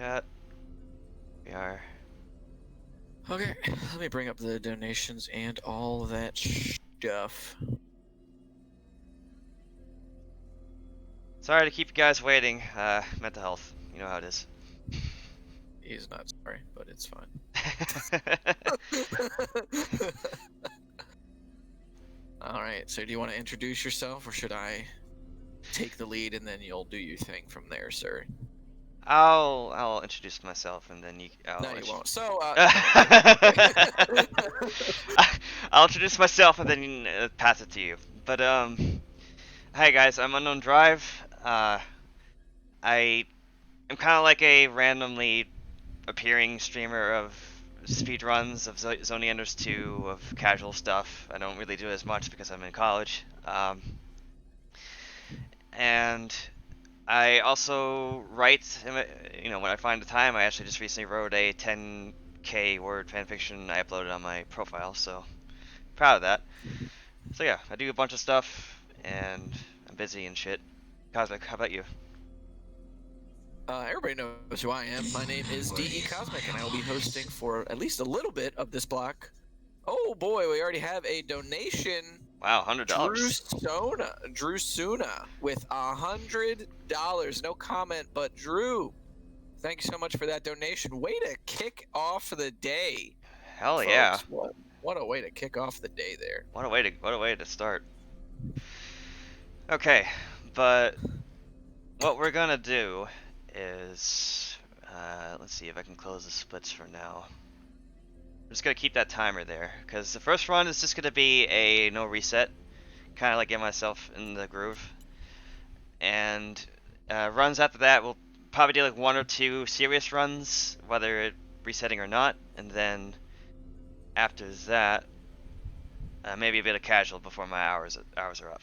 chat. We are. Okay, let me bring up the donations and all that stuff. Sorry to keep you guys waiting. Mental health. You know how it is. He's not sorry, but it's fine. Alright, so do you want to introduce yourself, or should I take the lead and then you'll do your thing from there, sir? I'll introduce myself and then you. No, you won't. So, I'll introduce myself and then pass it to you. But hi guys, I'm Unknown Drive. I am kind of like a randomly appearing streamer of speedruns of ZoE Enders 2, of casual stuff. I don't really do as much because I'm in college. And I also write, you know, when I find the time. I actually just recently wrote a 10k word fanfiction I uploaded on my profile, so proud of that. So yeah, I do a bunch of stuff, and I'm busy and shit. Cosmic, how about you? everybody knows who I am. My name is DE Cosmic, and I will be hosting for at least a little bit of this block. Oh boy, we already have a donation. Wow, $100. Drew Suna with $100. No comment, but Drew, thank you so much for that donation. Way to kick off the day. Hell folks. yeah! What a way to kick off the day there. What a way to start. Okay, but what we're gonna do is let's see if I can close the splits for now. I'm just gonna keep that timer there because the first run is just gonna be a no reset, kind of like get myself in the groove. And runs after that, we'll probably do like 1 or 2 serious runs, whether it resetting or not, and then after that, maybe a bit of casual before my hours are up.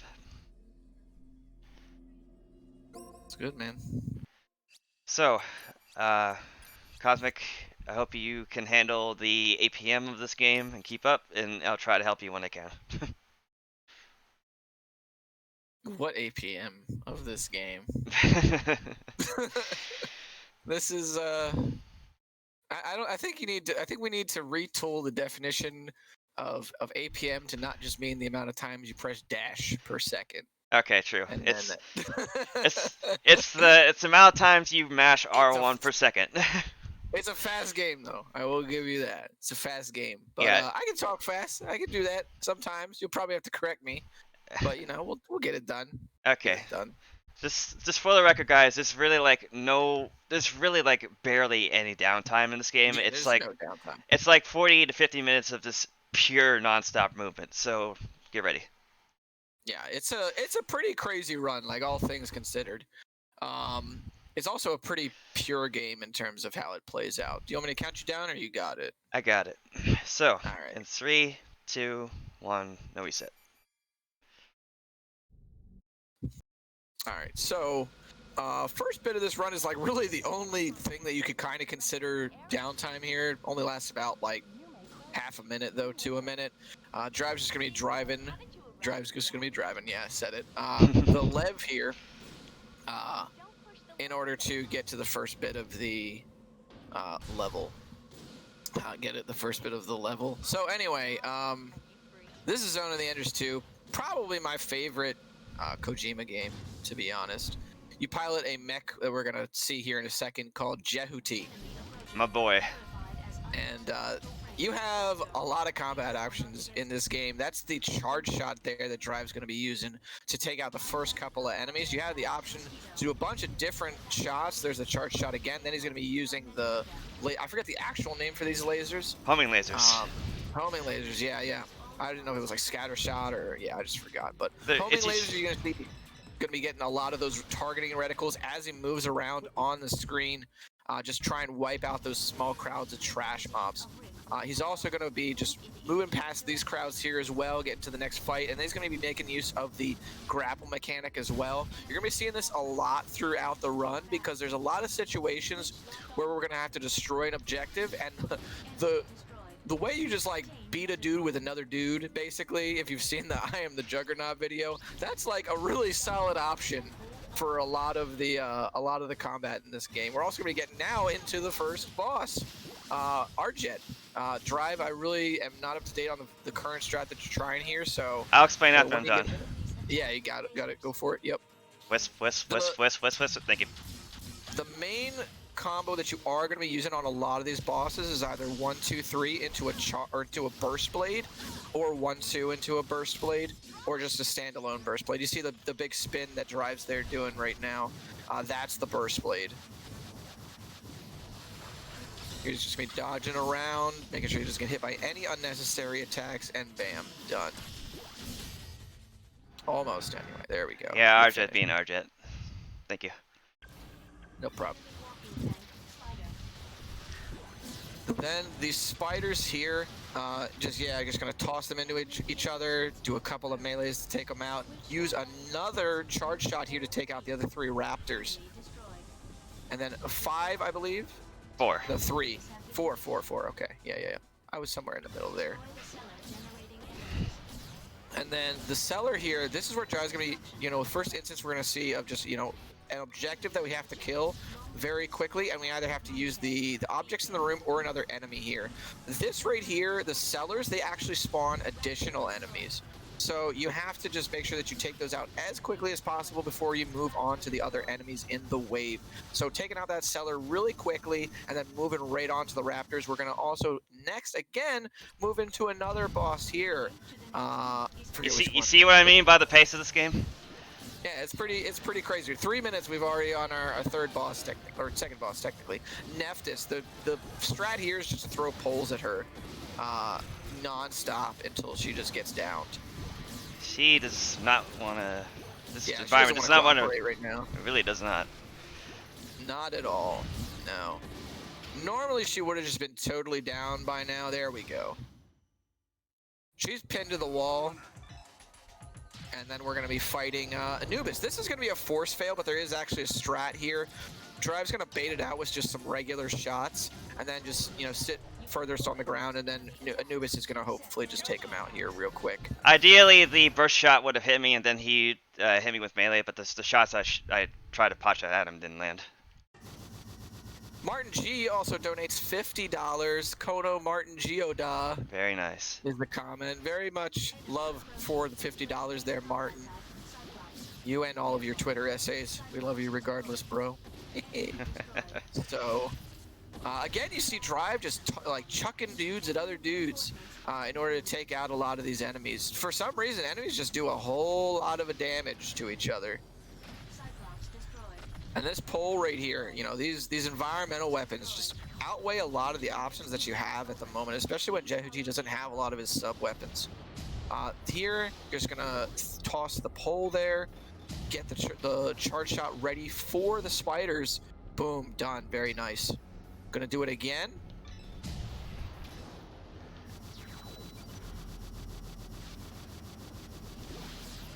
It's good, man. So, Cosmic, I hope you can handle the APM of this game and keep up, and I'll try to help you when I can. What APM of this game? This is I think we need to retool the definition of APM to not just mean the amount of times you press dash per second. Okay, true. And It's the amount of times you mash R1 per second. It's a fast game, though. I will give you that. It's a fast game. But yeah. I can talk fast. I can do that sometimes. You'll probably have to correct me. But, you know, we'll get it done. Okay. Get it done. Just for the record, guys, there's really like barely any downtime in this game. Yeah, it's no downtime. It's like 40 to 50 minutes of just pure non-stop movement. So get ready. Yeah, it's a pretty crazy run, like all things considered. It's also a pretty pure game in terms of how it plays out. Do you want me to count you down, or you got it? I got it. So, all right. In 3, 2, 1, no reset. All right, so first bit of this run is like really the only thing that you could kind of consider downtime here. It only lasts about like half a minute though to a minute. Drive's just gonna be driving. Yeah, I said it. The lev here, in order to get to the first bit of the level. The first bit of the level. So anyway, this is Zone of the Enders 2. Probably my favorite Kojima game, to be honest. You pilot a mech that we're gonna see here in a second called Jehuti. My boy. And you have a lot of combat options in this game. That's the charge shot there that Drive's going to be using to take out the first couple of enemies. You have the option to do a bunch of different shots. There's a charge shot again. Then he's going to be using the... I forget the actual name for these lasers. Homing lasers. Homing lasers, yeah. I didn't know if it was like scatter shot or... Yeah, I just forgot. But homing lasers, you're going to be getting a lot of those targeting reticles as he moves around on the screen. Just try and wipe out those small crowds of trash mobs. He's also going to be just moving past these crowds here as well, getting to the next fight, and then he's going to be making use of the grapple mechanic as well. You're going to be seeing this a lot throughout the run because there's a lot of situations where we're going to have to destroy an objective, and the way you just like beat a dude with another dude, basically, if you've seen the I Am the Juggernaut video, that's like a really solid option for a lot of the combat in this game. We're also going to be getting now into the first boss, Arjet. Drive, I really am not up to date on the current strat that you're trying here, so I'll explain after I'm done. Yeah, you got it. Go for it. Yep. Wisp. Thank you. The main combo that you are going to be using on a lot of these bosses is either 1-2-3 into a burst blade, or 1-2 into a burst blade, or just a standalone burst blade. You see the big spin that Drive's there doing right now. That's the burst blade. You're just going to be dodging around, making sure you just get hit by any unnecessary attacks, and bam, done. Almost, anyway. There we go. Yeah, Arjet being Arjet. Thank you. No problem. Then these spiders here, just gonna toss them into each other, do a couple of melees to take them out, use another charge shot here to take out the other 3 raptors. And then 5, I believe? 4. No, 3. 4, okay. Yeah. I was somewhere in the middle there. And then the cellar here, this is where Jai's gonna be, first instance we're gonna see of just, an objective that we have to kill very quickly, and we either have to use the objects in the room or another enemy here. This right here, the cellars, they actually spawn additional enemies. So you have to just make sure that you take those out as quickly as possible before you move on to the other enemies in the wave. So taking out that cellar really quickly and then moving right on to the raptors. We're going to also next again move into another boss here. You see what I mean by the pace of this game? Yeah, it's pretty crazy. 3 minutes, we've already on our third boss, or second boss technically. Nephthys, the strat here is just to throw poles at her non-stop until she just gets downed. She does not want to. This yeah, environment does not want to. Right now. It really does not. Not at all. No. Normally she would have just been totally down by now. There we go. She's pinned to the wall. And then we're going to be fighting Anubis. This is going to be a force fail, but there is actually a strat here. Drive's going to bait it out with just some regular shots, and then just, sit furthest on the ground, and then Anubis is going to hopefully just take him out here real quick. Ideally, the burst shot would have hit me, and then he hit me with melee, but the shots I tried to pot shot at him didn't land. Martin G also donates $50. Kono Martin Gioda. Very nice. Is the comment. Very much love for the $50 there, Martin. You and all of your Twitter essays. We love you regardless, bro. So, again, you see Drive just chucking dudes at other dudes in order to take out a lot of these enemies. For some reason, enemies just do a whole lot of damage to each other. And this pole right here, these environmental weapons just outweigh a lot of the options that you have at the moment, especially when Jehuti doesn't have a lot of his sub-weapons. Here, you're just going to toss the pole there, get the charge shot ready for the spiders. Boom, done. Very nice. Going to do it again.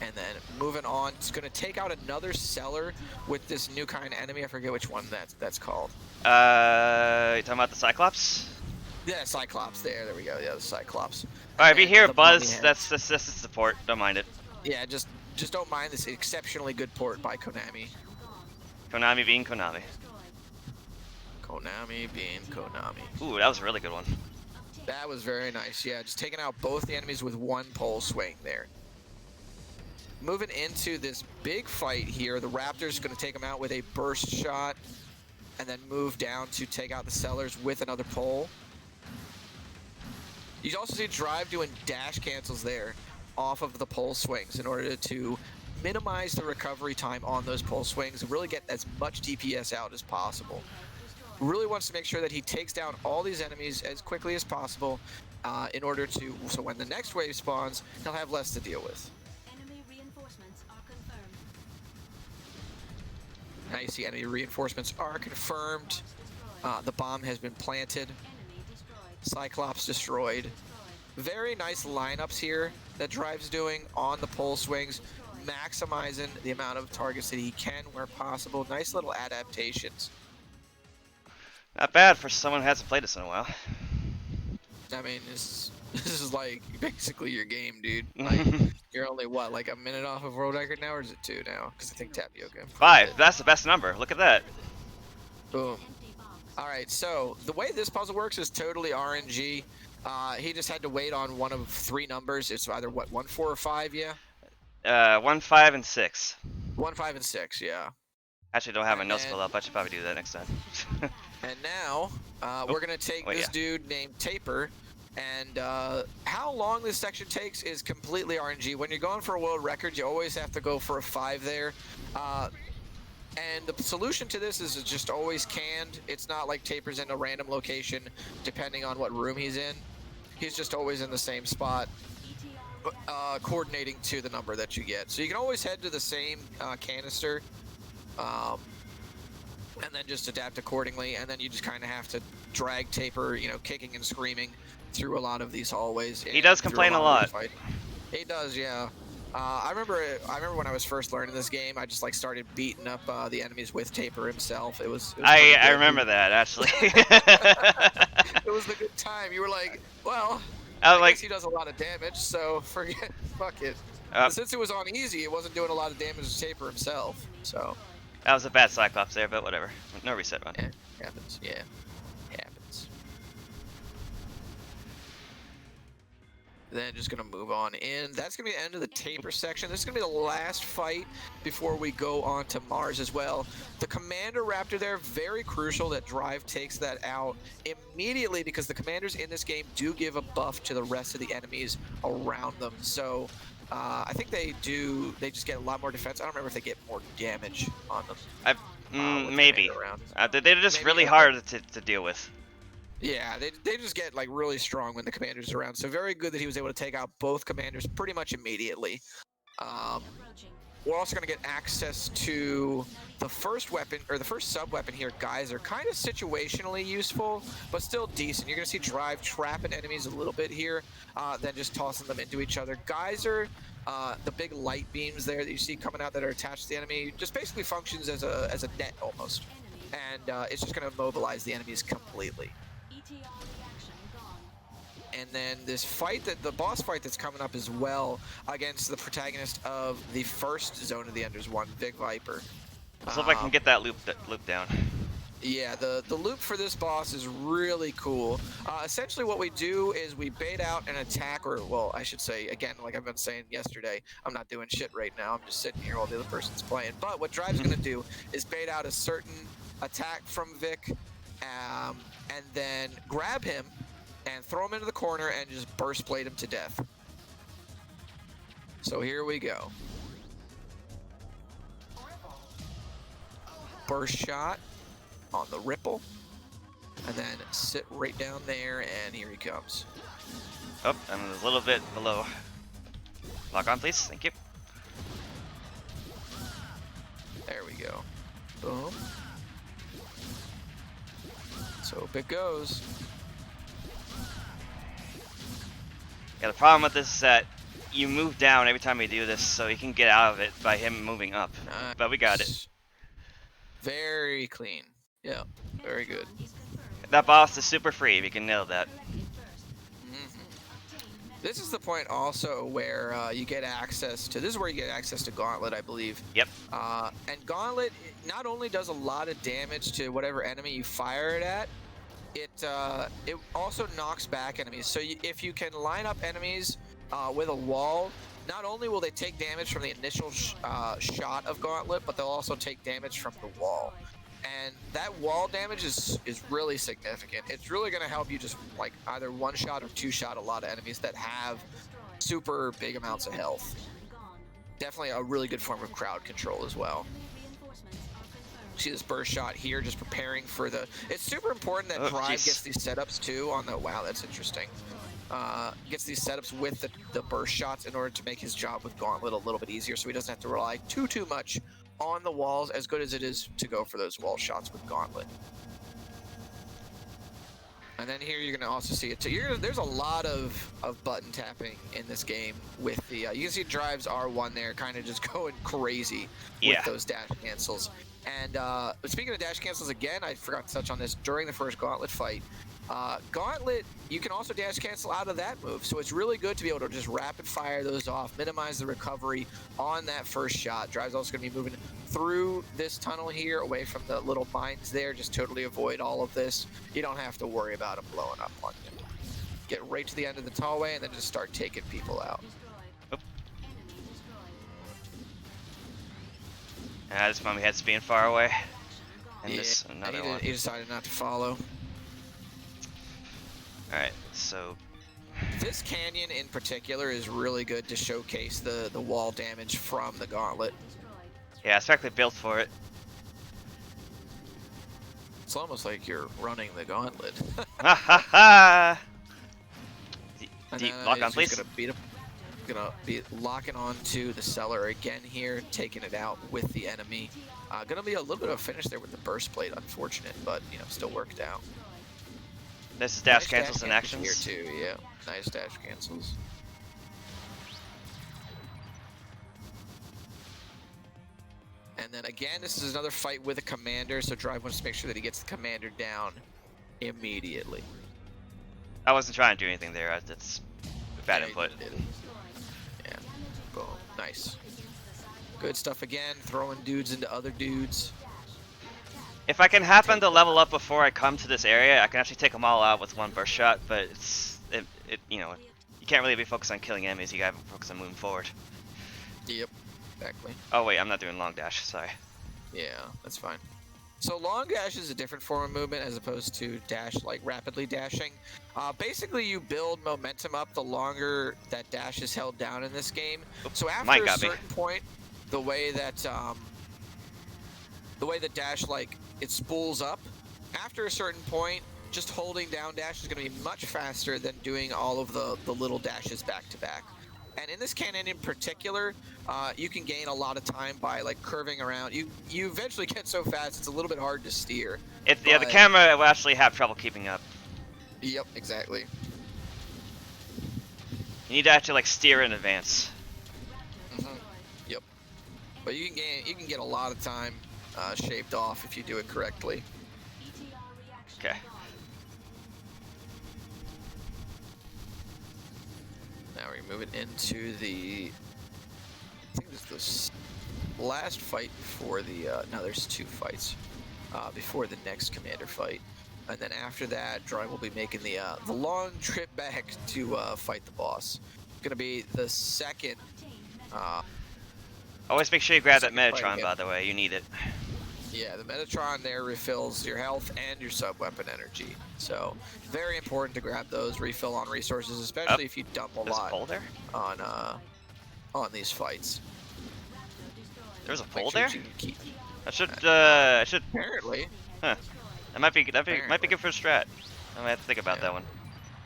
And then moving on, it's going to take out another cellar with this new kind of enemy. I forget which one that's called. You talking about the Cyclops? Yeah, Cyclops. There we go. Yeah, the Cyclops. All right, if you hear a buzz, that's the support. Don't mind it. Yeah, just don't mind this exceptionally good port by Konami. Konami being Konami. Konami being Konami. Ooh, that was a really good one. That was very nice. Yeah, just taking out both the enemies with one pole swing there. Moving into this big fight here, the Raptors going to take them out with a burst shot and then move down to take out the Cellars with another pole. You also see Drive doing dash cancels there off of the pole swings in order to minimize the recovery time on those pole swings and really get as much DPS out as possible. Really wants to make sure that he takes down all these enemies as quickly as possible in order to, so when the next wave spawns, he'll have less to deal with. Now you see enemy reinforcements are confirmed. The bomb has been planted. Cyclops destroyed. Very nice lineups here that Drive's doing on the pole swings, maximizing the amount of targets that he can where possible. Nice little adaptations. Not bad for someone who hasn't played this in a while. I mean, it's This is like basically your game, dude. Like you're only what, like a minute off of world record now, or is it 2 now? Because I think Tapioca. 5. That's the best number. Look at that. Boom. All right, so the way this puzzle works is totally RNG. He just had to wait on one of 3 numbers. It's either what, 1, 4, or 5, yeah? 1, 5, and 6. 1, 5, and 6, yeah. Actually, don't have my notes pulled up. I should probably do that next time. And now we're gonna take this dude named Taper. And how long this section takes is completely RNG. When you're going for a world record, you always have to go for a 5 there. And the solution to this is just always canned. It's not like Taper's in a random location depending on what room he's in. He's just always in the same spot, coordinating to the number that you get. So you can always head to the same canister and then just adapt accordingly. And then you just kind of have to drag Taper, you know, kicking and screaming through a lot of these hallways. He does complain a lot. He does, yeah. I remember when I was first learning this game, I just like started beating up the enemies with Taper himself. It was I remember that actually. It was the good time. You were like, well, I guess he does a lot of damage, so fuck it. Since it was on easy, it wasn't doing a lot of damage to Taper himself. So that was a bad Cyclops there, but whatever. No reset run. Yeah, happens. Yeah, happens. Then just gonna move on in. That's gonna be the end of the Taper section. This is gonna be the last fight before we go on to Mars as well. The Commander Raptor there, very crucial that Drive takes that out immediately because the commanders in this game do give a buff to the rest of the enemies around them. So I think they just get a lot more defense. I don't remember if they get more damage on them. Maybe. They're just really hard to deal with. Yeah, they just get like really strong when the commander's around. So very good that he was able to take out both commanders pretty much immediately. We're also going to get access to the first weapon, or the first sub-weapon here. Guys are kind of situationally useful, but still decent. You're going to see Drive trapping enemies a little bit here, then just tossing them into each other. Geyser, the big light beams there that you see coming out that are attached to the enemy, just basically functions as a net almost. And it's just going to immobilize the enemies completely. And then this fight, the boss fight that's coming up as well against the protagonist of the first Zone of the Enders one, Vic Viper. Let's hope I can get that loop down. Yeah, the loop for this boss is really cool. Essentially what we do is we bait out an attack, or well, I should say, again, like I've been saying yesterday, I'm not doing shit right now. I'm just sitting here while the other person's playing. But what Drive's going to do is bait out a certain attack from Vic, and then grab him and throw him into the corner and just burst blade him to death. So here we go. Burst shot on the ripple, and then sit right down there, and here he comes. Oh, I'm a little bit below. Lock on, please. Thank you. There we go. Boom. So up it goes. Yeah, the problem with this is that you move down every time we do this, so you can get out of it by him moving up. Nice. But we got it. Very clean. Yeah, very good. That boss is super free. We can nail that. This is the point also where you get access to, this is where you get access to Gauntlet, I believe. Yep. And Gauntlet not only does a lot of damage to whatever enemy you fire it at, it also knocks back enemies. So if you can line up enemies with a wall, not only will they take damage from the initial shot of Gauntlet, but they'll also take damage from the wall. And that wall damage is really significant. It's really going to help you just like either one-shot or two-shot a lot of enemies that have super big amounts of health. Definitely a really good form of crowd control as well. See this burst shot here, just preparing for the... It's super important that Drive gets these setups too on the... Wow, that's interesting. Gets these setups with the burst shots in order to make his job with Gauntlet a little bit easier, so he doesn't have to rely too much on the walls, as good as it is to go for those wall shots with Gauntlet. And then here you're going to also see it too. There's a lot of button tapping in this game with the... you can see Drive's R1 there kind of just going crazy with those dash cancels. And speaking of dash cancels again, I forgot to touch on this during the first Gauntlet fight. Gauntlet, you can also dash cancel out of that move, so it's really good to be able to just rapid fire those off, minimize the recovery on that first shot. Drive's also going to be moving through this tunnel here, away from the little mines there, just totally avoid all of this. You don't have to worry about them blowing up on you. Get right to the end of the hallway and then just start taking people out. This moment head's being far away. And yeah, this another one. He decided not to follow. Alright, so this canyon in particular is really good to showcase the wall damage from the gauntlet. Yeah, it's practically built for it. It's almost like you're running the gauntlet. Ha ha ha! Deep lock on, please. Gonna beat him. Gonna be locking onto the cellar again here, taking it out with the enemy. Gonna be a little bit of a finish there with the burst plate, unfortunate, but you know, still worked out. This is dash nice cancels dash and actions here too. Yeah, nice dash cancels. And then again, this is another fight with a commander, so Drive wants to make sure that he gets the commander down immediately. I wasn't trying to do anything there. That's bad input. Yeah. Boom. Nice. Good stuff again. Throwing dudes into other dudes. If I can happen to level up before I come to this area, I can actually take them all out with one burst shot. But you know, you can't really be focused on killing enemies. You gotta focus on moving forward. Yep. Exactly. Oh wait, I'm not doing long dash. Sorry. Yeah, that's fine. So long dash is a different form of movement as opposed to dash, like rapidly dashing. Basically, you build momentum up the longer that dash is held down in this game. Oops, so after a certain point, the way that dash, like, it spools up. After a certain point, just holding down dash is going to be much faster than doing all of the little dashes back to back. And in this cannon in particular, you can gain a lot of time by like curving around. You eventually get so fast it's a little bit hard to steer. Yeah, the camera will actually have trouble keeping up. Yep, exactly. You need to actually like steer in advance. Yep. But you can get a lot of time shaved off if you do it correctly. Okay. Now we're moving into the, I think this is the last fight before the, no, there's two fights before the next commander fight. And then after that, Drive will be making the long trip back to fight the boss. It's gonna be the second. Always make sure you grab that Metatron, by the way. You need it. Yeah, the Metatron there refills your health and your sub-weapon energy. So, very important to grab those, refill on resources, especially if you dump a lot on these fights. There's a pole there? I should Apparently. Huh. That might be good for a strat. I might have to think about that one.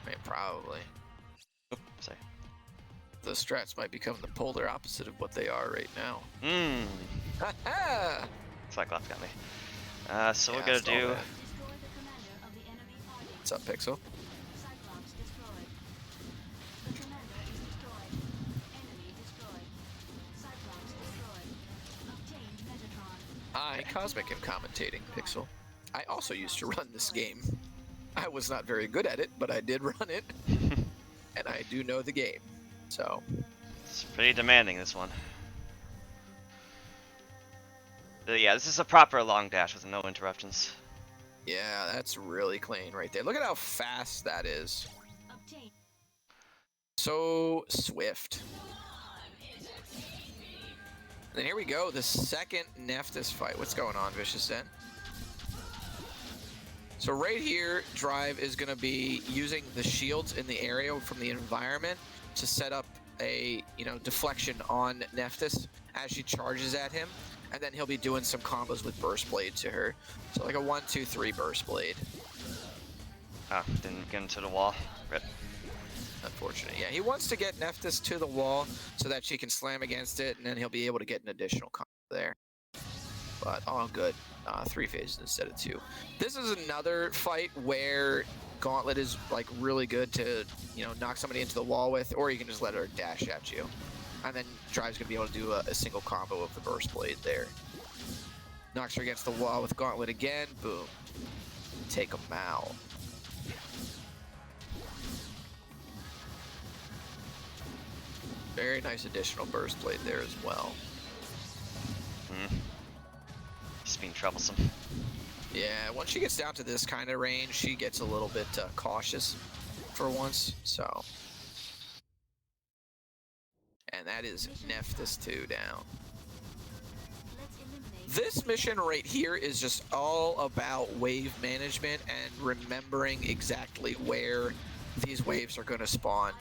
I mean, probably. Oops, sorry. The strats might become the polar opposite of what they are right now. Ha Cyclops got me. So we're gonna do. What's up, Pixel? Hi, Cosmic and commentating, Pixel. I also used to run this game. I was not very good at it, but I did run it, and I do know the game. So it's pretty demanding, this one. But yeah, this is a proper long dash with no interruptions. Yeah, that's really clean right there. Look at how fast that is. So swift. And then here we go, the second Nephthys fight. What's going on, Vicious Den? So right here, Drive is going to be using the shields in the area from the environment to set up a, deflection on Nephthys as she charges at him. And then he'll be doing some combos with Burst Blade to her. So like a 1, 2, 3 Burst Blade. Oh, didn't get into the wall. Rip. Unfortunate. Yeah, he wants to get Nephthys to the wall so that she can slam against it, and then he'll be able to get an additional combo there. But all good. 3 phases instead of 2. This is another fight where Gauntlet is like really good to, knock somebody into the wall with, or you can just let her dash at you. And then Drive's gonna be able to do a single combo of the Burst Blade there. Knocks her against the wall with Gauntlet again. Boom. Take him out. Very nice additional burst blade there as well. Just being troublesome. Yeah, once she gets down to this kind of range, she gets a little bit cautious for once, so. And that is Nephthys 2 down. This mission right here is just all about wave management and remembering exactly where these waves are going to spawn.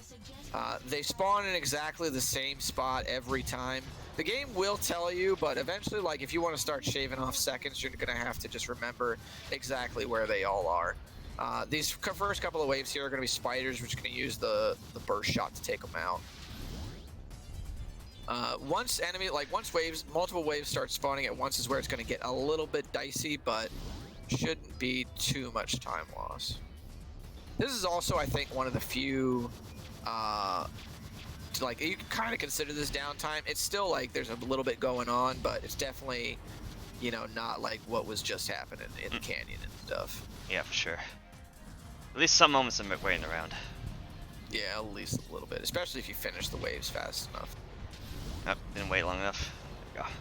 They spawn in exactly the same spot every time. The game will tell you, but eventually, like, if you want to start shaving off seconds, you're going to have to just remember exactly where they all are. These first couple of waves here are going to be spiders, which are going to use the burst shot to take them out. Once multiple waves start spawning at once is where it's going to get a little bit dicey, but shouldn't be too much time loss. This is also, I think, one of the few, like, you can kind of consider this downtime. It's still like there's a little bit going on, but it's definitely, you know, not like what was just happening in the canyon and stuff. Yeah, for sure. At least some moments of waiting around. Yeah, at least a little bit, especially if you finish the waves fast enough. Nope, didn't wait long enough. There we go.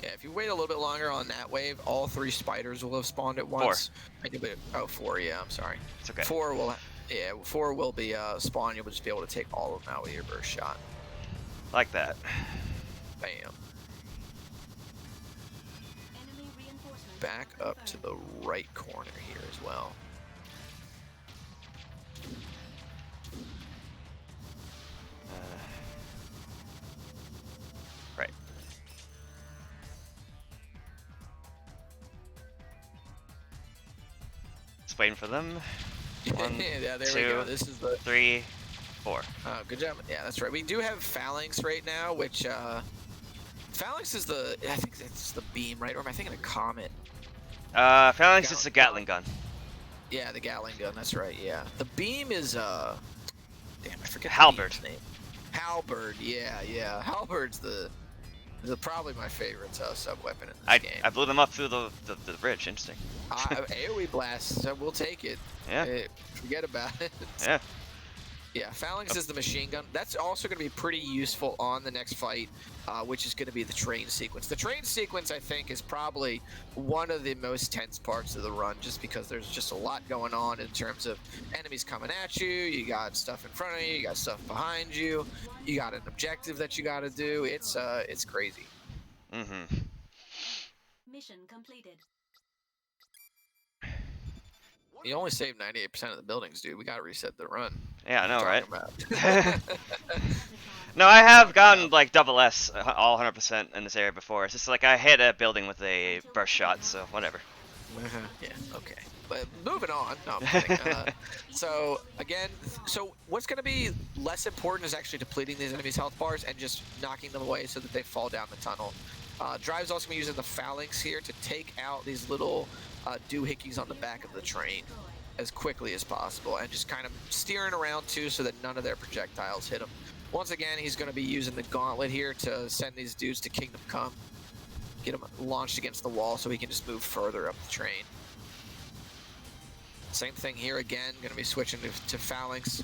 Yeah, if you wait a little bit longer on that wave, all 3 spiders will have spawned at once. 4. 4, yeah, I'm sorry. It's okay. 4 will be spawned. You'll just be able to take all of them out with your burst shot. Like that. Bam. Back up to the right corner here as well. Right. Just waiting for them. 1, yeah, there 2, we go. This is the 3, 4. Good job. Yeah, that's right. We do have Phalanx right now, which Phalanx is I think it's the beam, right? Or am I thinking of Comet? Phalanx is the Gatling gun. Yeah, the Gatling gun. That's right. Yeah, the beam is damn, I forget Halberd. The name. Halberd. Yeah. Halberd's probably my favorite sub weapon in this game. I blew them up through the bridge. Interesting. AoE blast. So we'll take it. Yeah. Forget about it. Yeah. Yeah, Phalanx is the machine gun. That's also going to be pretty useful on the next fight, which is going to be the train sequence. The train sequence, I think, is probably one of the most tense parts of the run, just because there's just a lot going on in terms of enemies coming at you, you got stuff in front of you, you got stuff behind you, you got an objective that you got to do. It's crazy. Mm-hmm. Mission completed. You only saved 98% of the buildings, dude. We got to reset the run. Yeah, I know, right? No, I have gotten like double S all 100% in this area before. It's just like I hit a building with a burst shot, so whatever. Yeah, okay. But moving on. No, I'm kidding. So again, what's going to be less important is actually depleting these enemies' health bars and just knocking them away so that they fall down the tunnel. Drive's also going to be using the Phalanx here to take out these little doohickeys on the back of the train as quickly as possible, and just kind of steering around too so that none of their projectiles hit him. Once again, he's going to be using the gauntlet here to send these dudes to Kingdom Come, get them launched against the wall so he can just move further up the train. Same thing here again, going to be switching to Phalanx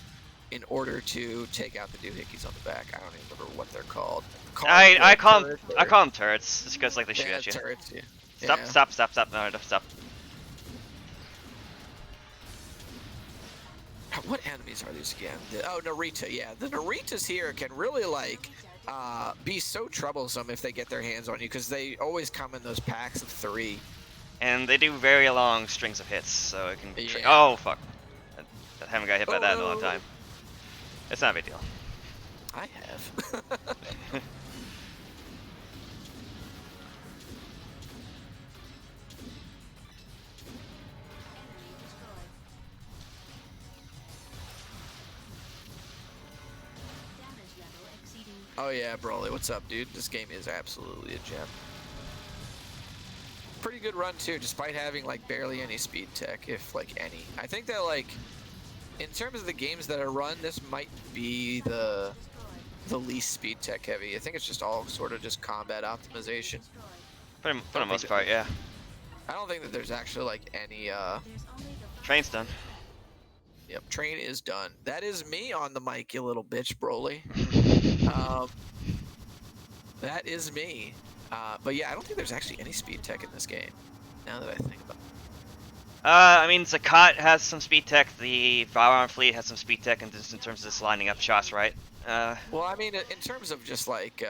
in order to take out the doohickeys on the back. I don't even remember what they're called. I call them turrets, just because like they shoot at you. Turrets, yeah. Stop. No, stop. What enemies are these again? Oh, Narita, yeah. The Naritas here can really, like, be so troublesome if they get their hands on you, because they always come in those packs of 3. And they do very long strings of hits, so it can... Yeah. Oh, fuck. I haven't got hit by that in a long time. It's not a big deal. I have. Oh yeah, Broly, what's up, dude? This game is absolutely a gem. Pretty good run too, despite having like barely any speed tech, if like any. I think that like, in terms of the games that are run, this might be the least speed tech heavy. I think it's just all sort of just combat optimization. For the most part, yeah. I don't think that there's actually like any. Train's done. Yep, train is done. That is me on the mic, you little bitch, Broly. That is me. But yeah, I don't think there's actually any speed tech in this game. Now that I think about it. I mean, Zakat has some speed tech. The Valorant fleet has some speed tech, and just in terms of just lining up shots, right? Well, I mean, in terms of just like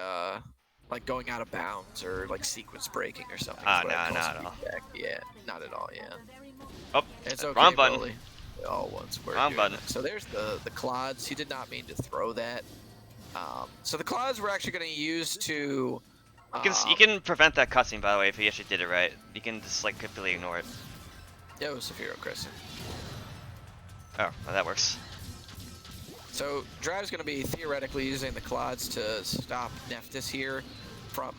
going out of bounds or like sequence breaking or something. No, not at all. Tech. Yeah, not at all. Yeah. Oh, it's okay, wrong button. Broly. All once we're wrong button. That. So there's the clods. He did not mean to throw that. So the clods we're actually going to use to. You can prevent that cutscene, by the way, if you actually did it right. You can just like completely ignore it. Yeah, it was Saphiro Crescent. Oh, well, that works. So Drive's going to be theoretically using the clods to stop Nephthys here from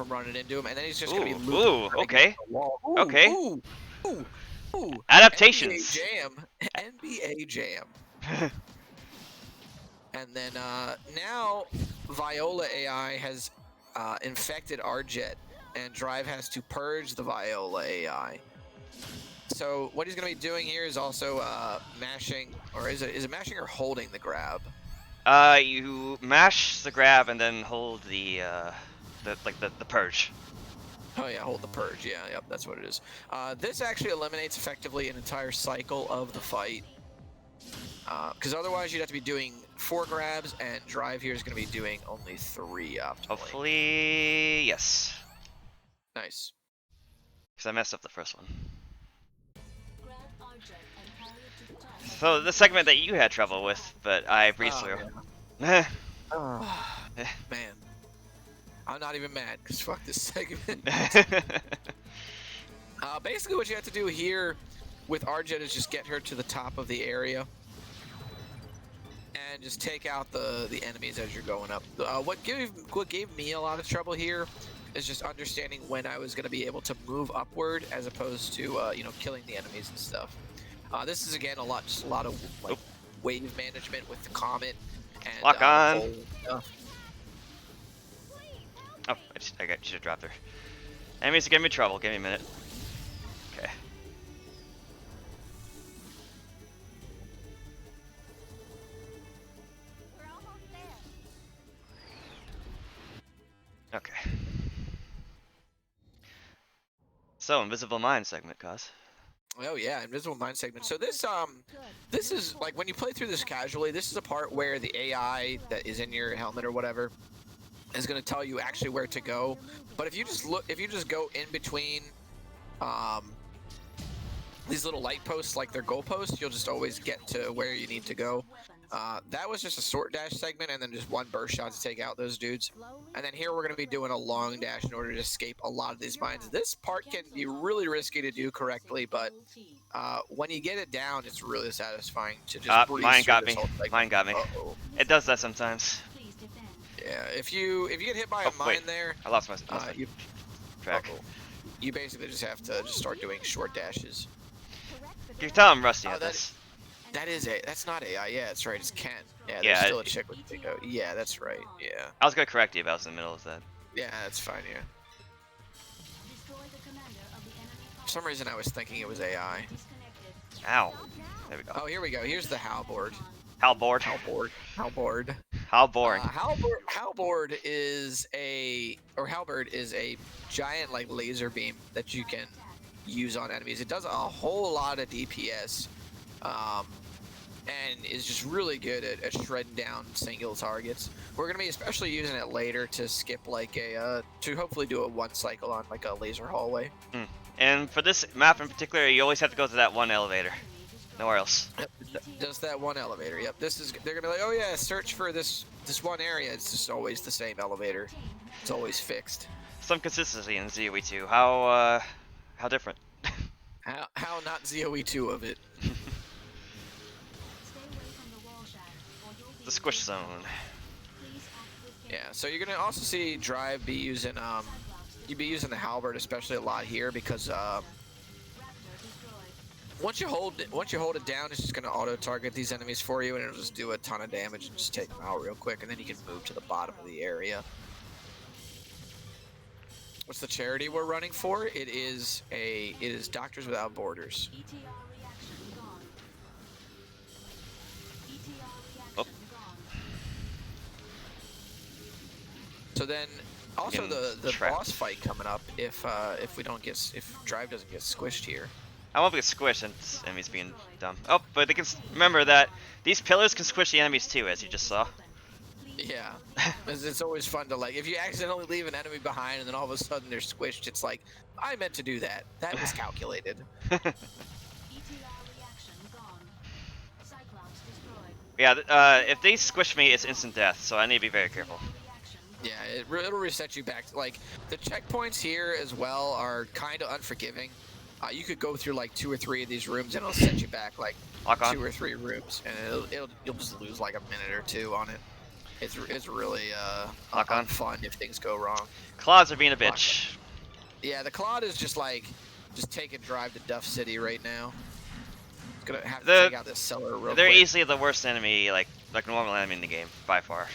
running into him, and then he's just going to be looping. Okay. Ooh, okay. Ooh. Adaptations. NBA Jam. And then now Viola AI has infected our jet, and Drive has to purge the Viola AI. So what he's going to be doing here is also mashing, or is it mashing or holding the grab? You mash the grab and then hold the purge. Oh yeah, hold the purge. Yeah, yep, that's what it is. This actually eliminates effectively an entire cycle of the fight. Because otherwise you'd have to be doing 4 grabs, and Drive here is going to be doing only 3 optimally. Hopefully, yes. Nice. Because I messed up the first one. So the segment that you had trouble with, but I breezed through. Yeah. Man. I'm not even mad, because fuck this segment. Basically what you have to do here with Arjet is just get her to the top of the area. And just take out the enemies as you're going up. What gave me a lot of trouble here is just understanding when I was going to be able to move upward as opposed to killing the enemies and stuff. This is again a lot of like wave management with the comet and lock on. Stuff. Oh, I should have dropped her. Enemies are giving me trouble. Give me a minute. Okay. Okay. So, Invisible Mind segment, Cos. Oh yeah, Invisible Mind segment. So this is like when you play through this casually, this is a part where the AI that is in your helmet or whatever is going to tell you actually where to go. But if you just go in between these little light posts like they're goal posts, you'll just always get to where you need to go. That was just a short dash segment and then just one burst shot to take out those dudes. And then here we're going to be doing a long dash in order to escape a lot of these mines. This part can be really risky to do correctly, but when you get it down, it's really satisfying to just breeze mine got through me. this whole Mine got me. It does that sometimes. Yeah, if you get hit by a mine there, I lost my track. You basically just have to just start doing short dashes. You can tell I'm rusty at this. That's not AI. Yeah, that's right. It's Ken. Yeah, there's Yeah, still a chick with Pico. Yeah, that's right. Yeah. I was gonna correct you if I was in the middle of that. Yeah, that's fine. Yeah. For some reason, I was thinking it was AI. Ow. There we go. Oh, here we go. Here's the halberd. Halberd. Halberd. How boring. Halberd is a giant like laser beam that you can use on enemies. It does a whole lot of DPS. And is just really good at shredding down single targets. We're gonna be especially using it later to skip like to hopefully do a 1 cycle on like a laser hallway. And for this map in particular, you always have to go to that one elevator. Nowhere else. Yep, just that one elevator. Yep. They're gonna be like, oh yeah, search for this one area. It's just always the same elevator. It's always fixed. Some consistency in ZoE 2. How different? How not ZoE 2 of it. The squish zone. Yeah, so you're gonna also see Drive be using you'd be using the halberd especially a lot here because once you hold it down, it's just gonna auto target these enemies for you and it'll just do a ton of damage and just take them out real quick, and then you can move to the bottom of the area. What's the charity we're running for? It is Doctors Without Borders. ETR reaction gone. ETR Oh. reaction gone. So then, also the trapped. boss fight coming up. If Drive doesn't get squished here. I won't get squished and enemies being dumb. Oh, but they can remember that these pillars can squish the enemies too, as you just saw. Yeah, it's always fun to, like, if you accidentally leave an enemy behind and then all of a sudden they're squished, it's like, I meant to do that. That was calculated. ETR reaction gone. Cyclops destroyed. Yeah, if they squish me, it's instant death, so I need to be very careful. Reaction Yeah, it'll reset you back. Like, the checkpoints here as well are kind of unforgiving. You could go through like 2 or 3 of these rooms and it'll set you back like Lock on. 2 or 3 rooms, and you'll just lose like a minute or 2 on it. It's really Lock on. fun if things go wrong. Claws are being a bitch. Yeah, the Claude is just taking Drive to Duff City right now. It's gonna have to take out this cellar real They're quick. easily the worst enemy, like normal enemy in the game, by far.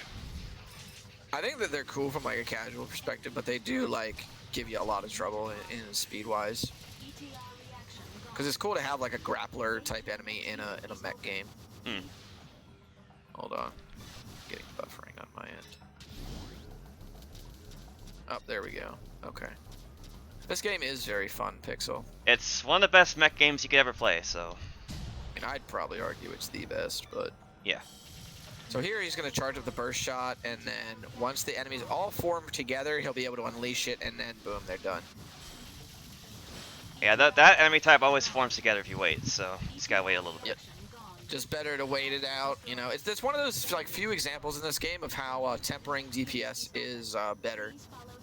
I think that they're cool from like a casual perspective, but they do like give you a lot of trouble in speed wise. ETR reaction gone. Because it's cool to have like a grappler type enemy in a mech game. Hmm. Hold on. Getting buffering on my end. Oh, there we go. Okay. This game is very fun, Pixel. It's one of the best mech games you could ever play, so... I mean, I'd probably argue it's the best, but... Yeah. So here he's going to charge up the burst shot, and then once the enemies all form together, he'll be able to unleash it, and then boom, they're done. Yeah, that enemy type always forms together if you wait, so you just gotta wait a little bit. Yep. Just better to wait it out, you know. It's one of those like few examples in this game of how tempering DPS is better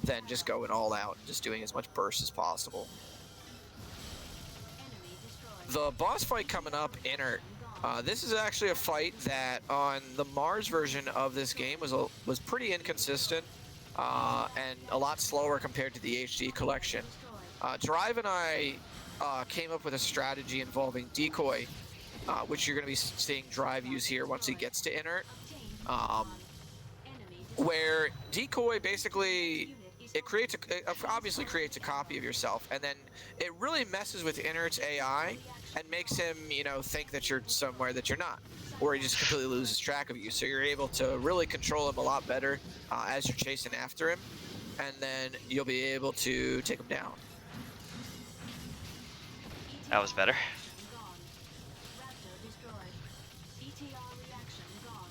than just going all out and just doing as much burst as possible. Enemy destroyed. The boss fight coming up, Inert. This is actually a fight that on the Mars version of this game was pretty inconsistent and a lot slower compared to the HD collection. Drive and I came up with a strategy involving Decoy, which you're going to be seeing Drive use here once he gets to Inert, where Decoy basically it obviously creates a copy of yourself, and then it really messes with Inert's AI and makes him, you know, think that you're somewhere that you're not, or he just completely loses track of you. So you're able to really control him a lot better as you're chasing after him, and then you'll be able to take him down. That was better.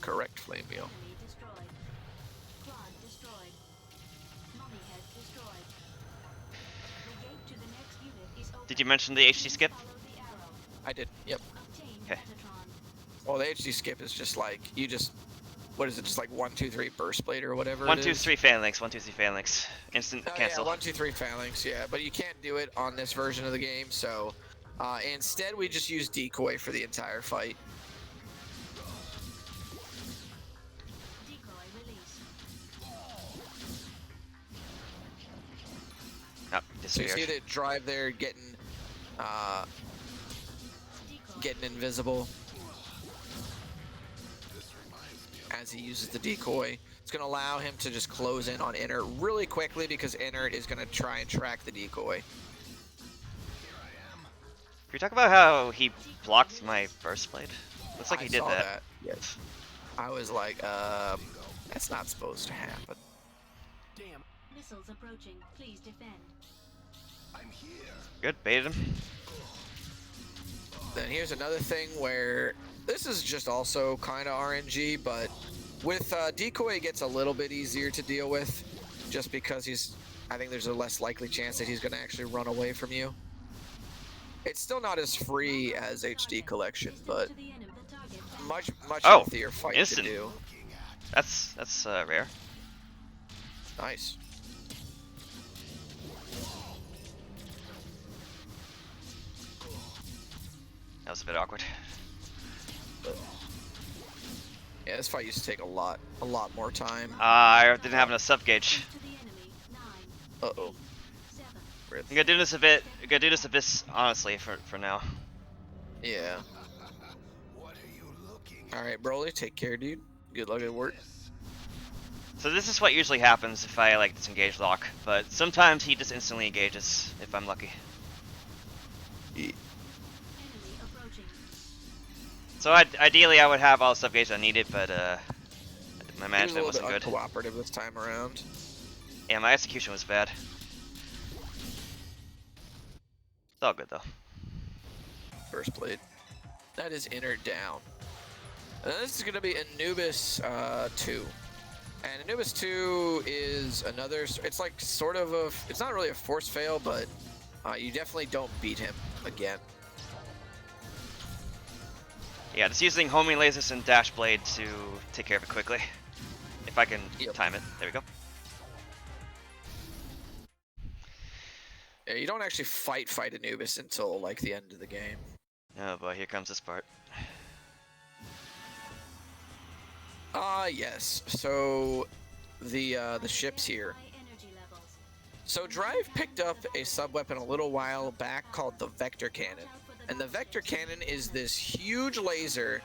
Correct, Flame Wheel. Did you mention the HD skip? I did, yep. Okay. Well, the HD skip is just like, what is it, just like 1, 2, 3 burst blade or whatever 1, it 2, is? 3 phalanx, 1, 2, 3 phalanx. Instant Oh, cancel. yeah, 1, 2, 3 phalanx, yeah, but you can't do it on this version of the game, so instead we just use Decoy for the entire fight. Oh, So you see disappeared. that Drive there getting invisible as he uses the decoy. It's going to allow him to just close in on Inert really quickly because Inert is going to try and track the decoy. Can you talk about how he blocked my burst blade? Looks like he did saw that. Yes. I was like, that's not supposed to happen. Damn. Missiles approaching. Please defend. I'm here. Good, baited him. Then here's another thing where this is just also kind of RNG, but with Decoy it gets a little bit easier to deal with just because I think there's a less likely chance that he's going to actually run away from you. It's still not as free as HD Collection, but much healthier fight instant. to do. That's rare. Nice. That was a bit awkward. Yeah, this fight used to take a lot more time. I didn't have enough sub gauge. Uh-oh. I'm gonna do this a bit. I'm gonna do this a bit honestly for now. Yeah. What are you looking All right, Broly, take care, dude. Good luck at work. So this is what usually happens if I like disengage lock, but sometimes he just instantly engages if I'm lucky. Yeah. So ideally I would have all the stuff gauge I needed, but my management wasn't good. Uncooperative this time around. Yeah, my execution was bad. It's all good though. First blade. That is inner down. And this is going to be Anubis 2. And Anubis 2 is another, it's like sort of a, it's not really a force fail, but you definitely don't beat him again. Yeah, just using homing lasers and dash blade to take care of it quickly. If I can time it. There we go. Yeah, you don't actually fight Anubis until like the end of the game. Oh boy, here comes this part. Yes. So the ships here. So Drive picked up a sub-weapon a little while back called the Vector Cannon. And the Vector Cannon is this huge laser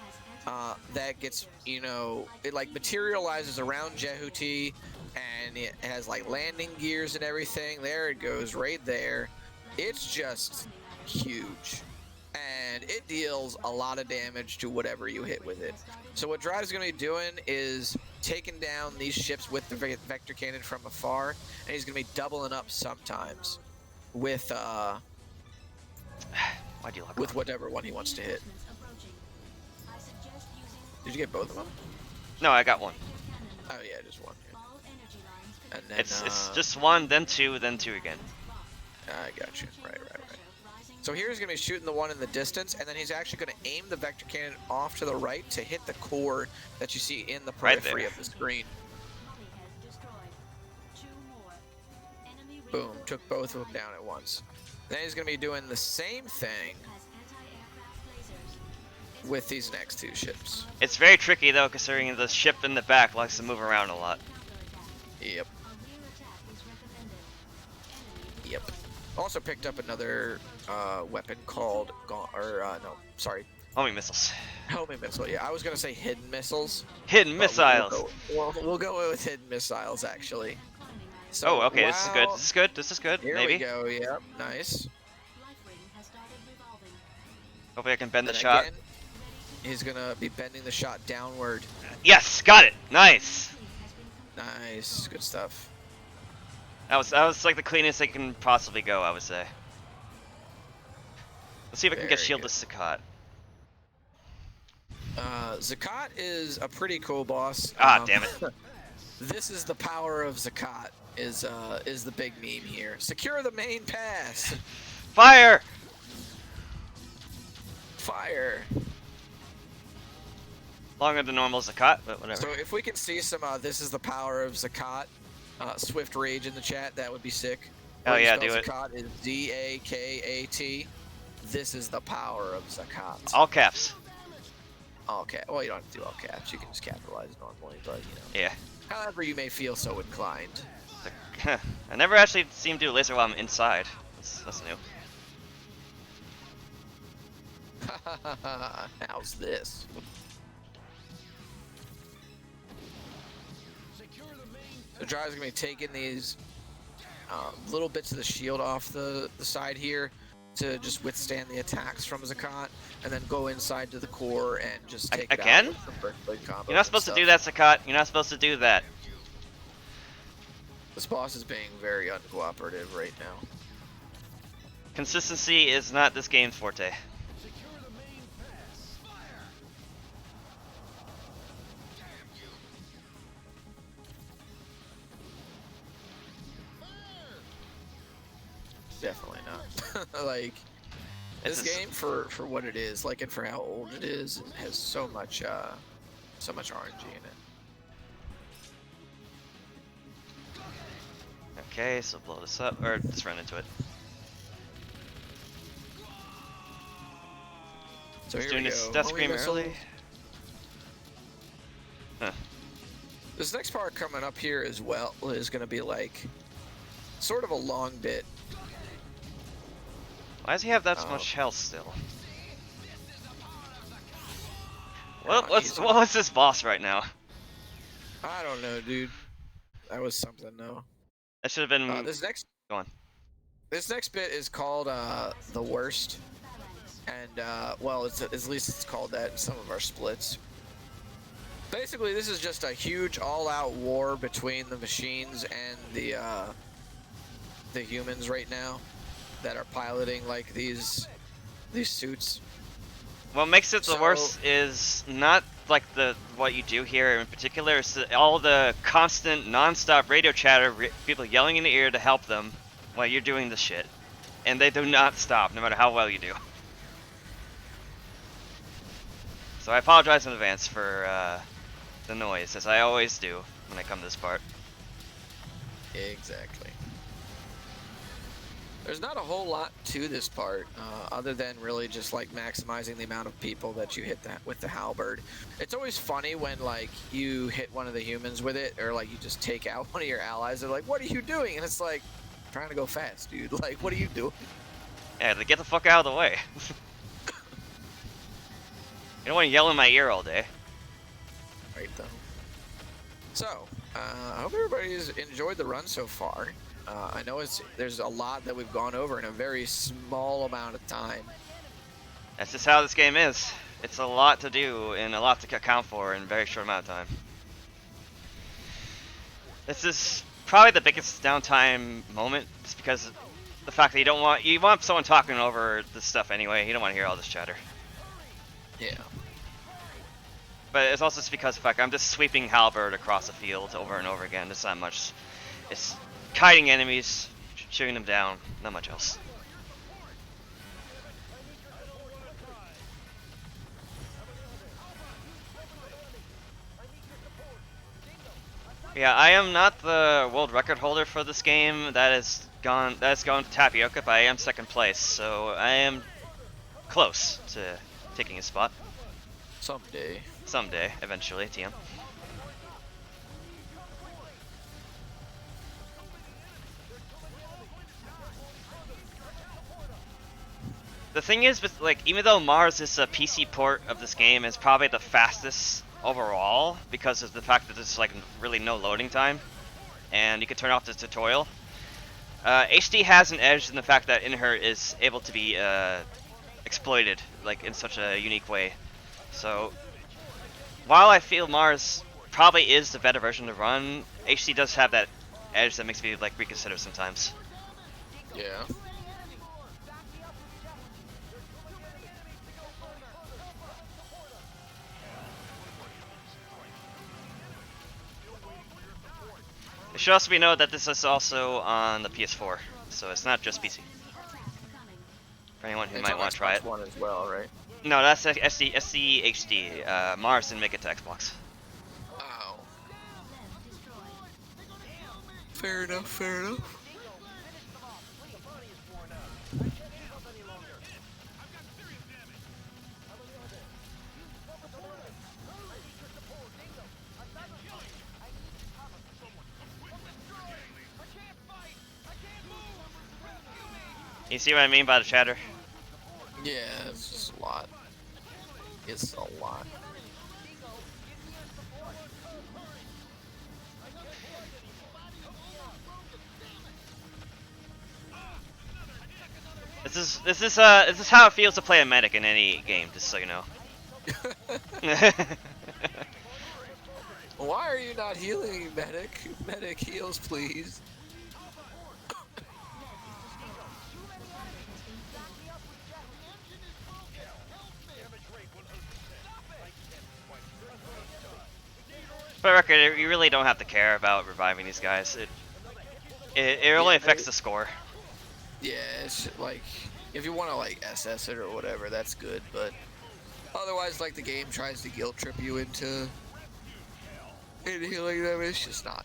that gets, you know, it like materializes around Jehuti, and it has like landing gears and everything. There it goes, right there. It's just huge. And it deals a lot of damage to whatever you hit with it. So what Drive's going to be doing is taking down these ships with the Vector Cannon from afar, and he's going to be doubling up sometimes with Why'd you lock with on? whatever one he wants to hit. Did you get both of them? No, I got one. Oh yeah, just one. And then It's just one, then two again. I got you. Right. So here he's going to be shooting the one in the distance, and then he's actually going to aim the Vector Cannon off to the right to hit the core that you see in the periphery of the screen. Boom, took both of them down at once. Then he's going to be doing the same thing with these next two ships. It's very tricky though, considering the ship in the back likes to move around a lot. Yep. Also picked up another weapon called Homing missiles. homing missile. Yeah, I was gonna say hidden missiles. Hidden missiles. We'll go with hidden missiles actually. So, Oh, okay. This is good. This is good. Here Maybe. we go. Yep, nice. Hopefully I can bend the Then shot. again, he's gonna be bending the shot downward. Yes, got it. Nice. Nice, good stuff. That was like the cleanest it can possibly go, I would say. Let's see if I can get Very shield good. to Sakat. Zakat is a pretty cool boss. Ah, damn it. This is the power of Zakat. Is the big meme here. Secure the main pass. Fire! Fire. Longer than normal Zakat, but whatever. So if we can see some this is the power of Zakat, Swift Rage in the chat, that would be sick. Oh Way to yeah, spell do it. Zakat is Z-A-K-A-T. This is the power of Zakat. All caps. Okay, well you don't have to do all caps, you can just capitalize normally, but you know. Yeah. However you may feel so inclined. I never actually seem to do laser while I'm inside. That's new. How's this? So Drive's gonna be taking these little bits of the shield off the side here to just withstand the attacks from Zakat, and then go inside to the core and just take it Again? out with some first blade combos You're not supposed to do that, Sakat. You're not supposed to do that. This boss is being very uncooperative right now. Consistency is not this game's forte. Definitely not. Like this game for what it is, like, and for how old it is, it has so much RNG in it. Okay, so blow this up, or just run into it. So Just here doing we this go. death Homing scream missile. early. Huh. This next part coming up here as well is going to be like sort of a long bit. Why does he have that much health still? What's this boss right now? I don't know, dude. That was something, though. That should have been. This next Go on. This next bit is called the worst, and well, at least it's called that in some of our splits. Basically, this is just a huge all-out war between the machines and the humans right now that are piloting like these suits. What makes it the worst is not like what you do here in particular. It's all the constant, non-stop radio chatter, people yelling in the ear to help them while you're doing the shit, and they do not stop, no matter how well you do. So I apologize in advance for the noise, as I always do when I come to this part. Exactly. There's not a whole lot to this part, other than really just like maximizing the amount of people that you hit with the halberd. It's always funny when like you hit one of the humans with it, or like you just take out one of your allies. They're like, "What are you doing?" And it's like, "I'm trying to go fast, dude. Like, what are you doing?" Yeah, to get the fuck out of the way. You don't want to yell in my ear all day. Right though. So, I hope everybody's enjoyed the run so far. I know there's a lot that we've gone over in a very small amount of time. That's just how this game is. It's a lot to do and a lot to account for in a very short amount of time. This is probably the biggest downtime moment, just because of the fact that you want someone talking over this stuff anyway. You don't want to hear all this chatter. Yeah. But it's also just because of the fact I'm just sweeping halberd across the field over and over again. It's not much. It's kiting enemies, shooting them down, not much else. Yeah, I am not the world record holder for this game. That has gone to Tapioca, but I am second place, so I am close to taking a spot. Someday. Someday, eventually, TM. The thing is, with like, even though Mars is a PC port of this game, it's probably the fastest overall because of the fact that there's like really no loading time, and you can turn off the tutorial. HD has an edge in the fact that Inher is able to be exploited like in such a unique way. So while I feel Mars probably is the better version to run, HD does have that edge that makes me like reconsider sometimes. Yeah. It should also be noted that this is also on the PS4, so it's not just PC. For anyone who might want to try it. One as well, right? No, that's SD HD. Mars didn't make it to Xbox. Oh. Fair enough, fair enough. You see what I mean by the chatter? Yeah, it's just a lot. It's a lot. This is how it feels to play a medic in any game, just so you know. Why are you not healing, medic? Medic, heals, please. For the record, you really don't have to care about reviving these guys. It only affects the score. Yeah, it's like, if you want to like SS it or whatever, that's good, but otherwise, like, the game tries to guilt trip you into healing them. It's just not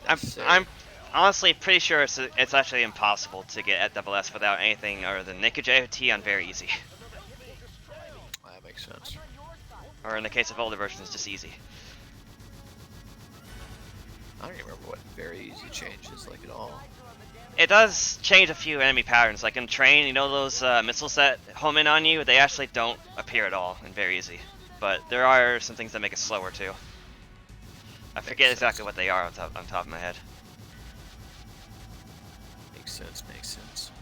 necessary. I'm honestly pretty sure it's actually impossible to get at double S without anything other than naked JT on very easy. That makes sense. Or in the case of older versions, just easy. I don't even remember what very easy changes, like, at all. It does change a few enemy patterns, like in Train, you know those missiles that home in on you? They actually don't appear at all in very easy. But there are some things that make it slower too. I forget exactly what they are on top of my head. Makes sense, makes sense.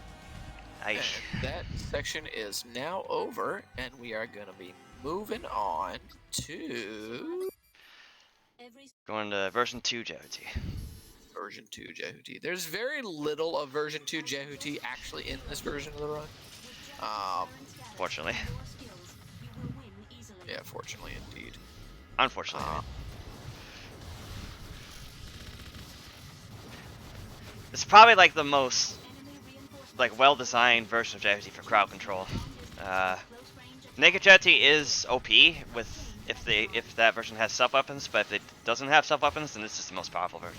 I... And that section is now over, and we are going to be moving on to... Going to version 2 Jehuti. Version 2 Jehuti. There's very little of version 2 Jehuti actually in this version of the run. Fortunately. Yeah, fortunately indeed. Unfortunately. It's probably like the most like well-designed version of Jehuti for crowd control. Naked Jehuti is OP with if that version has sub weapons, but if it doesn't have sub weapons, then this is the most powerful version.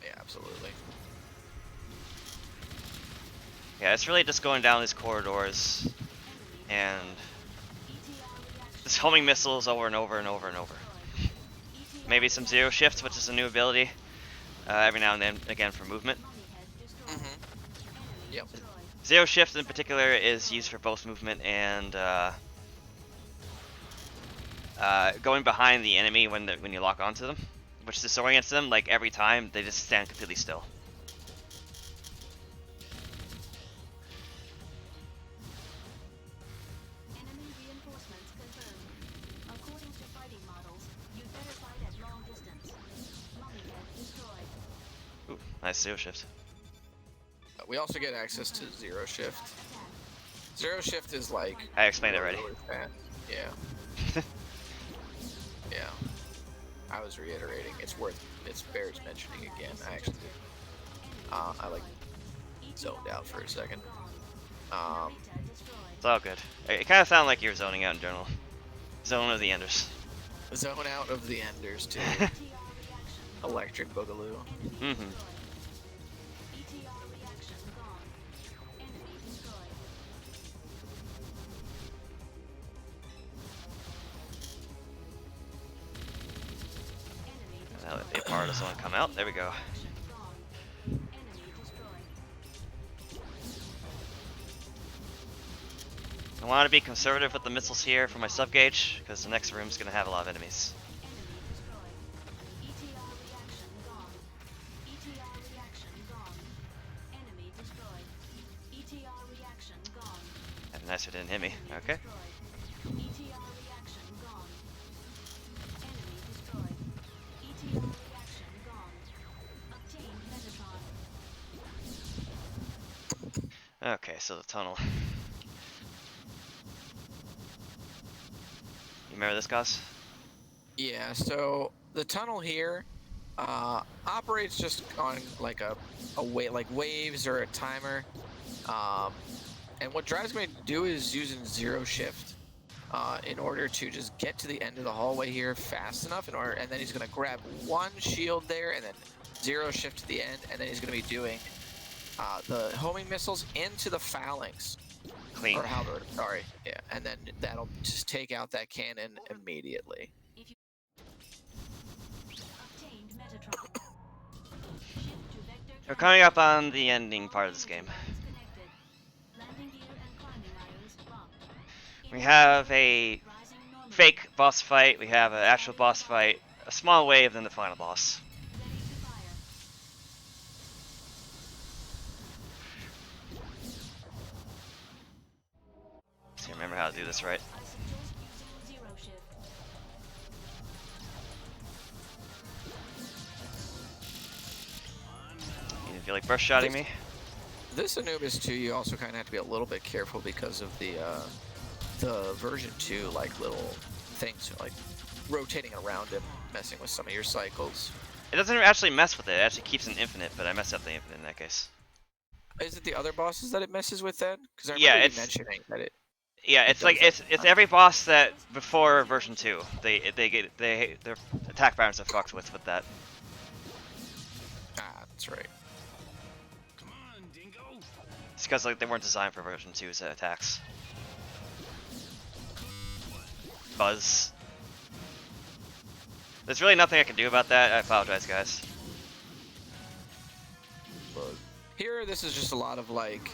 Yeah, absolutely. Yeah, it's really just going down these corridors and just homing missiles over and over and over and over. Maybe some zero shifts, which is a new ability, every now and then again for movement. Yep. Zero shift in particular is used for both movement and going behind the enemy when you lock onto them, which disorients them. Like every time, they just stand completely still. Enemy reinforcements confirmed. According to fighting models, you'd better fight at long distance. Mummy head destroyed. Ooh, nice zero shift. We also get access to zero shift. Zero shift is like... I explained it already. Really fast. Yeah. Yeah. I was reiterating. It bears mentioning again. I actually did. I like zoned out for a second. It's all good. It kind of sounded like you were zoning out in general. Zone of the Enders. Zone out of the Enders too. Electric Boogaloo. Mm-hmm. Now that the power doesn't want to come out. There we go. I want to be conservative with the missiles here for my sub gauge, because the next room's going to have a lot of enemies. That'd be nice if it didn't hit me. Okay. Okay, so the tunnel. You remember this, guys? Yeah, so the tunnel here operates just on like a like waves or a timer. And what drives me to do is using zero shift in order to just get to the end of the hallway here fast enough and then he's gonna grab one shield there and then zero shift to the end, and then he's gonna be doing the homing missiles into the phalanx. Clean. Or halberd, sorry. Yeah, and then that'll just take out that cannon immediately. We're coming up on the ending part of this game. We have a fake boss fight, we have an actual boss fight, a small wave, then the final boss. So remember how to do this right. You feel like burst shotting me? This Anubis too, you also kind of have to be a little bit careful because of the version 2 like little things like rotating around and messing with some of your cycles. It doesn't actually mess with it, it actually keeps an infinite, but I messed up the infinite in that case. Is it the other bosses that it messes with then? Because I Yeah, remember you it's mentioning that it. Yeah, it's like it's every boss that before version 2. Their attack patterns are fucked with that. Ah, that's right. Come on, Dingo. It's because like they weren't designed for version 2's attacks. Buzz. There's really nothing I can do about that. I apologize, guys. Here, this is just a lot of like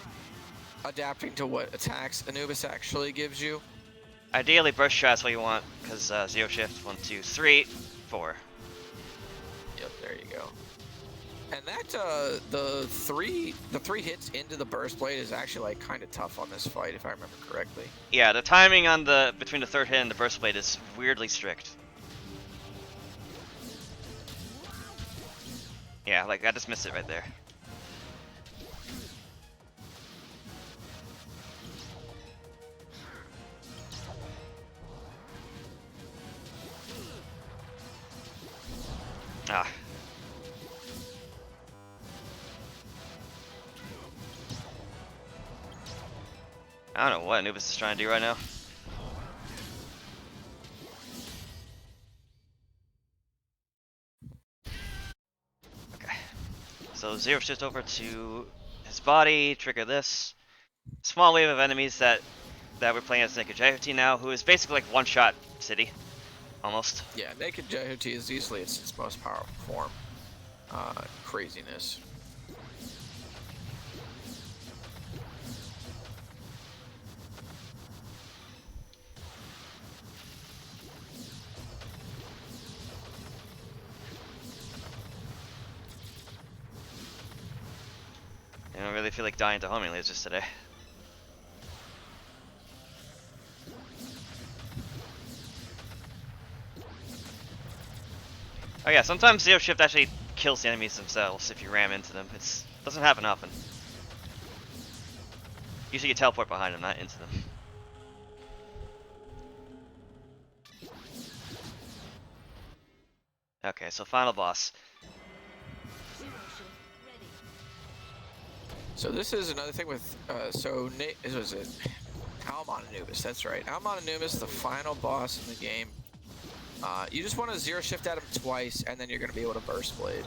adapting to what attacks Anubis actually gives you. Ideally, burst shot's what you want, because zero shift. 1, 2, 3, 4. Yep, there you go. And that the three hits into the burst blade is actually like kind of tough on this fight, if I remember correctly. Yeah, the timing on the between the third hit and the burst blade is weirdly strict. Yeah, like I just missed it right there. Ah. I don't know what Anubis is trying to do right now. Okay. So zero shift over to his body, trigger this. Small wave of enemies that we're playing as Naked Jaihuti now, who is basically like one-shot City. Almost. Yeah, Naked Jaihuti is easily its most powerful form. Craziness. I don't really feel like dying to homing lasers today. Oh yeah, sometimes zero shift actually kills the enemies themselves if you ram into them. It doesn't happen often. Usually you teleport behind them, not into them. Okay, so final boss. Zero shift ready. So this is another thing with this was it. Almon Anubis, that's right. Almon Anubis, the final boss in the game. You just want to zero shift at him twice, and then you're going to be able to burst blade.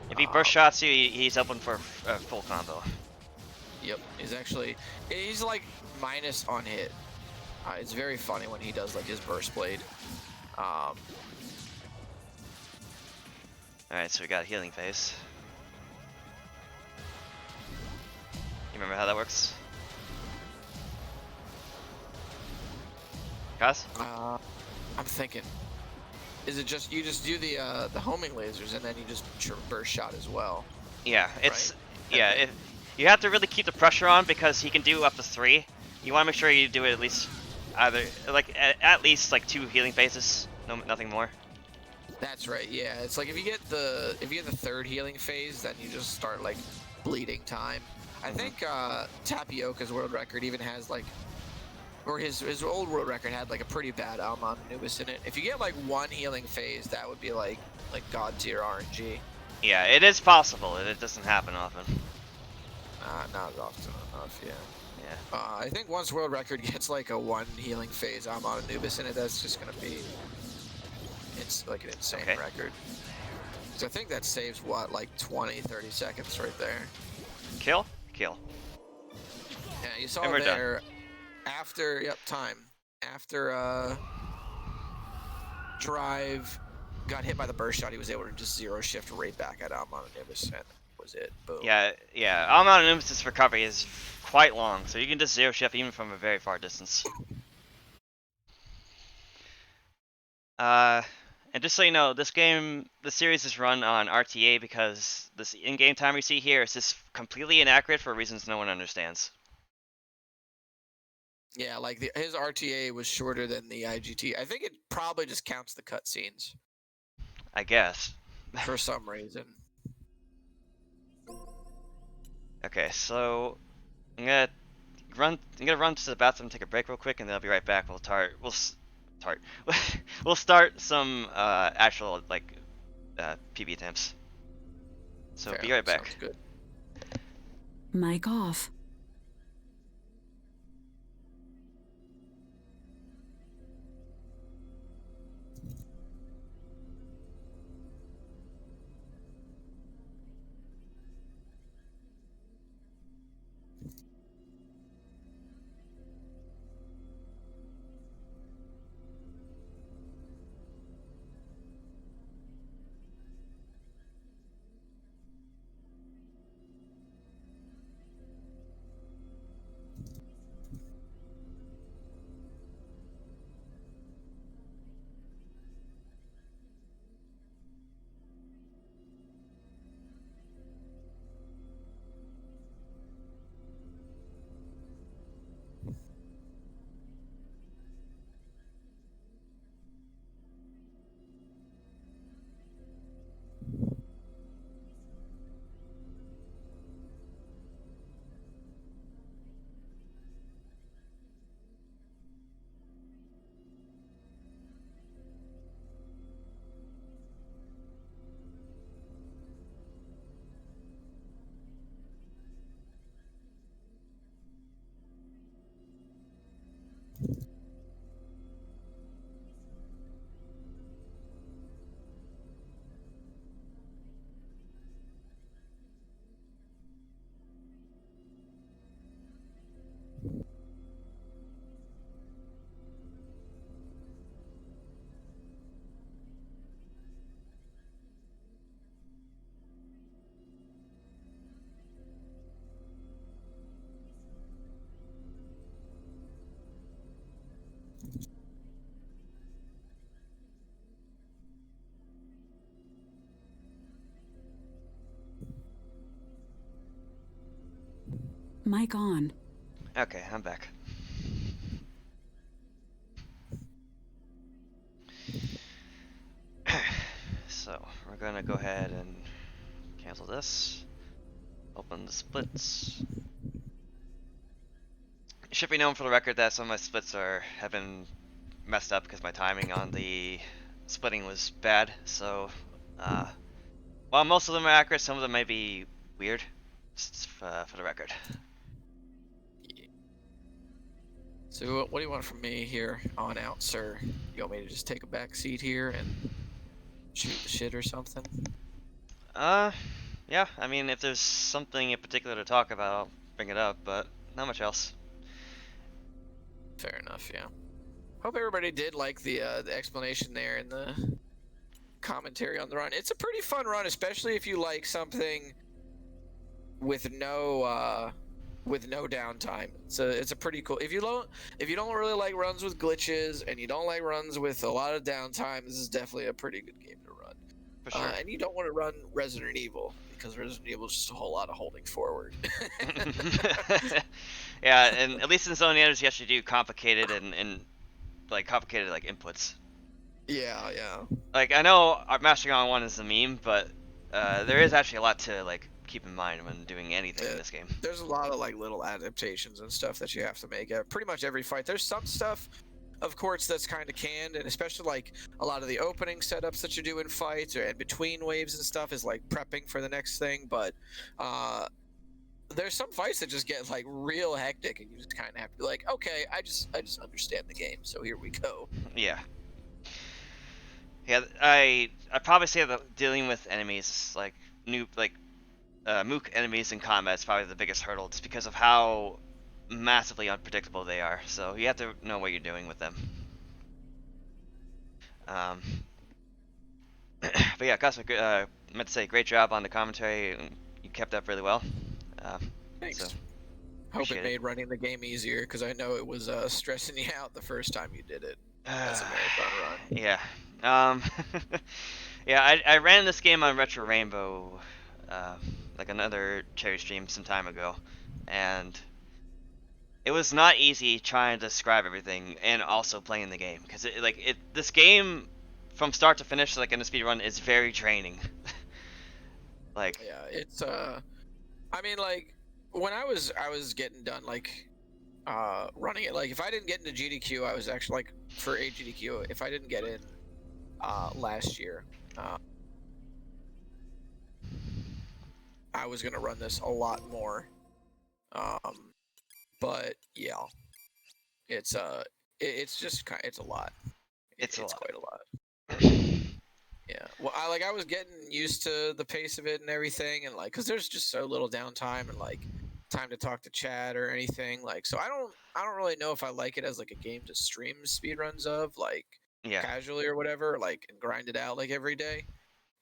If he burst shots you, he's open for a full combo. Yep, he's like minus on hit. It's very funny when he does like his burst blade. Alright, so we got a healing phase. You remember how that works? Kaz? I'm thinking, is it just you just do the homing lasers and then you just burst shot as well? Yeah, it's right? yeah. You have to really keep the pressure on because he can do up to 3. You want to make sure you do it at least either like at least like 2 healing phases, nothing more. That's right. Yeah, it's like if you get the third healing phase, then you just start like bleeding time. I think Tapioca's world record even has like, or his old world record had like a pretty bad Almon Anubis in it. If you get like 1 healing phase, that would be like god tier RNG. Yeah, it is possible. It doesn't happen often. Not often enough. Yeah. Yeah. I think once world record gets like a 1 healing phase Almon Anubis in it, that's just gonna be like an insane record. So I think that saves what, like 20-30 seconds right there. Kill? Kill. Yeah, you saw and we're there. Done. After time. After Drive got hit by the burst shot, he was able to just zero shift right back at Almon Anubis, and that was it. Boom. Yeah. Almon Anubis' recovery is quite long, so you can just zero shift even from a very far distance. And just so you know, this series is run on RTA because this in-game time we see here is just completely inaccurate for reasons no one understands. Yeah, like his RTA was shorter than the IGT. I think it probably just counts the cutscenes. I guess. For some reason. Okay, so I'm gonna run to the bathroom, take a break real quick, and then I'll be right back. We'll start some actual like PB attempts. So be right back. Sounds good. Mic off. Mic on. Okay, I'm back. So, we're gonna go ahead and cancel this. Open the splits. It should be known for the record that some of my splits have been messed up because my timing on the splitting was bad. So, while most of them are accurate, some of them may be weird. Just for the record. So what do you want from me here on out, sir? You want me to just take a back seat here and shoot the shit or something? Yeah. I mean, if there's something in particular to talk about, I'll bring it up, but not much else. Fair enough, yeah. Hope everybody did like the explanation there and the commentary on the run. It's a pretty fun run, especially if you like something with no downtime. So it's a pretty cool. If you don't really like runs with glitches and you don't like runs with a lot of downtime, this is definitely a pretty good game to run. For sure. And you don't want to run Resident Evil because Resident Evil is just a whole lot of holding forward. Yeah, and at least in Zone Energy, you actually do complicated and like complicated like inputs. Yeah. Like I know our Mastering on 1 is a meme, but there is actually a lot to like keep in mind when doing anything in this game. There's a lot of like little adaptations and stuff that you have to make at pretty much every fight. There's some stuff, of course, that's kind of canned, and especially like a lot of the opening setups that you do in fights or in between waves and stuff is like prepping for the next thing. But there's some fights that just get like real hectic, and you just kind of have to be like, okay, I just understand the game, so here we go. Yeah. Yeah, I probably say that dealing with enemies like mook enemies in combat is probably the biggest hurdle, just because of how massively unpredictable they are. So you have to know what you're doing with them. But yeah, Gus, I meant to say, great job on the commentary. You kept up really well. Thanks. So, hope it made running the game easier, because I know it was stressing you out the first time you did it. That's a marathon run. Yeah. Yeah, I ran this game on Retro Rainbow, like another cherry stream some time ago, and it was not easy trying to describe everything and also playing the game, because this game from start to finish, like in a speed run, is very draining. Like, yeah, it's I mean, like when I was getting done like running it, like if I didn't get into GDQ, I was actually like for a GDQ, if I didn't get in last year, I was gonna run this a lot more. But yeah, it's just it's a lot. it's quite a lot. Yeah, well, I was getting used to the pace of it and everything, and like, cause there's just so little downtime and like time to talk to chat or anything. Like, so I don't really know if I like it as like a game to stream speedruns of, like, yeah. casually or whatever, like, and grind it out like every day.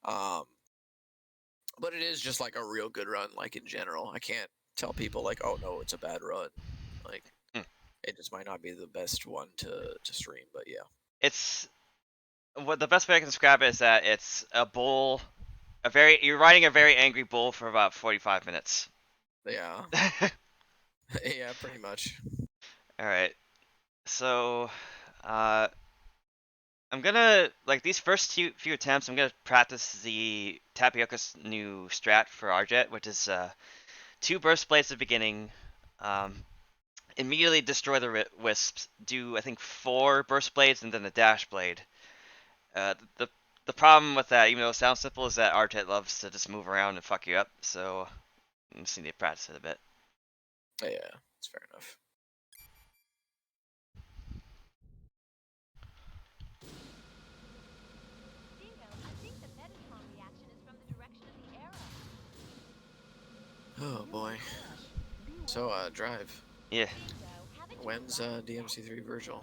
But it is just like a real good run, like in general. I can't tell people like, oh no, it's a bad run. Like, it just might not be the best one to stream, but yeah. It's what the best way I can describe it is that it's a bull, you're riding a very angry bull for about 45 minutes. Yeah. Yeah, pretty much. All right. So, I'm gonna, like, these first few attempts, I'm gonna practice the Tapioca's new strat for Arjet, which is 2 burst blades at the beginning, immediately destroy the wisps, do I think 4 burst blades and then a dash blade. The problem with that, even though it sounds simple, is that Arjet loves to just move around and fuck you up, so you just need to practice it a bit. Yeah, that's fair enough. Oh boy. So drive. Yeah. When's DMC3 Virgil?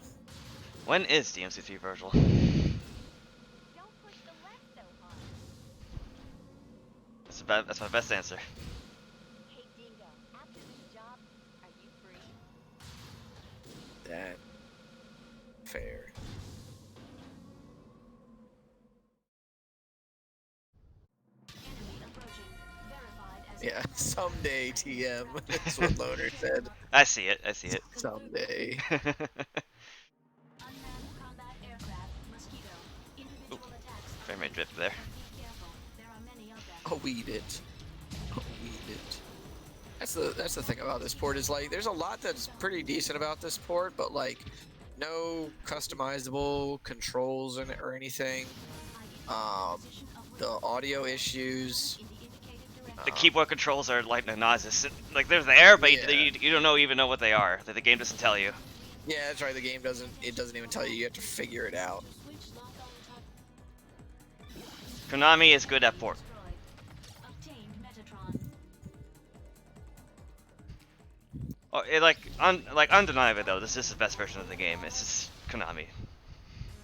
When is DMC3 Virgil? That's my best answer. That fair. Yeah, someday TM. That's what Loner said. I see it. I see it. Someday. Unmanned combat aircraft, Mosquito. Individual attacks. Frame rate drift there. Be careful. There are many of them. Oh, weed it. Oh, weed it. That's the thing about this port is like there's a lot that's pretty decent about this port, but like no customizable controls in it or anything. The audio issues. The keyboard controls are like non-existent. Like they're there, but Yeah. you don't even know what they are. That the game doesn't tell you. Yeah, that's right. The game doesn't even tell you. You have to figure it out. Konami is good at port. Obtained Metatron. Oh, undeniably though, this is the best version of the game. It's just Konami.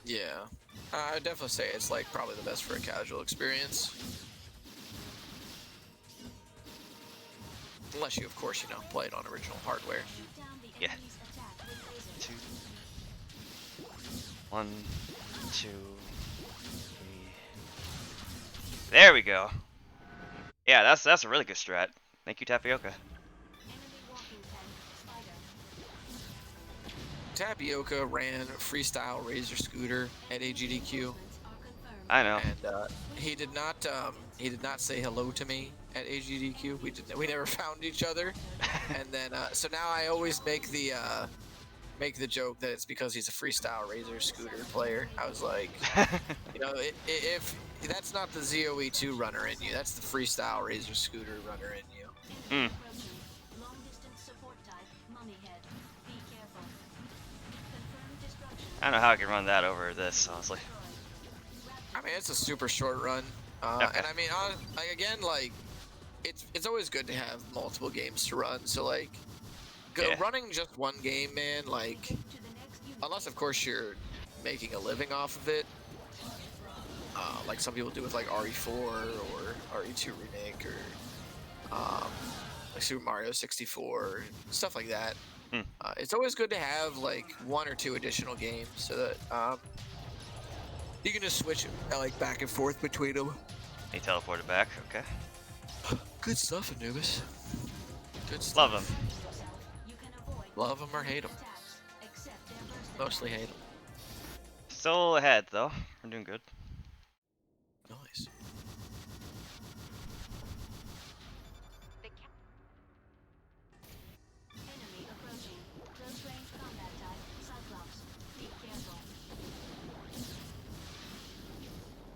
Yeah, I would definitely say it's like probably the best for a casual experience. Unless you, of course, play it on original hardware. Shoot down the Yeah. enemy's attack with lasers. 2, 1, 2, 3. There we go. Yeah, that's a really good strat. Thank you, Tapioca. Enemy walking pen, Spider. Tapioca ran freestyle Razor Scooter at AGDQ, Movements are confirmed. I know. and he did not say hello to me at AGDQ. We never found each other, and then so now I always make the joke that it's because he's a freestyle Razor Scooter player. I was like, if that's not the ZoE 2 runner in you, that's the freestyle Razor Scooter runner in you. Hmm. Approaching. Long distance support type, mummy head. Be careful. Confirmed destruction. I don't know how I can run that over this, honestly. I mean, it's a super short run, Okay. and I mean, it's always good to have multiple games to run. So like, Yeah. running just one game, man, like, To the next unit. unless of course you're making a living off of it, like some people do with like RE4 or RE2 remake or like Super Mario 64 stuff like that. Hmm. It's always good to have like one or two additional games so that you can just switch like back and forth between them. He teleported back. Okay. Good stuff, Anubis. Good stuff. Love him. Yourself. You can avoid Love them or hate them. attacks, except their burst Mostly attacks. hate them. Still ahead though. We're doing good. Nice. Enemy approaching. Close range combat type, Cyclops. Be careful.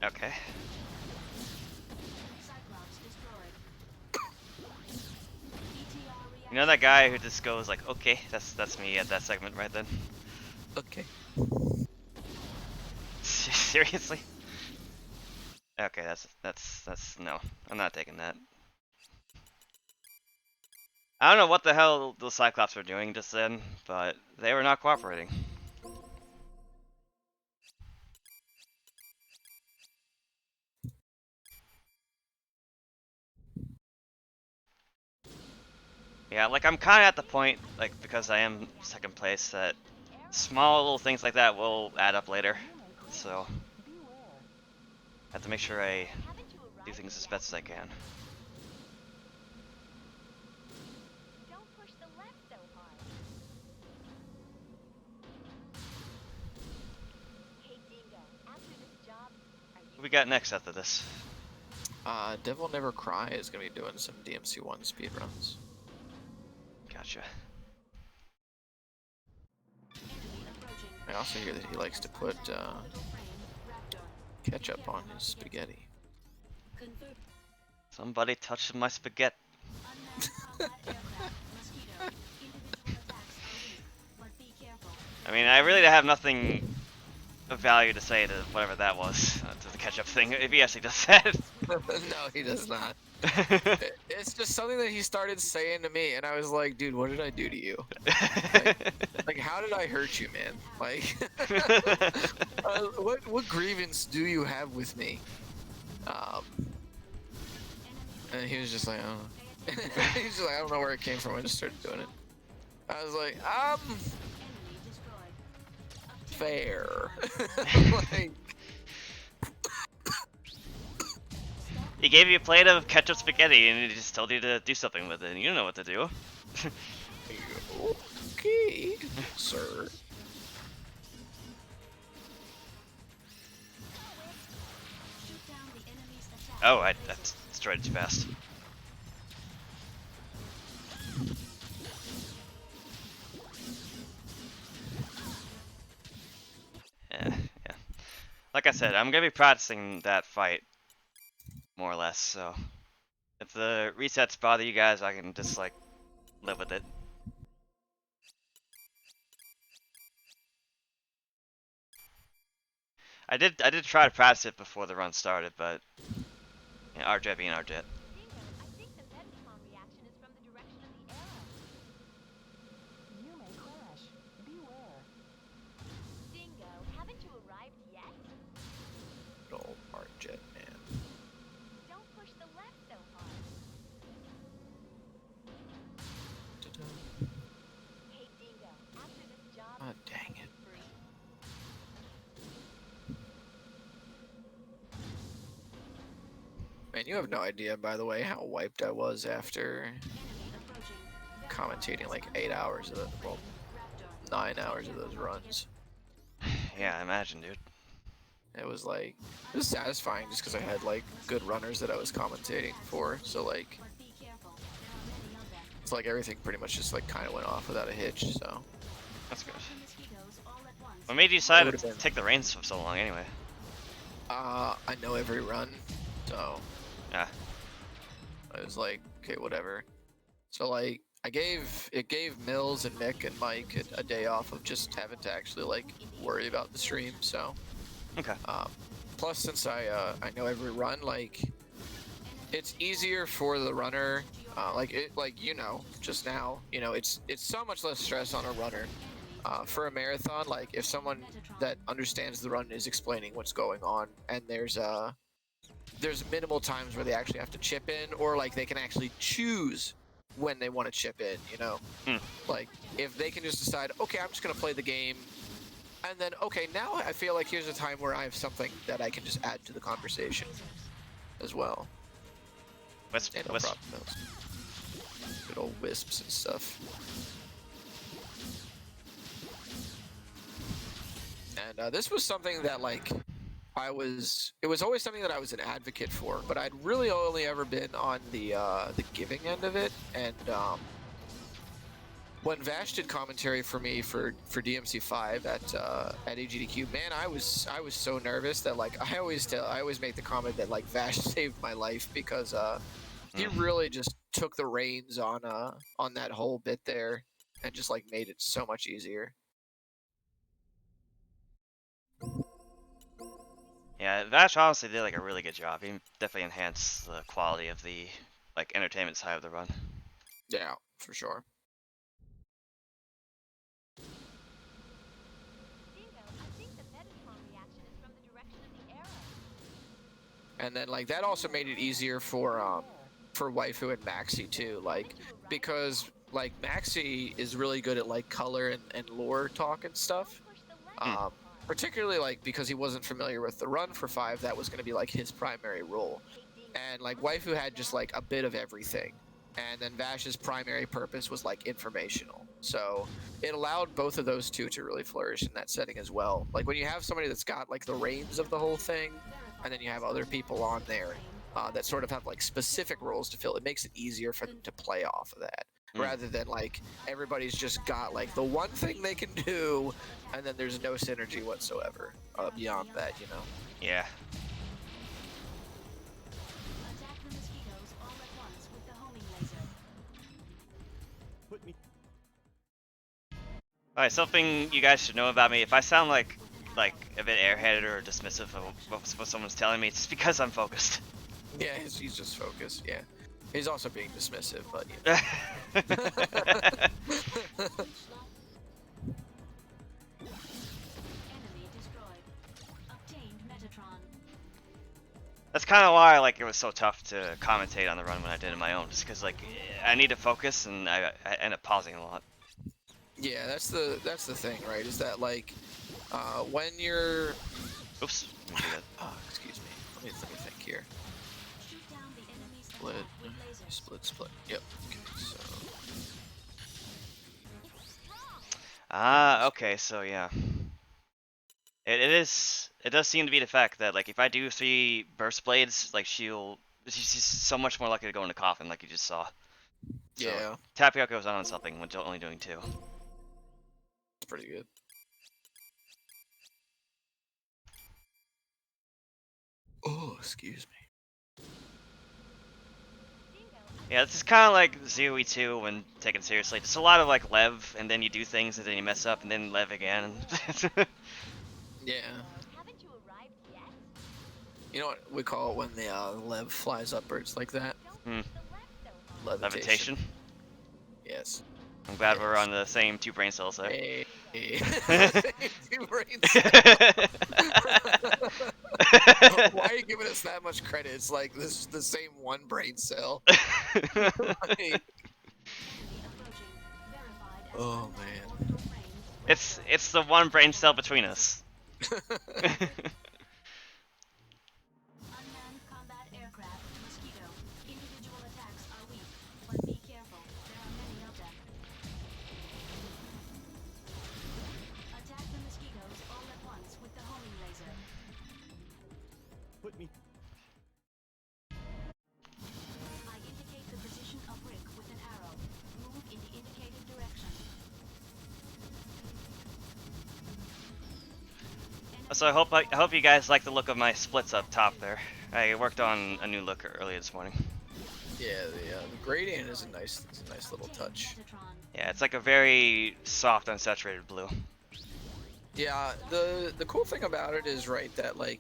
Okay. Cyclops destroyed. ETR You know that guy who just goes like, okay, that's me at that segment right then. Okay. Seriously? Okay, that's no. I'm not taking that. I don't know what the hell the Cyclops were doing just then, but they were not cooperating. Yeah, like I'm kind of at the point, like because I am second place, that small little things like that will add up later. So I have to make sure I do things as best as I can. Don't push the left so hard. Hey Dingo, after this job, are you What we got next after this? Devil Never Cry is gonna be doing some DMC1 speedruns. Gotcha. Enemy approaching. I also hear that he likes to put Orbital frame, Raptor. ketchup on his spaghetti. Confirmed. Somebody touched my spaghetti. Unmanned combat aircraft, Mosquito. Individual attacks are weak, but be careful. I mean, I really have nothing of value to say to whatever that was, to the ketchup thing, if he actually does that. No, he does not. It's just something that he started saying to me, and I was like, dude, what did I do to you? Like, how did I hurt you, man? Like, what grievance do you have with me? And he was just like, I don't know. He's just like, I don't know where it came from. I just started doing it. I was like, Enemy destroyed. Obtained. fair. Like, Stop He gave you a plate of ketchup spaghetti and he just told you to do something with it, and you don't know what to do. Okay, sir. Shoot down the enemy's attack. Oh, I destroyed it too fast. Yeah. Like I said, I'm gonna be practicing that fight, more or less, so if the resets bother you guys, I can just, like, live with it. I did try to practice it before the run started, but, you know, RJet being RJet. Dingo, I think the Metatron reaction is from the direction of the arrow. You may crash. Beware. Dingo, haven't you arrived yet? Good old Art Jet man. Don't push the left so hard. Hey, Dingo, after this job, Oh, dang it. free. Man, you have no idea, by the way, how wiped I was after Enemy approaching. commentating like 8 hours of it. Well, 9 hours of those runs. Yeah, I imagine, dude. It was like, it was satisfying just because I had like good runners that I was commentating for. So like, But be careful. There are many of them. it's like everything pretty much just like kind of went off without a hitch. So That's good. The mosquitoes all at once. What made you decide would've to been- take the reins for so long, anyway? I know every run, so Yeah. I was like, okay, whatever. So like, it gave Mills and Mick and Mike a day off of just having to actually like worry about the stream. So Okay. plus since I know every run, like it's easier for the runner. Just now, it's so much less stress on a runner. For a marathon, like if someone that understands the run is explaining what's going on, and there's minimal times where they actually have to chip in, or like they can actually choose when they want to chip in. Like if they can just decide, okay, I'm just gonna play the game, and then okay, now I feel like here's a time where I have something that I can just add to the conversation as well. What's Yeah, no problem, Mills. Good old wisps and stuff. And this was something that like it was always something that I was an advocate for, but I'd really only ever been on the giving end of it. And when Vash did commentary for me for DMC5 at AGDQ, man, I was so nervous that like I always make the comment that like Vash saved my life, because he really just took the reins on that whole bit there and just like made it so much easier. Yeah, Vash honestly did like a really good job. He definitely enhanced the quality of the like entertainment side of the run. Yeah, for sure. Dingo, I think the Metatron reaction is from the direction of the arrow. And then like that also made it easier for Waifu and Maxi too, like because like Maxi is really good at like color and lore talk and stuff. Push the left so hard. Particularly like because he wasn't familiar with the run for 5, that was going to be like his primary role. Hey, Dingo, And like Waifu had just like a bit of everything. And then Vash's primary purpose was like informational. So it allowed both of those two to really flourish in that setting as well. Like when you have somebody that's got like the reins of the whole thing, and then you have other people on there that sort of have like specific roles to fill, it makes it easier for them to play off of that. Rather than like everybody's just got like the one thing they can do, and then there's no synergy whatsoever beyond that, Yeah. Attack the mosquitoes all at once with the homing laser. Put me. Alright, something you guys should know about me. If I sound like a bit airheaded or dismissive of what someone's telling me, it's because I'm focused. Yeah, he's just focused. Yeah, he's also being dismissive, but you know. Enemy destroyed. Obtained Metatron. That's kind of why like it was so tough to commentate on the run when I did it my own, just because like I need to focus and I end up pausing a lot. Yeah, that's the thing, right? Is that like when you're Oops. Let me do that. excuse me. Let me think here. Shoot split. Split. Yep. Okay, so. Ah, okay, so yeah. It does seem to be the fact that, like, if I do 3 burst blades, like, she's so much more likely to go in the coffin, like you just saw. So, Yeah. Tapioca goes on something when only doing 2. It's pretty good. Oh, excuse me. Yeah, this is kind of like ZoE 2 when taken seriously. Just a lot of, like, lev, and then you do things, and then you mess up, and then lev again. Yeah. Haven't you arrived yet? You know what we call it when the lev flies upwards like that? Hmm. The left so hard. Levitation. Levitation. Yes. I'm glad Yes. we're on the same 2 brain cells there. Hey. Two brain cells. Why are you giving us that much credit? It's like this is the same 1 brain cell. Like, oh man. It's the 1 brain cell between us. Unmanned combat aircraft, Mosquito. Individual attacks are weak, but be careful. There are many of them. Attack the mosquitoes all at once with the homing laser. Put me. I indicate the position of Rick with an arrow. Move in the indicated direction. So I hope you guys like the look of my splits up top there. I worked on a new look earlier this morning. Yeah, the gradient is it's a nice little touch. Yeah, it's like a very soft, unsaturated blue. Yeah, the cool thing about it is that like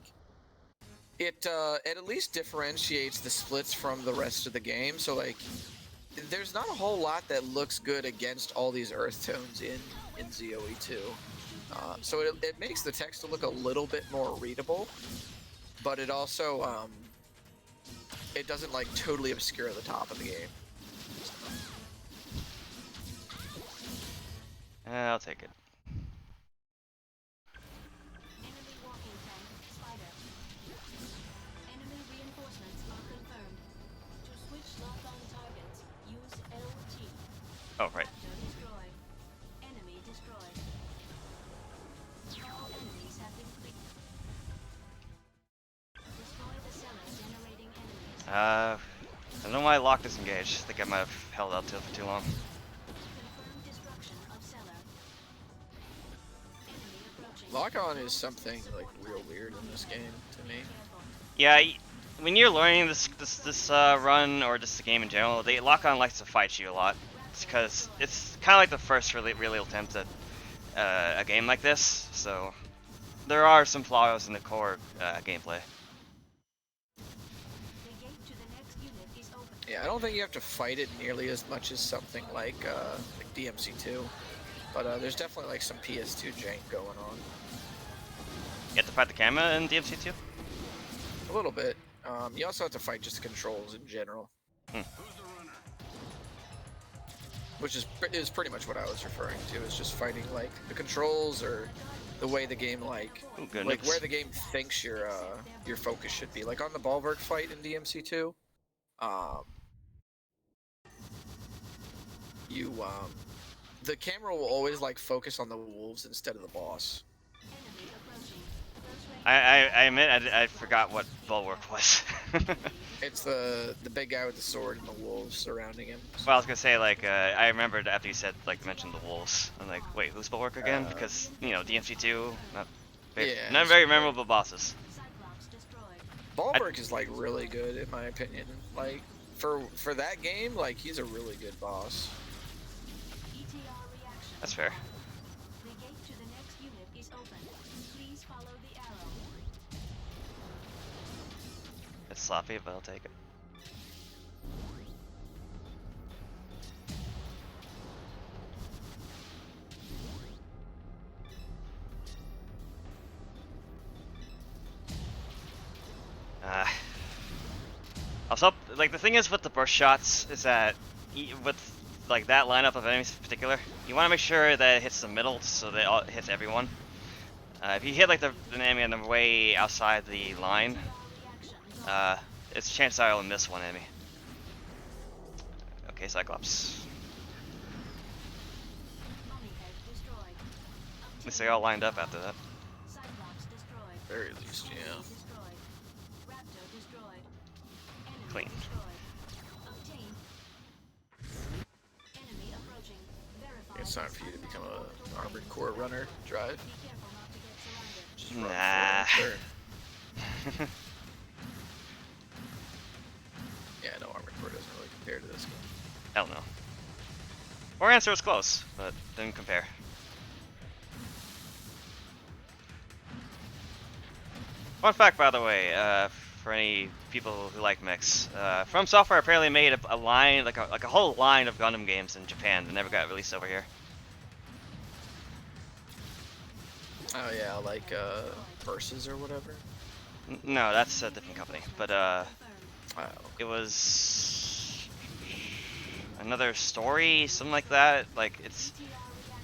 it at least differentiates the splits from the rest of the game. So like there's not a whole lot that looks good against all these earth tones in ZoE 2. So it makes the text look a little bit more readable, but it also it doesn't like totally obscure the top of the game. I'll take it. Enemy walking tank, Spider. Enemy reinforcements are confirmed. To switch lock-on targets, use LT. Oh, right. Capture destroyed. Enemy destroyed. All enemies have been cleared. Destroy the cellar generating enemies. I don't know why I locked disengage. I think I might have held out to it for too long. Confirmed destruction of cellar. Enemy approaching. Lock-on is something like real weird in this game to me. Yeah, when you're learning this run or just the game in general, lock-on likes to fight you a lot. It's because it's kind of like the first real attempt at a game like this. So there are some flaws in the core gameplay. The gate to the next unit is open. Yeah, I don't think you have to fight it nearly as much as something like DMC2, but there's definitely like some PS2 jank going on. You have to fight the camera in DMC2? A little bit. You also have to fight just the controls in general. Who's the runner? Which is pretty much what I was referring to, is just fighting like the controls or the way the game like where the game thinks your focus should be. Like on the Bulwark fight in DMC2, the camera will always like focus on the wolves instead of the boss. Enemy approaching. Close range. I admit I forgot what Bulwark was. It's the big guy with the sword and the wolves surrounding him. Well, I was gonna say, like, I remembered after you said, like, mentioned the wolves. I'm like, wait, who's Bulwark again? Because, you know, DMC2, not very memorable bosses. Cyclops destroyed. Bulwark is like really good in my opinion. Like for that game, like he's a really good boss. ETR reaction. That's fair. The gate to the next unit is open. Please follow the arrow. It's sloppy, but I'll take it. Also, like, the thing is with the burst shots is that with like that lineup of enemies in particular, you want to make sure that it hits the middle so that it hits everyone. If you hit like the enemy on the way outside the line, it's chances are you'll miss one enemy. Okay, Cyclops. Mummy head destroyed. At least they all lined up after that. Cyclops destroyed. Very least, yeah. Destroyed. Raptor destroyed. Enemy Clean. destroyed. Obtained. Enemy approaching. Verify. It's time for you to become an armored core runner. Drive. Be careful not to get surrounded. Just run Nah. for it, sure. Yeah, no, armored core doesn't really compare to this game. Hell no. Our answer was close, but didn't compare. Fun fact, by the way, for any people who like mechs, From Software apparently made a line, like a whole line of Gundam games in Japan that never got released over here. Oh yeah, like Versus or whatever. No, that's a different company, but Oh. it was another story, something like that. Like it's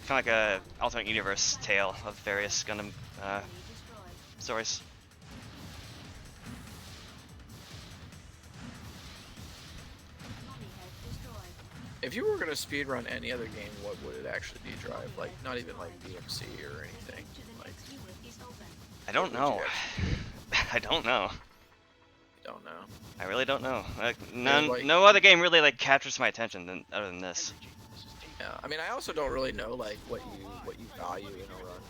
kind of like a alternate universe tale of various Gundam stories. Mummy head destroyed. If you were gonna speedrun any other game, what would it actually be? Drive, like not even like DMC or anything. To the Like, next unit is open. I don't what would know. you I don't know. don't know. I really don't know. Like, none, like- no other game really like captures my attention than other than this. Yeah, I mean, I also don't really know like what you value in a run,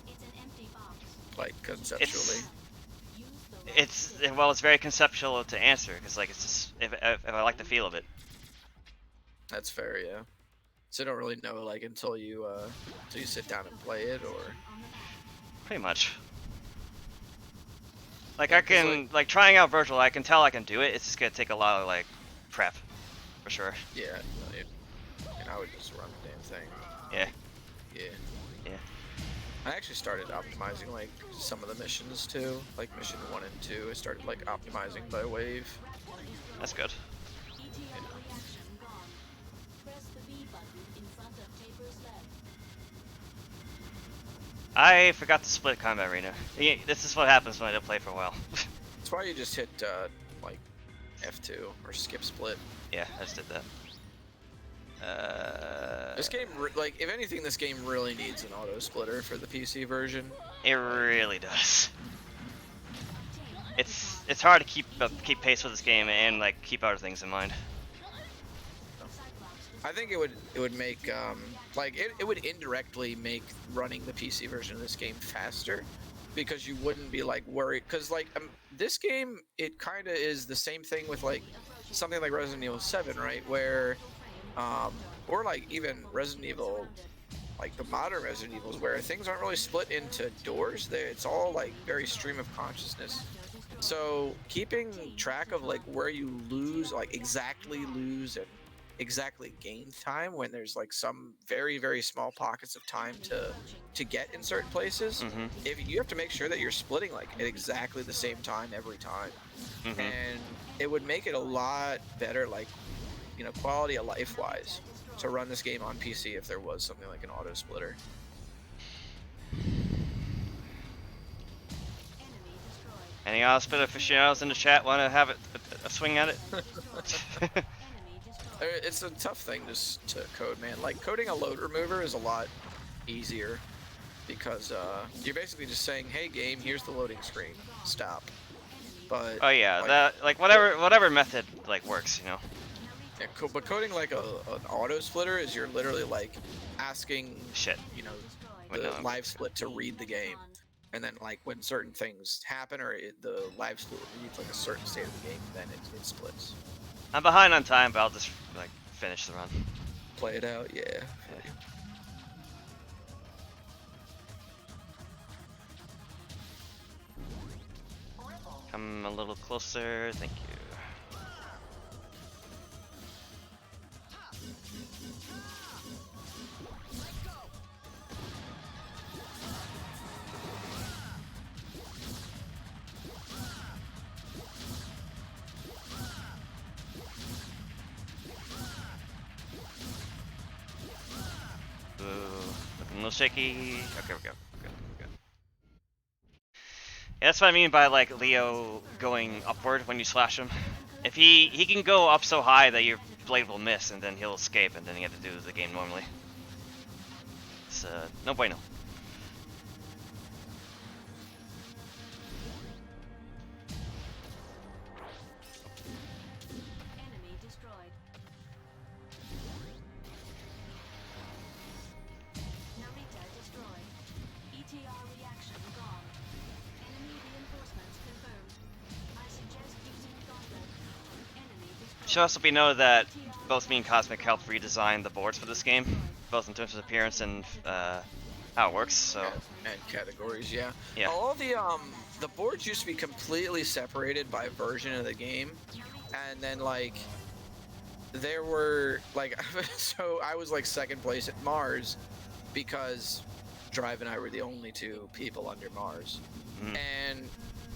It's an empty box. like conceptually. Use the It's very conceptual to answer because like it's just if I like the feel of it. That's fair, yeah. So I don't really know like until you sit down and play it, or on the map. Pretty much. Like Yeah, I 'cause, can like trying out Virtual, I can tell I can do it. It's just gonna take a lot of like prep, for sure. yeah. And I would just run the damn thing. Yeah. Yeah. Yeah. I actually started optimizing like some of the missions too, like mission 1 and 2. I started like optimizing by wave. That's good. ETL reaction gone. Press the B button in front of Taper's left. I forgot to split combat arena. Yeah, this is what happens when I don't play for a while. That's why you just hit like F2 or skip split. Yeah, I just did that. This game, like, if anything, this game really needs an auto splitter for the PC version. It really does. It's hard to keep pace with this game and like keep other things in mind. I think it would make like it would indirectly make running the PC version of this game faster, because you wouldn't be like worried, because like this game, it kind of is the same thing with like something like Resident Evil 7, right, where or like even Resident Evil, like the modern Resident Evils, where things aren't really split into doors. It's all like very stream of consciousness. So keeping track of like where you lose, like exactly lose and exactly gain time when there's like some very, very small pockets of time to get in certain places, if you have to make sure that you're splitting like at exactly the same time every time, and it would make it a lot better, like, you know, quality of life wise, to run this game on PC if there was something like an auto splitter. Any Split aficionados in the chat want to have a swing at it? It's a tough thing to code, man. Like, coding a load remover is a lot easier, because you're basically just saying, hey game, here's the loading screen, stop. But oh yeah, like, that like whatever method like works, you know. yeah, but coding like an auto splitter is you're literally like asking, Shit. you know, Wait, the no, I'm- live split to read the game, and then like when certain things happen, or the live split reads like a certain state of the game, then it splits. I'm behind on time, but I'll just like finish the run. Play it out, yeah. Come a little closer, thank you. Ooh, looking a little shaky. Okay, we go. Good. Yeah, that's what I mean by like Leo going upward when you slash him. If he can go up so high that you're blade will miss, and then he'll escape, and then you have to do the game normally. It's no bueno. Enemy destroyed. Narita destroyed. ETR reaction gone. Enemy reinforcements confirmed. I suggest using Gauntlet. Enemy destroyed. Should also be noted that both me and Cosmic helped redesign the boards for this game, both in terms of appearance and how it works. So And categories, yeah. Yeah. All the boards used to be completely separated by version of the game, and then like there were like so I was like second place at Mars because Drive and I were the only two people under Mars. And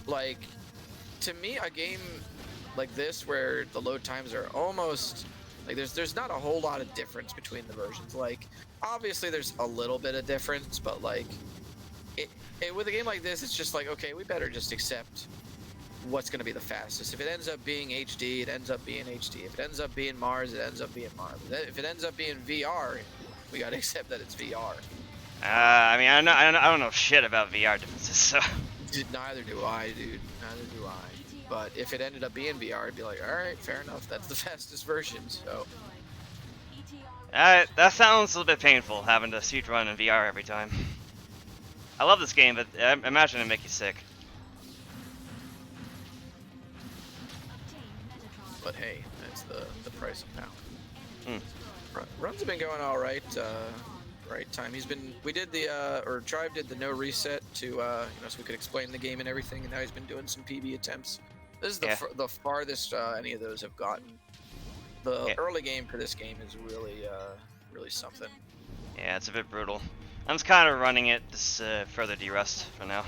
like to me a game like this where the load times are almost like there's not a whole lot of difference between the versions. Like obviously there's a little bit of difference, but like it with a game like this, it's just like, okay, we better just accept what's going to be the fastest. If it ends up being HD, it ends up being HD. If it ends up being Mars, it ends up being Mars. If it ends up being VR, we got to accept that it's VR. I mean, I don't know shit about VR differences, so. Neither do I, dude. Neither do I. But if it ended up being VR, I'd be like, all right, fair enough. That's the fastest version. So. That sounds a little bit painful, having to speedrun in VR every time. I love this game, but I imagine it'd make you sick. But hey, that's the price of power. Runs have been going all right. Right time. We did or Drive did the no reset to so we could explain the game and everything, and now he's been doing some PB attempts. This is the farthest any of those have gotten. The early game for this game is really something. Yeah, it's a bit brutal. I'm just kind of running it just further de-rust for now,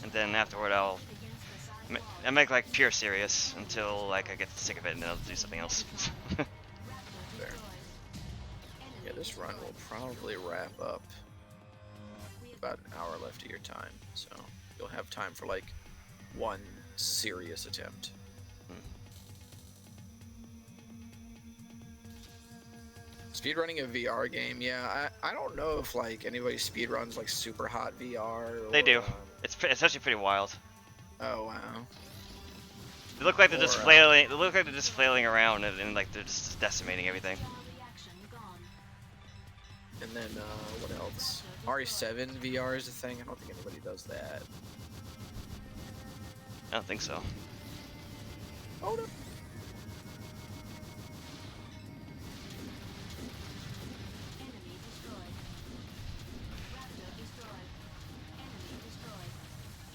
and then afterward I'll make like pure serious until like I get sick of it, and then I'll do something else. There. Yeah, this run will probably wrap up about an hour left of your time, so you'll have time for like one serious attempt. Speedrunning a VR game, yeah, I don't know if like anybody speedruns like super hot VR. They do. It's actually pretty wild. Oh wow. They look like they're just flailing. They look like they're just flailing around and like they're just decimating everything. And then what else? RE7 VR is a thing. I don't think anybody does that. I don't think so. Oh no.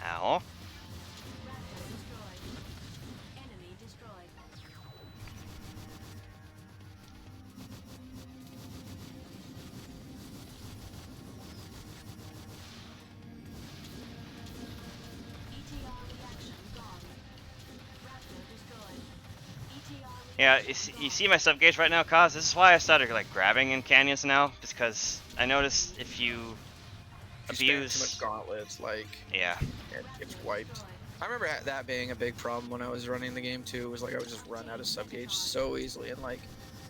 Ow. Yeah, you see my sub gauge right now, Kaz? This is why I started like grabbing in canyons now, because I noticed if you abuse too much gauntlets, like yeah, it gets wiped. I remember that being a big problem when I was running the game too. It was like I would just run out of sub gauge so easily, and like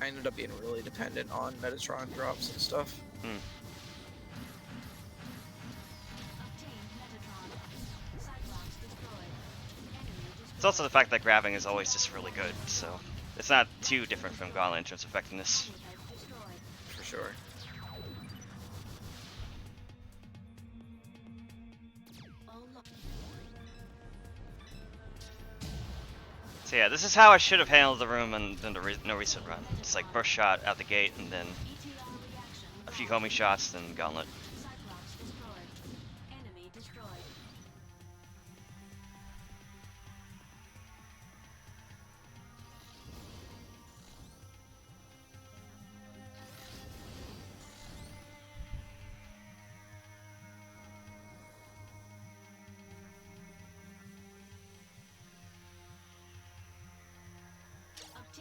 I ended up being really dependent on Metatron drops and stuff. It's also the fact that grabbing is always just really good, so it's not too different from Gauntlet in terms of effectiveness. For sure. So yeah, this is how I should have handled the room and then the no reset run. It's like burst shot out the gate, and then a few homing shots, then Gauntlet.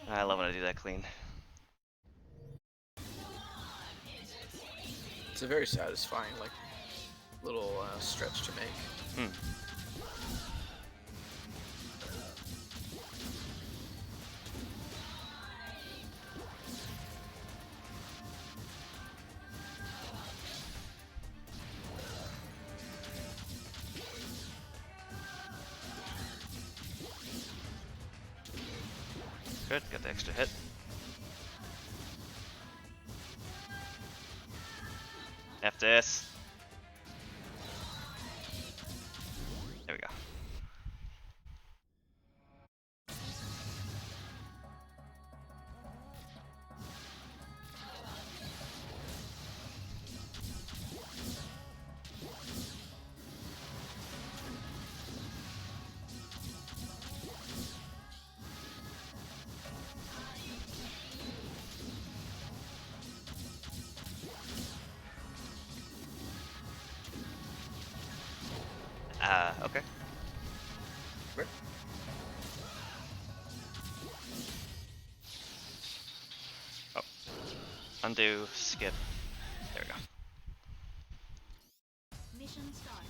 I love when I do that clean. It's a very satisfying, like, little stretch to make. Good, got the extra hit. F this. There we go. Okay. Where? Oh. Undo, skip. There we go. Mission start.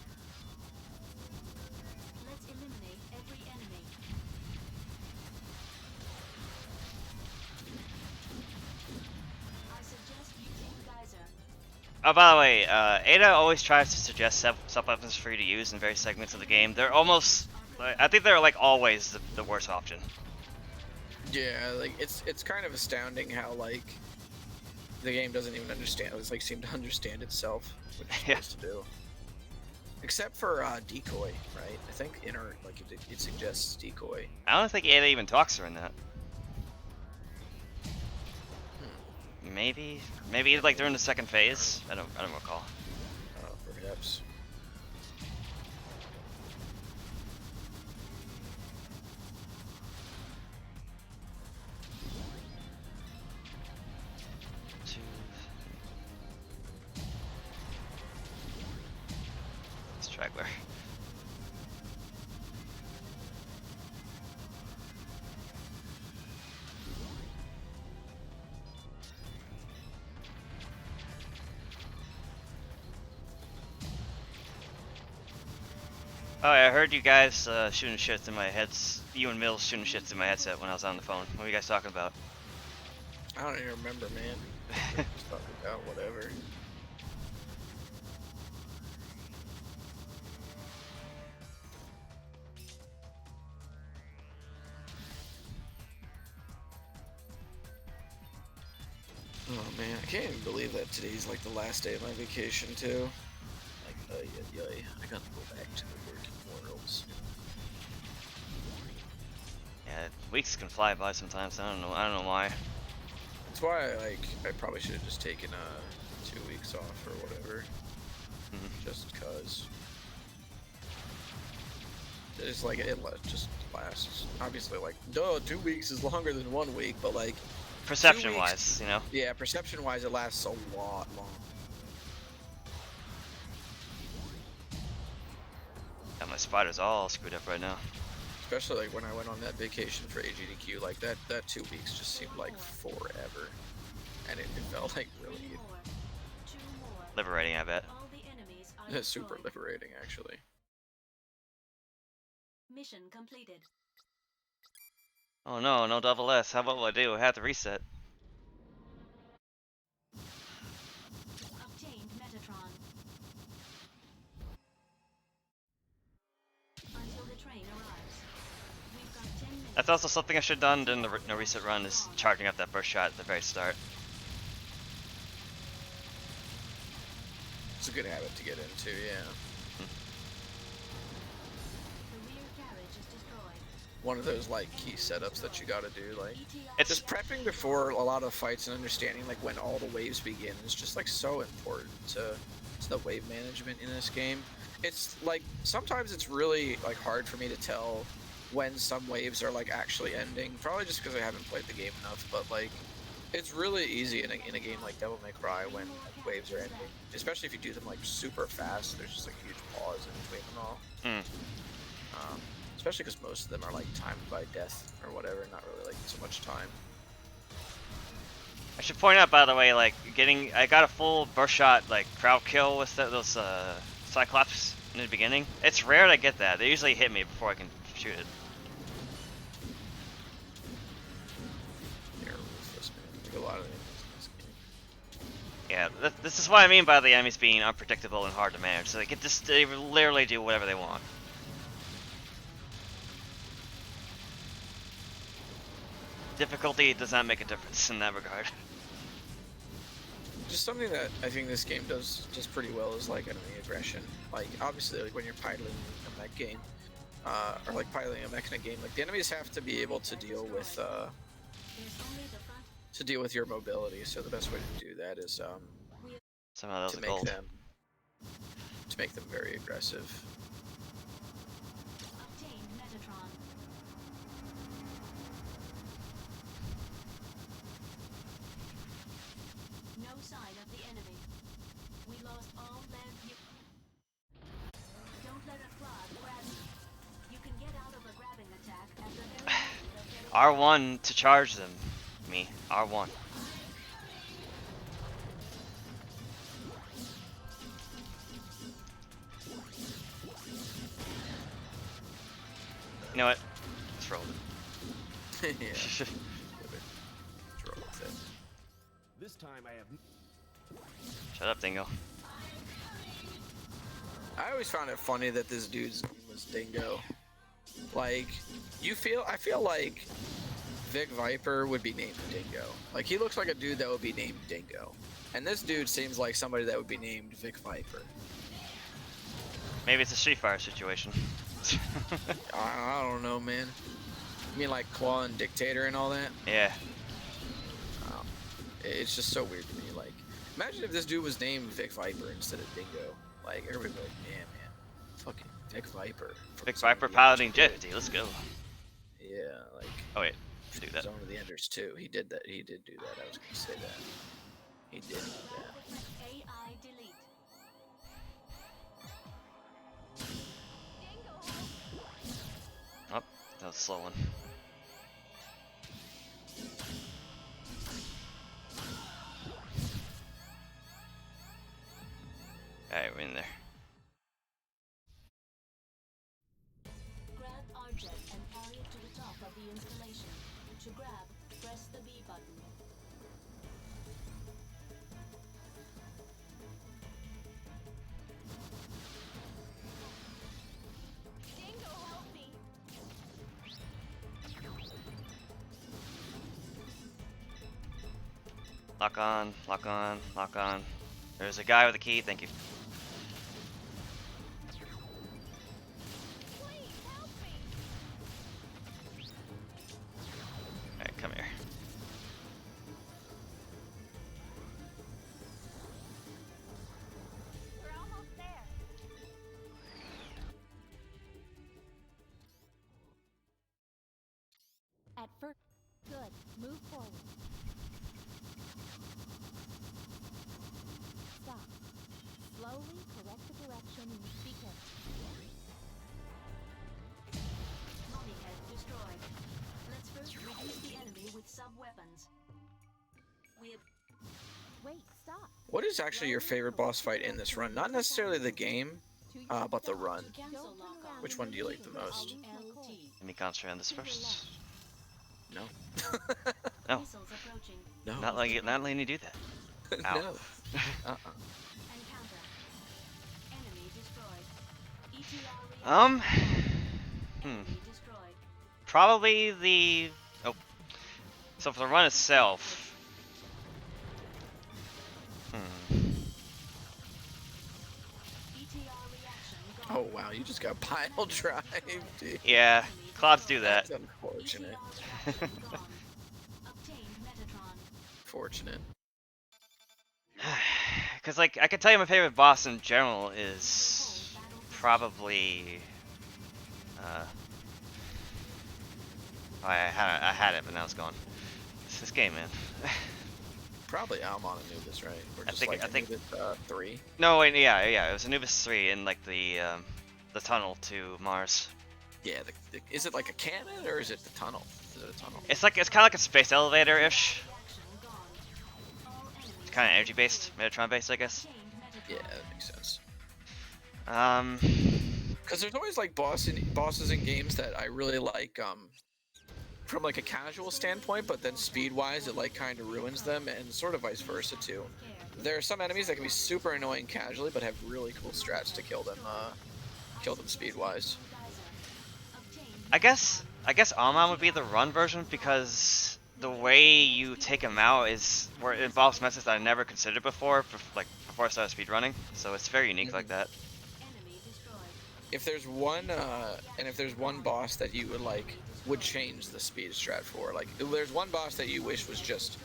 Let's eliminate every enemy. I suggest using Geyser. Oh, by the way, Ada always tries to suggest sub-weapons for you to use in various segments of the game. They're almost, I think they're like always the worst option. Yeah, like it's kind of astounding how like the game doesn't even understand. It's like seem to understand itself, which it's Yeah. supposed to do. Except for decoy, right? I think inner like it suggests decoy. I don't think Ada even talks to her in that. Maybe like during the second phase. I don't recall. Perhaps. Straggler. Oh, I heard you guys shooting shit through my heads. You and Mills shooting shit through my headset when I was on the phone. What were you guys talking about? I don't even remember, man. Just talking about whatever. Oh man, I can't even believe that today's like the last day of my vacation too. Like, I gotta go back to the working worlds. Yeah, weeks can fly by sometimes. I don't know why. That's why I probably should have just taken 2 weeks off or whatever. Just cause. It's like it just lasts. Obviously, like, duh, 2 weeks is longer than 1 week, but like. Perception wise, you know? Yeah, perception wise, it lasts a lot long. Yeah, my spider's all screwed up right now. Especially like when I went on that vacation for AGDQ, like that 2 weeks just seemed like forever, and it felt like really Two more. Liberating, I bet. All the enemies are super destroyed. liberating, actually. Mission completed. Oh no, no double S. How what will I do? I have to reset. Obtained Metatron. Until the train arrives. We've got 10 minutes. That's also something I should have done during the reset run, is charging up that burst shot at the very start. It's a good habit to get into, yeah. The rear carriage is destroyed. One of those like key setups that you gotta do, like It's just prepping before a lot of fights and understanding like when all the waves begin is just like so important to the wave management in this game. It's like sometimes it's really like hard for me to tell when some waves are like actually ending, probably just because I haven't played the game enough, but like it's really easy in a game like Devil May Cry when waves are ending, especially if you do them like super fast. There's just like a huge pause in between them all. Especially because most of them are like timed by death or whatever, not really like so much time. I should point out, by the way, like I got a full burst shot like crowd kill with those Cyclops in the beginning. It's rare to get that. They usually hit me before I can shoot it. They're ruthless, man. Like a lot of enemies in this game. Yeah, this is what I mean by the enemies being unpredictable and hard to manage. So they literally do whatever they want. difficulty does not make a difference in that regard. Just something that I think this game does just pretty well is like enemy aggression. Like obviously, like when you're piloting a mech game, or like piloting a mech in a game, like the enemies have to be able to deal with your mobility. So the best way to do that is Somehow that was to a make gold. them very aggressive. Obtained Metatron. No sign of the enemy. We lost all land. Don't let a clod grab you. You can get out of a grabbing attack at the very moment of getting R1 to charge them. Me. R1. You know what? Let's roll it. Yeah. Let's roll with it. This time I have. Shut up, Dingo. I always found it funny that this dude's name was Dingo. Like, I feel like Vic Viper would be named Dingo. Like, he looks like a dude that would be named Dingo. And this dude seems like somebody that would be named Vic Viper. Maybe it's a Street Fighter situation. I don't know, man. You mean like Claw and Dictator and all that? Yeah. It's just so weird to me. Like, imagine if this dude was named Vic Viper instead of Dingo. Like, everybody would be like, man, fucking Vic Viper. Vic Viper piloting jet, dude. Let's go. Yeah, like. Oh wait, do that. Zone of the Enders too. He did that. He did do that. I was gonna say that. He did do that. AI delete. Oh, that was a slow one. Alright, we're in there. Grab object and carry it to the top of the installation. To grab, press the B button. Dingo, help me. Lock on, lock on, lock on. There's a guy with a key, thank you. Please help me. Alright, come here. We're almost there. At first, good. Move forward. Stop. Slowly correct the direction and be careful. Mummy head destroyed. Let's first reduce the enemy with sub-weapons. We have Wait, stop. What is actually your favorite boss fight in this run? Not necessarily the game, but the run. cancel lock-on. Which one do you like the most? LT. Let me concentrate on this first. No. No, Missiles approaching. No. not letting you do that. Ow. No. Encounter. Enemy destroyed. ETR Um, Enemy destroyed. Probably the. Oh, so for the run itself. ETR reaction Oh wow, you just got pile drive, dude. Yeah, clouds do that. That's unfortunate. Obtained Metatron. Fortunate. Because, like, I can tell you my favorite boss in general is probably. Oh, I had it, but now it's gone. It's this game, man. Probably Almon Anubis, right? Or I just think- like I think- Anubis 3. No, wait, yeah, it was Anubis 3 in, like, the tunnel to Mars. Yeah, is it like a cannon or is it the tunnel? Is it a tunnel? It's kind of like a space elevator-ish. Reaction gone. All enemies It's kind of energy-based, Metatron-based, I guess. obtained Metatron. Yeah, that makes sense. Because there's always like bosses in games that I really like from like a casual standpoint, but then speed-wise it like kind of ruins them, and sort of vice versa too. There are some enemies that can be super annoying casually, but have really cool strats to kill them speed-wise. I guess Amon would be the run version because the way you take him out is where it involves methods that I never considered before, like before I started speedrunning. So it's very unique like that. If there's one, and if there's one boss that you would change the speed strat for, like, if there's one boss that you wish was just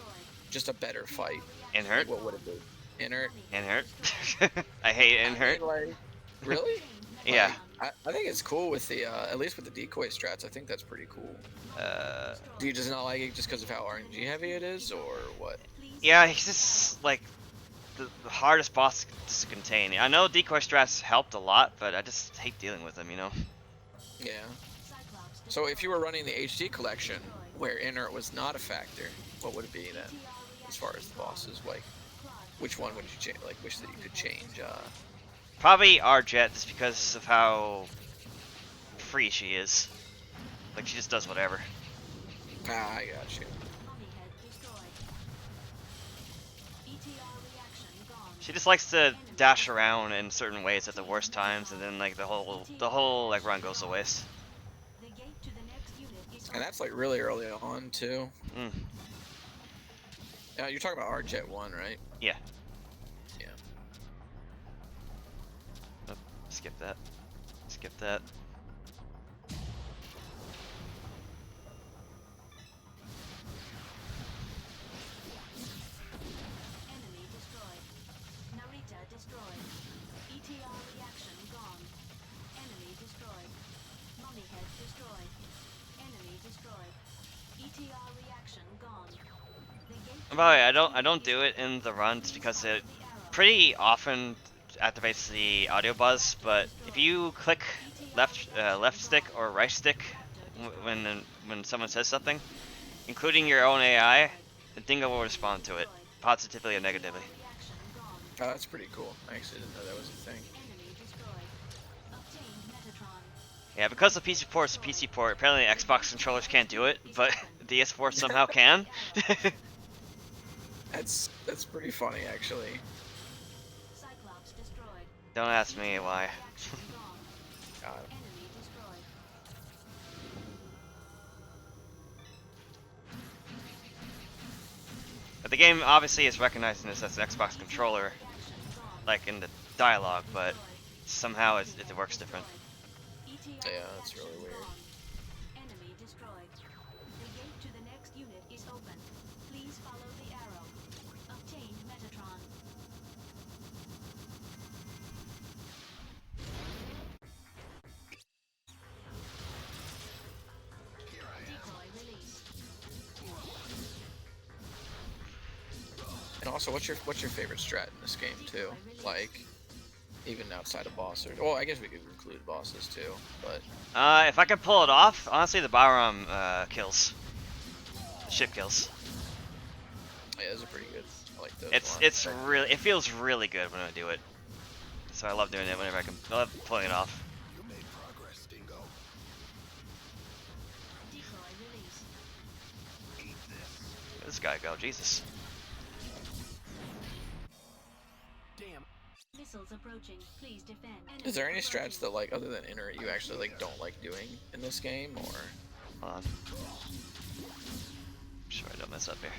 a better fight. Inhert. Like, what would it be? Inhert. Inhert. I hate Inhert. I mean, like, really? Yeah. I think it's cool with the at least with the decoy strats. I think that's pretty cool. Do you just not like it just because of how RNG heavy it is, or what? Yeah, he's just like the hardest boss to contain. I know decoy strats helped a lot, but I just hate dealing with them, you know? Yeah. So if you were running the HD collection where inert was not a factor, what would it be then? As far as the bosses, like, which one would you change? Like, wish that you could change? Probably our Jet, just because of how free she is. Like, she just does whatever. Ah, I got you. She just likes to dash around in certain ways at the worst times, and then like the whole like run goes to waste. And that's like really early on too. Mm. Yeah, you're talking about our Jet 1, right? Yeah. Yeah. Oh, skip that. Skip that. By the way, I don't do it in the runs because it pretty often activates the audio buzz. But if you click left stick or right stick when someone says something, including your own AI, the dingo will respond to it positively or negatively. Oh, that's pretty cool. I actually didn't know that was a thing. Yeah, because the PC port is a PC port, apparently Xbox controllers can't do it, but DS ports somehow can. That's pretty funny, actually. Don't ask me why. But the game obviously is recognizing this as an Xbox controller, like in the dialogue, but somehow it works different. Yeah, that's really weird. Enemy destroyed. The gate to the next unit is open. Please follow the arrow. Obtained Metatron. Decoy released. And also, what's your favorite strat in this game too? Like, even outside of bosses. Well, I guess we could include bosses too, but. If I can pull it off, honestly, the Byram kills. The ship kills. Yeah, those are pretty good. I like those. It's really, it feels really good when I do it. So I love doing it whenever I can. I love pulling it off. You made progress, Dingo. Decoy released. Eat this. Where'd this guy go? Jesus. Damn. Missiles approaching. Please defend. Is there any strats that, like, other than inert, you actually like don't like doing in this game, or? Hold on. I'm sure I don't mess up here.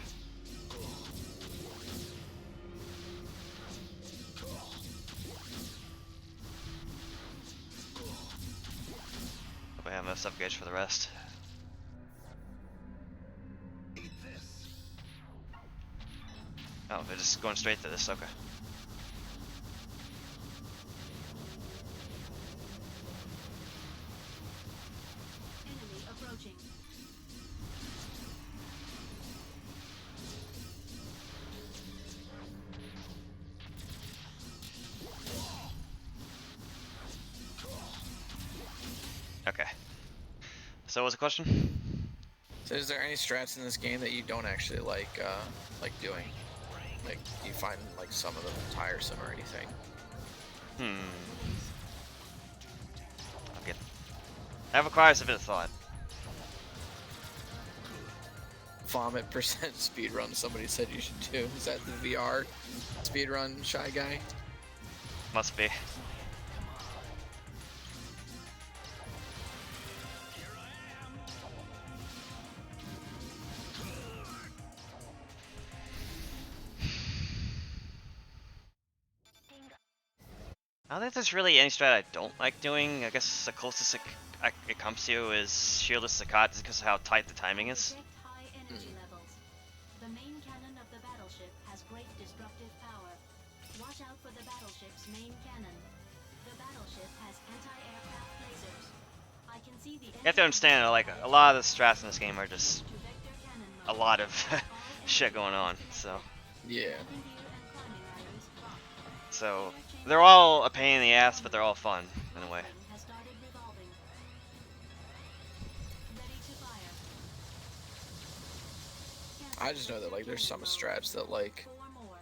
Hope I have enough sub gauge for the rest. Eat this. Oh, they're just going straight to this. Okay. Enemy approaching. Okay. So what was the question? So, is there any strats in this game that you don't actually like doing? Like, do you find like some of them tiresome or anything? Okay. That requires a bit of thought. Vomit percent speedrun. Somebody said you should do. Is that the VR speedrun shy guy? Must be. I don't think there's really any strat I don't like doing. I guess the closest it comes to is Shieldless Sakat just because of how tight the timing is. Detect high energy levels. The main cannon of the battleship has great destructive power. Watch out for the battleship's main cannon. The battleship has anti-aircraft lasers. I can see the You have to understand, like, a lot of the strats in this game are just to vector cannon a mode. lot of shit going on, so. Yeah. Landing gear and climbing irons locked. So, they're all a pain in the ass, but they're all fun, in a way. Has started revolving. Ready to fire. I just know that like there's some strats that like 4 more.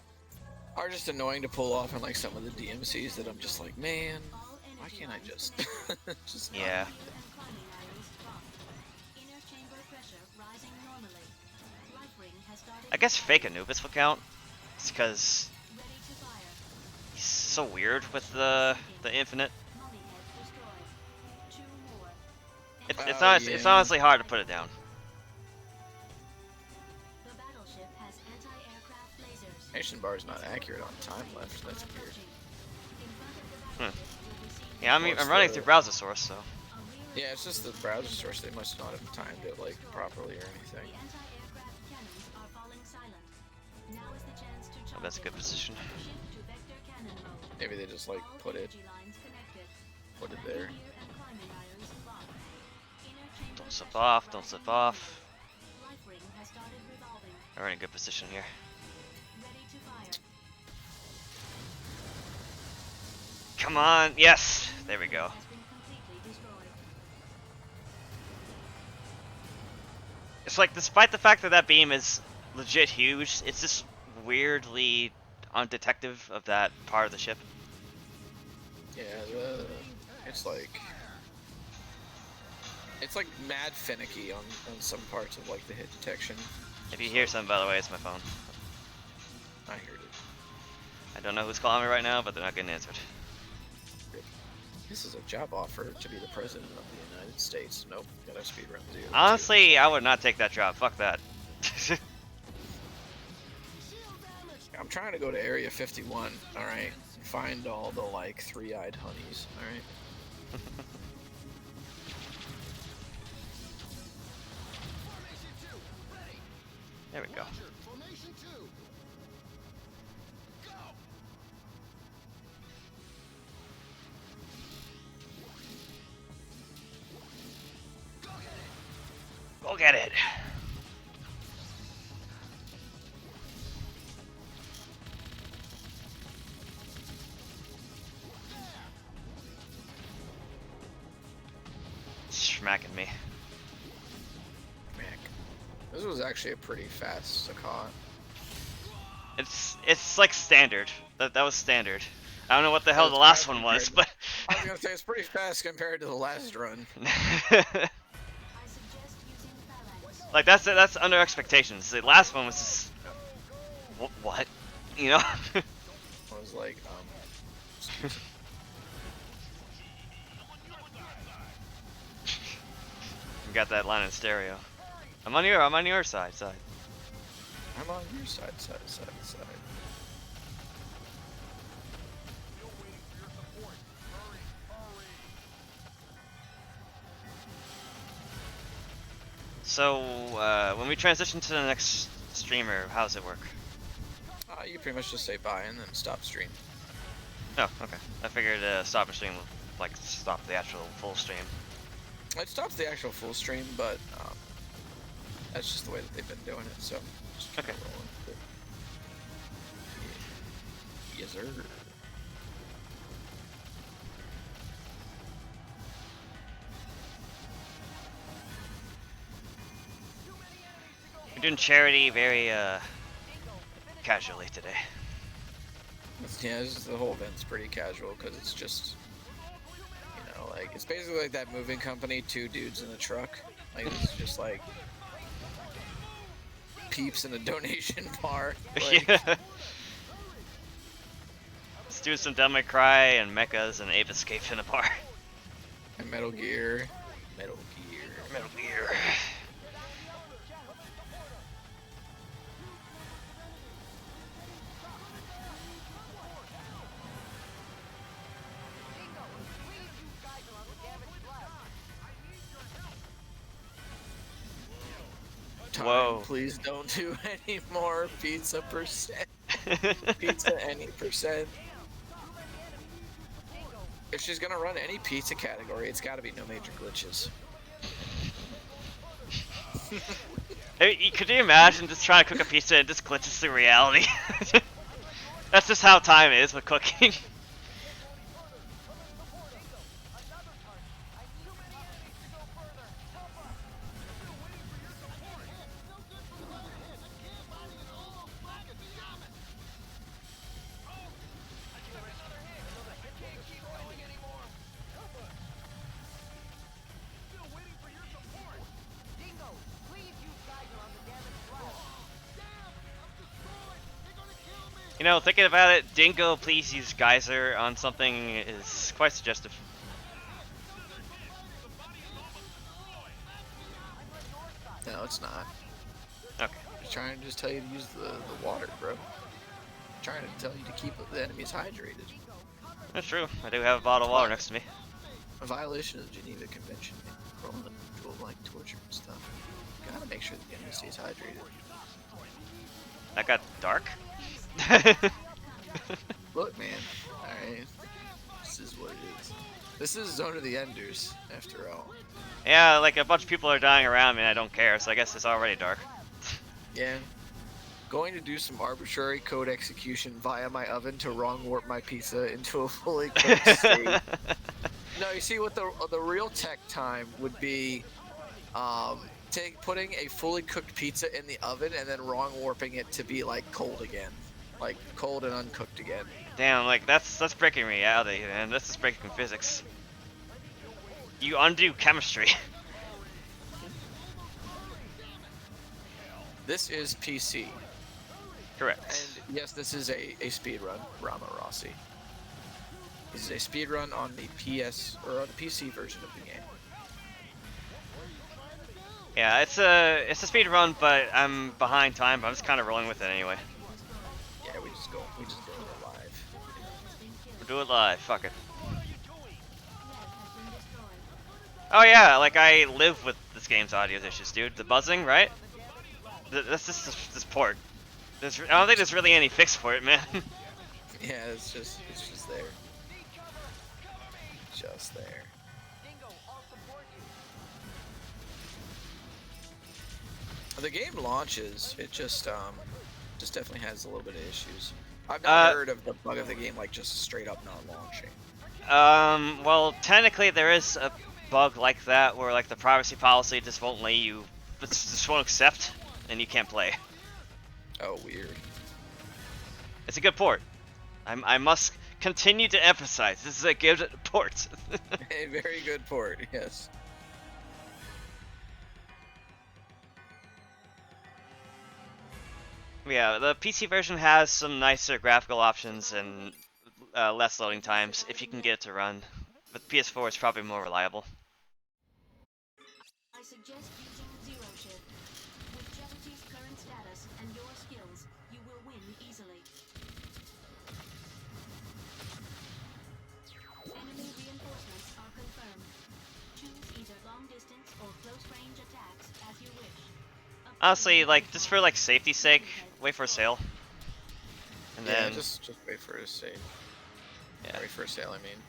are just annoying to pull off in like some of the DMCs that I'm just like, man, All why energy can't I lines just connected. just Yeah. Gear and climbing irons locked. Inner chamber pressure rising normally. Life ring has started I guess Fake revolving. Anubis would count. It's because Ready to fire. he's so weird with the infinite. Mummy head destroyed. 2 more. It's yeah. honestly hard to put it down. The battleship has anti-aircraft lasers. Nation bar is not accurate on time left. That's weird. In front of the battleship, you'll receive Yeah, I'm running through browser source, so. a rear Yeah, it's just the browser source. They must not have timed it like properly or anything. The anti-aircraft cannons are falling silent. Now is the chance to charge That's a good it. position. Shift to vector cannon mode. Maybe they just like All put it energy lines connected. there. Landing gear and climbing irons locked. Inner chamber Don't slip pressure off, don't slip off. Life ring has started revolving. We're in a good position here. Ready to fire. Come on, yes! There we go. Has been completely destroyed. It's like, despite the fact that that beam is legit huge, it's just weirdly undetective of that part of the ship. Yeah, it's like mad finicky on some parts of like the hit detection. If you hear something, by the way, it's my phone. I heard it. I don't know who's calling me right now, but they're not getting answered. This is a job offer to be the president of the United States. Nope, gotta speedrun ZoE. Honestly, I would not take that job. Fuck that. I'm trying to go to Area 51. All right, find all the like three-eyed honeys. All right. There we go. Formation 2. Go. Go get it. Smacking me. Mac. This was actually a pretty fast Sakat. It's like standard. That was standard. I don't know what the hell It's the last fast one was, compared but I was gonna say it's pretty fast compared to the last run. I suggest using phalanx. like that's under expectations. The last one was just what, you know? I was like, We got that line in stereo. I'm on your side. I'm on your side. So when we transition to the next streamer, how does it work? You pretty much just say bye and then stop stream. Oh, okay. I figured stop and stream would like stop the actual full stream. It stops the actual full stream, but that's just the way that they've been doing it. So just kinda Okay. rolling with it. Yes, sir. We're doing charity very casually today. Yeah, the whole event's pretty casual because it's just, you know, like it's basically like that moving company, two dudes in a truck. Like it's just like peeps in a donation bar. Like, Yeah. Let's do some Devil May Cry and mechas and Ape Escape in a bar. and Metal Gear. Metal Gear. time. Whoa. Please don't do any more pizza percent. Pizza any percent. If she's gonna run any pizza category, it's gotta be no major glitches. Hey, could you imagine just trying to cook a pizza and just glitches through reality? That's just how time is with cooking. You know, thinking about it, Dingo, please use Geyser on something is quite suggestive. No, it's not. Okay. I'm trying to just tell you to use the water, bro. I'm trying to tell you to keep the enemies hydrated. That's true. I do have a bottle of water next to me. A violation of the Geneva Convention, man. Rolling the like torture and stuff. You gotta make sure the enemy stays hydrated. That got dark. Look, man. Alright. This is what it is. This is Zone of the Enders, after all. Yeah, like a bunch of people are dying around me and I don't care, so I guess it's already dark. Yeah. Going to do some arbitrary code execution via my oven to wrong warp my pizza into a fully cooked state. No, you see what the real tech time would be putting a fully cooked pizza in the oven and then wrong warping it to be like cold again. Like cold and uncooked again. Damn, like that's breaking reality, man. That's just breaking physics. You undo chemistry. This is PC. Correct. And yes, this is a speed run, Rama Rossi. This is a speed run on the PS or on the PC version of the game. Yeah, it's a speed run, but I'm behind time. But I'm just kind of rolling with it anyway. Yeah, we just go it live. We'll do it live. Fuck it. Oh yeah, like I live with this game's audio issues, dude. The buzzing, right? That's just this port. I don't think there's really any fix for it, man. Yeah, it's just there. Just there. The game launches, it just definitely has a little bit of issues. I've not heard of the bug of the game like just straight up not launching. Well, technically there is a bug like that where like the privacy policy just won't let you, just won't accept, and you can't play. Oh, weird. It's a good port. I must continue to emphasize this is a good port. A very good port, yes. Yeah, the PC version has some nicer graphical options and less loading times if you can get it to run. But PS4 is probably more reliable. I suggest using Zero Shift. With Jettity's current status and your skills, you will win easily. Enemy reinforcements are confirmed. Choose either long distance or close range attacks as you wish. Honestly, like just for like safety's sake, wait for a sale. And yeah, then just wait for a sale. Yeah. Wait for a sale, I mean.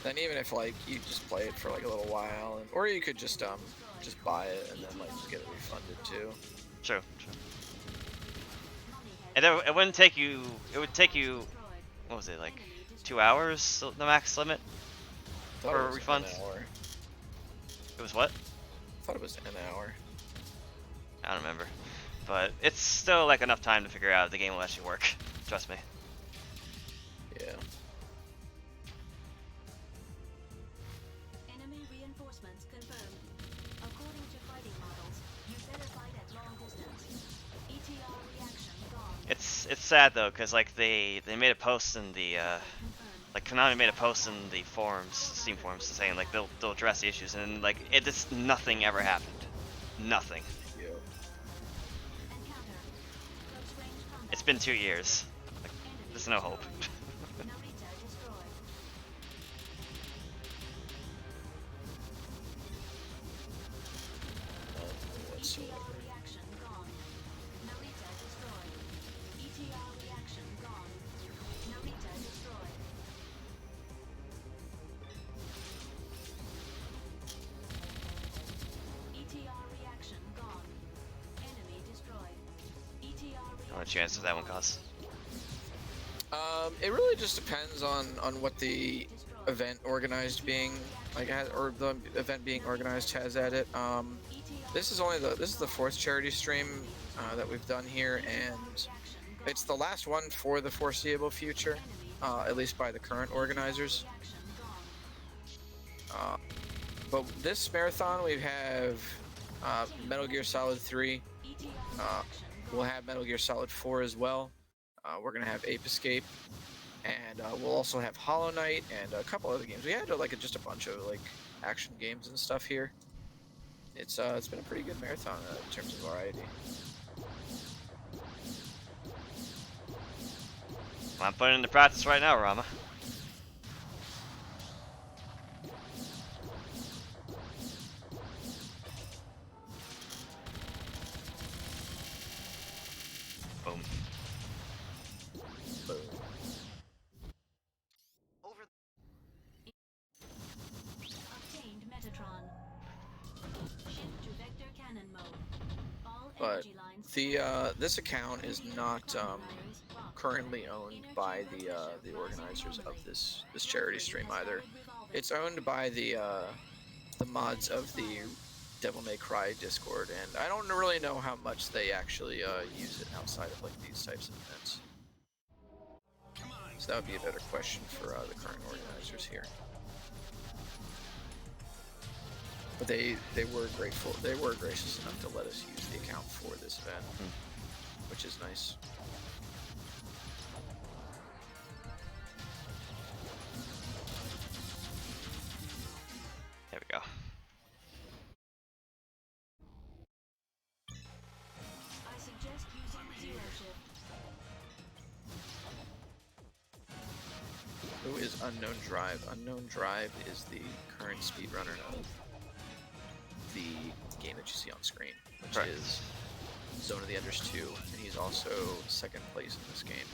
Then even if like you just play it for like a little while, or you could just buy it and then like just get it refunded too. True. And it wouldn't take you. It would take you. What was it, like 2 hours? The max limit for a refund. An hour. It was what? I thought it was an hour. I don't remember. But it's still like enough time to figure out if the game will actually work. Trust me. Yeah. Enemy reinforcements confirmed. According to fighting models, you better fight at long distance. ETR reaction gone. It's sad though, cause like they made a post in the like Konami made a post in the forums, Steam forums, saying like they'll address the issues, and like it just nothing ever happened. Nothing. Yeah. Encounter. Close range combat. It's been 2 years. Like, there's no hope. Narita destroyed. so ETR reaction gone. Narita destroyed. ETR reaction gone. Narita destroyed. ETR reaction gone. Enemy destroyed. ETR How much chance does that one cost? It really just depends on what the event organized being or the event being organized has at it. This is the fourth charity stream that we've done here, and it's the last one for the foreseeable future, at least by the current organizers. But this marathon we have Metal Gear Solid 3. We'll have Metal Gear Solid 4 as well. We're gonna have Ape Escape, and we'll also have Hollow Knight and a couple other games. We had just a bunch of action games and stuff here. It's been a pretty good marathon in terms of variety. I'm putting it into practice right now, Rama. Boom. Boom. Obtained Metatron. Shift to vector cannon mode. All But energy lines this account is not currently owned by the organizers of this charity stream either. It's owned by the mods of the Devil May Cry Discord, and I don't really know how much they actually use it outside of these types of events. So that would be a better question for the current organizers here. But they were grateful. They were gracious enough to let us use the account for this event, which is nice. There we go. I suggest using zero shift. Who is Unknown Drive? Unknown Drive is the current speedrunner of the game that you see on screen, which is Zone of the Enders 2, and he's also second place in this game.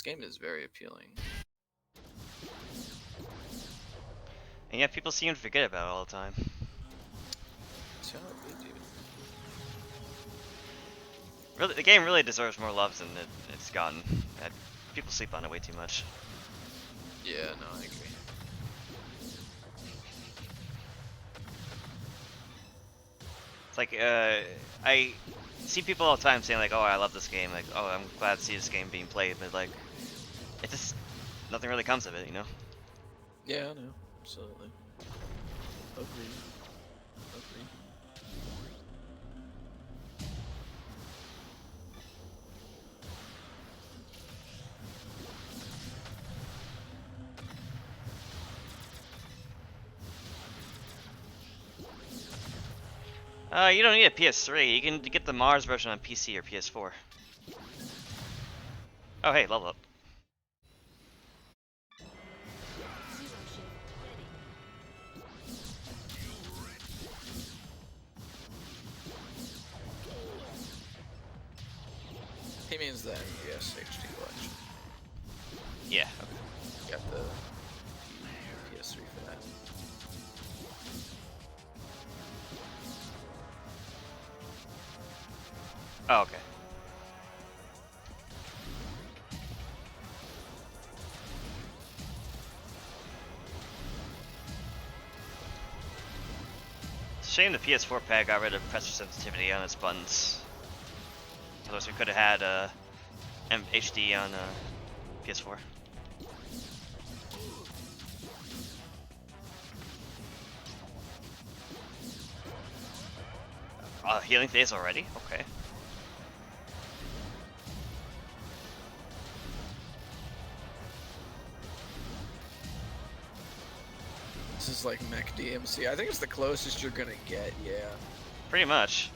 Game is very appealing. And yet people seem to forget about it all the time. So they do. Really, the game really deserves more love than it's gotten. People sleep on it way too much. Yeah, no, I agree. It's like, I see people all the time saying oh, I love this game, oh, I'm glad to see this game being played, but it just, nothing really comes of it, you know? Yeah, no, absolutely. Agreed. You don't need a PS3. You can get the Mars version on PC or PS4. Oh, hey, level up. Zero shift ready. He means the MGS HD collection. Yeah. Got the PS3 for that. Oh, okay. Shame the PS4 pad got rid of pressure sensitivity on its buttons. Otherwise we could have had HD on PS4. Healing phase already? Okay. This is like mech DMC. I think it's the closest you're gonna get, yeah. Pretty much.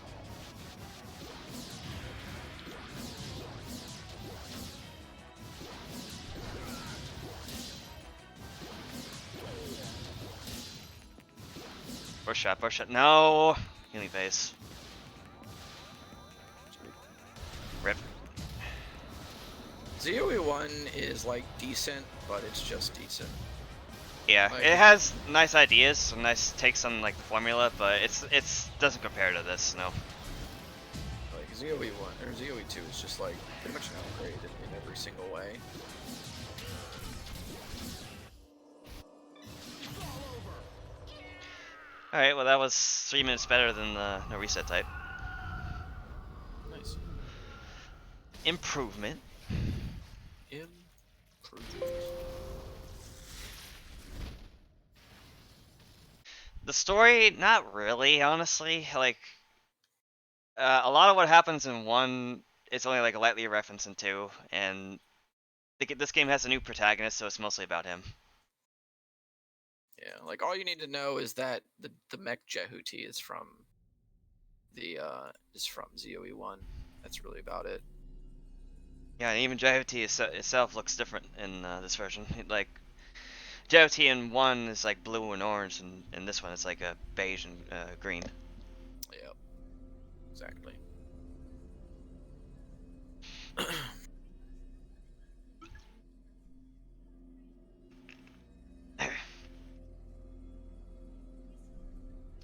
Burst shot, burst shot. No! Healing phase. Rip. ZoE 1 is like decent, but it's just decent. Yeah, Like, it has nice ideas, some nice takes on like the formula, but it's doesn't compare to this, no. Like ZoE 1 or ZoE 2 is just like pretty much an upgrade in every single way. Alright, well that was 3 minutes better than the no reset type. Nice. Improvement. Improvement. The story, not really, honestly. Like, a lot of what happens in 1, it's only like lightly referenced in 2, and this game has a new protagonist, so it's mostly about him. Yeah, like all you need to know is that the mech Jehuti is from ZoE 1. That's really about it. Yeah, and even Jehuti itself looks different in this version. Like, Jehuti in 1 is like blue and orange, and in this one it's like a beige and green. Yep. Exactly.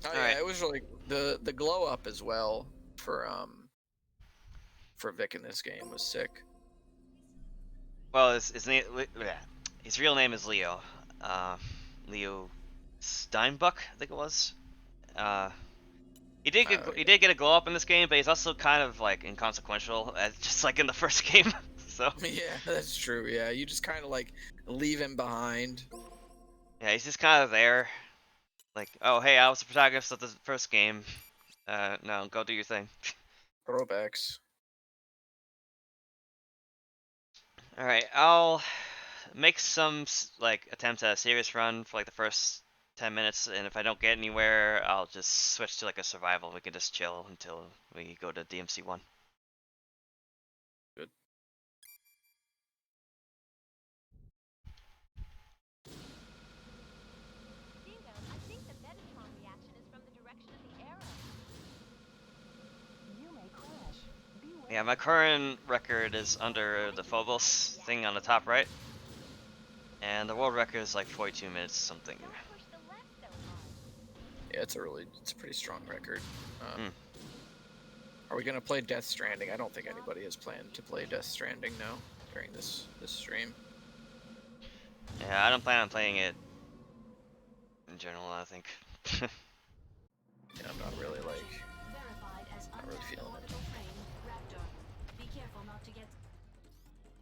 Oh yeah, Alright. it was really the glow up as well for Vic in this game was sick. Well, his real name is Leo. Leo Steinbuck, I think it was. He did get a glow up in this game, but he's also kind of like inconsequential, just like in the first game. So Yeah, that's true. Yeah, you just kind of like leave him behind. yeah, he's just kind of there. Like, oh hey, I was the protagonist of the first game. No, go do your thing. Throwbacks. All right, I'll make some like attempt at a serious run for like the first 10 minutes, and if I don't get anywhere, I'll just switch to like a survival. We can just chill until we go to DMC 1. Good. Dingo, I think the Metatron reaction is from the direction of the arrow. You may crash. Beware. Yeah, my current record is under the Phobos thing on the top right, and the world record is like 42 minutes something. Don't push the left so hard. Yeah, it's a pretty strong record. Mm. Are we gonna play Death Stranding? I don't think anybody has planned to play Death Stranding now during this stream. Yeah, I don't plan on playing it in general, I think. Yeah, I'm not really like Verified as not really feeling it. orbital frame, Raptor. Be careful not to get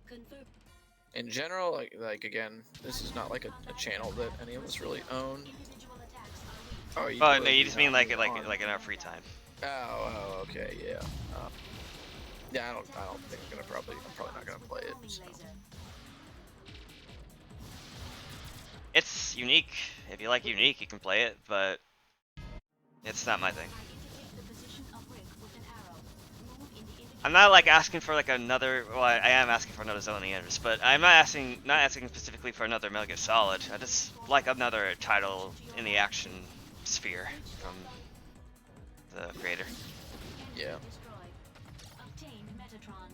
confirmed. In general, like again, this is not like a channel that any of us really own. Individual attacks are weak. Oh, Oh no, you just mean like in our free time. Oh, okay, yeah. Yeah, I don't think I'm probably not gonna play it. So. Laser. It's unique. If you like unique, you can play it, but it's not my thing. Indicate the position of Rick with an arrow. Move in the indicated I'm not like asking for like another. Well, I am asking for another ZoE Enders, but I'm not asking specifically for another Metal Gear Solid. I just like another title in the action sphere from the creator. Yeah. destroyed. Obtained Metatron.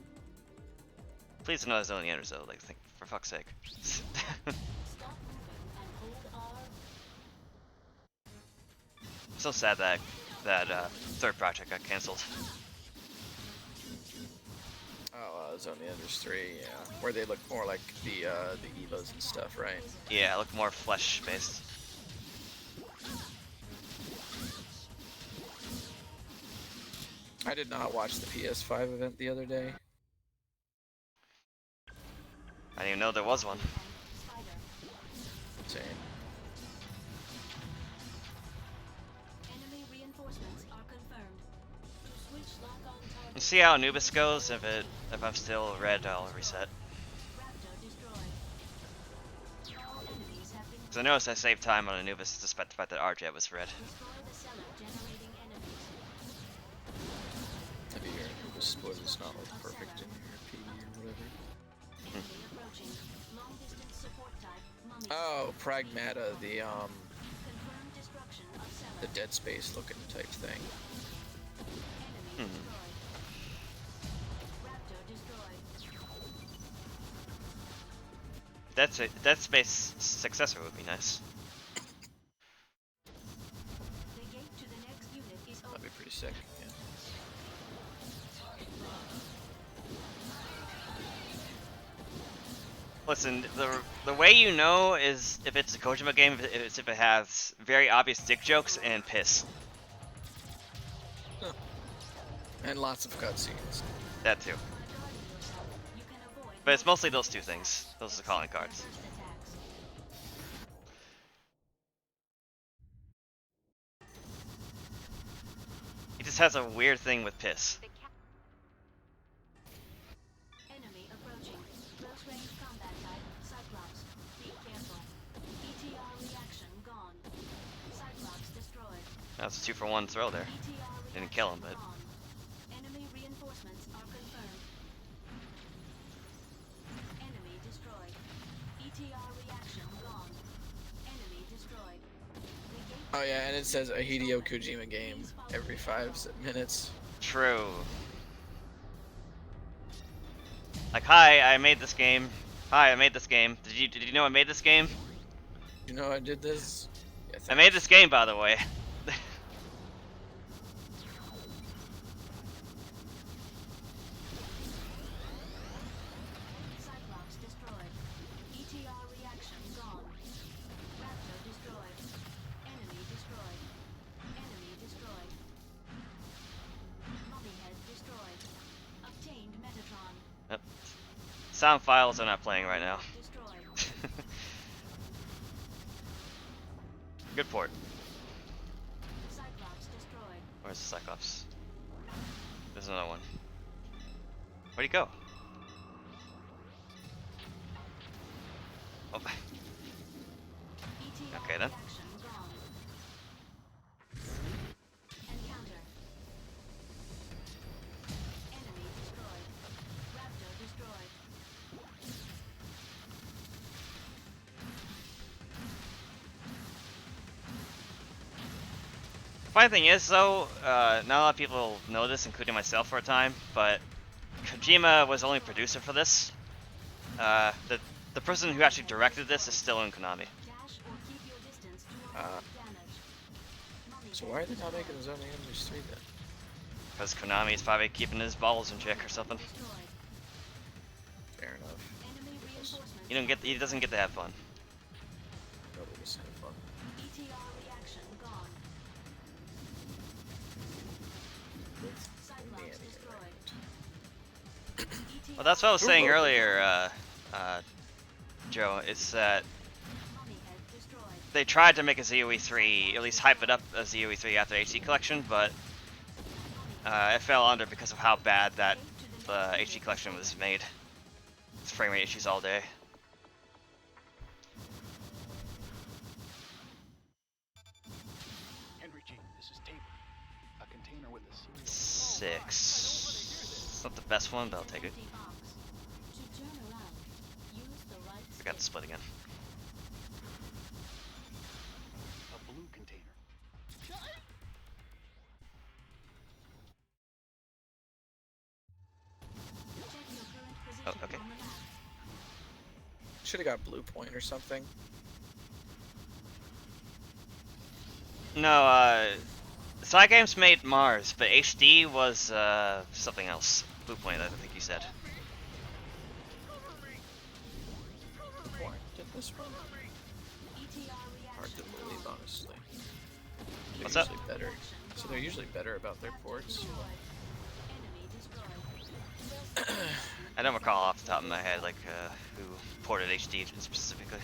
Please another ZoE Enders though. Like, for fuck's sake. Stop moving and hold R. So sad that third project got cancelled. Oh, Zone Enders 3, yeah, where they look more like the Evas and stuff, right? Yeah, look more flesh based. I did not watch the PS5 event the other day. I didn't even know there was one. Spider. Same. Enemy reinforcements are confirmed. We'll see how Anubis goes. If I'm still red, I'll reset. Raptor destroyed. All enemies have been Because I noticed I saved time on Anubis despite the fact that Arjet was red. destroy the cellar generating enemies. Maybe your Anubis split is not like perfect in your PD or whatever. Enemy approaching. Long distance support type. Mummy. Oh, Pragmata, the Confirmed destruction of cellar. Dead Space looking type thing. Enemy destroyed. Raptor destroyed. That's it. Dead Space successor would be nice. The gate to the next unit is That'd open. be pretty sick. Yeah. Listen, the way you know is if it's a Kojima game is if it has very obvious dick jokes and piss. And lots of cutscenes. That too. By guarding yourself, you can avoid But it's mostly those two things. Those are the calling cards. burst attacks. He just has a weird thing with piss. Enemy approaching. Close range combat type. Cyclops. Be careful. ETR reaction gone. Cyclops destroyed. That was a 2-for-1 throw there. ETR Didn't kill him, reaction but gone. Enemy reinforcements are confirmed. Enemy destroyed. ETR reaction gone. Enemy destroyed. The gate Oh yeah, and it says a Hideo Kojima game every 5 minutes. true. Like, hi, I made this game. Hi, I made this game. Did you know I made this game? You know I did this? Yeah, I made this game, by the way. Cyclops destroyed. ETR reaction gone. Raptor destroyed. Enemy destroyed. Enemy destroyed. Mummy head destroyed. Obtained Metatron. Yep. Sound files are not playing right now. Destroyed. Good port. Cyclops destroyed. Where's the Cyclops? There's another one. Where'd he go? Oh, ETR Okay, then. reaction gone. Encounter. Enemy destroyed. Raptor destroyed. funny thing is, though, not a lot of people know this, including myself for a time, but Kojima was only producer for this. The person who actually directed this is still in Konami. Dash or keep your distance to avoid damage. Mummy So head why are they not destroyed. making the ZoE Enemies 3 then? Because Konami is probably keeping his balls in check or something. Destroyed. Fair enough. Enemy reinforcements. He doesn't get to have fun. Probably just have fun. ETR reaction gone. Cyclops destroyed. ETR Well, that's what I was saying earlier, Joe. It's that Mummy head destroyed. they tried to make a ZoE 3, at least hype it up as ZoE 3 after HD Collection, but it fell under because of how bad that HD Collection was made. It's frame rate issues all day. Henry G, this is Tabor. A container with a serial. 6. It's not the best one, but I'll take it. Empty box. To turn around, use the right I got the stick. split again. A blue container. Check your current position Oh, okay. on the map. Should have got Blue Point or something. No, Side Games made Mars, but HD was something else. Blue Point, I think you said. Blue Point did this one. ETR Hard to reaction believe, gone. honestly. They're What's up? usually better. So they're usually better about their ports. Destroyed. Enemy destroyed. I don't recall off the top of my head, like, who ported HD specifically.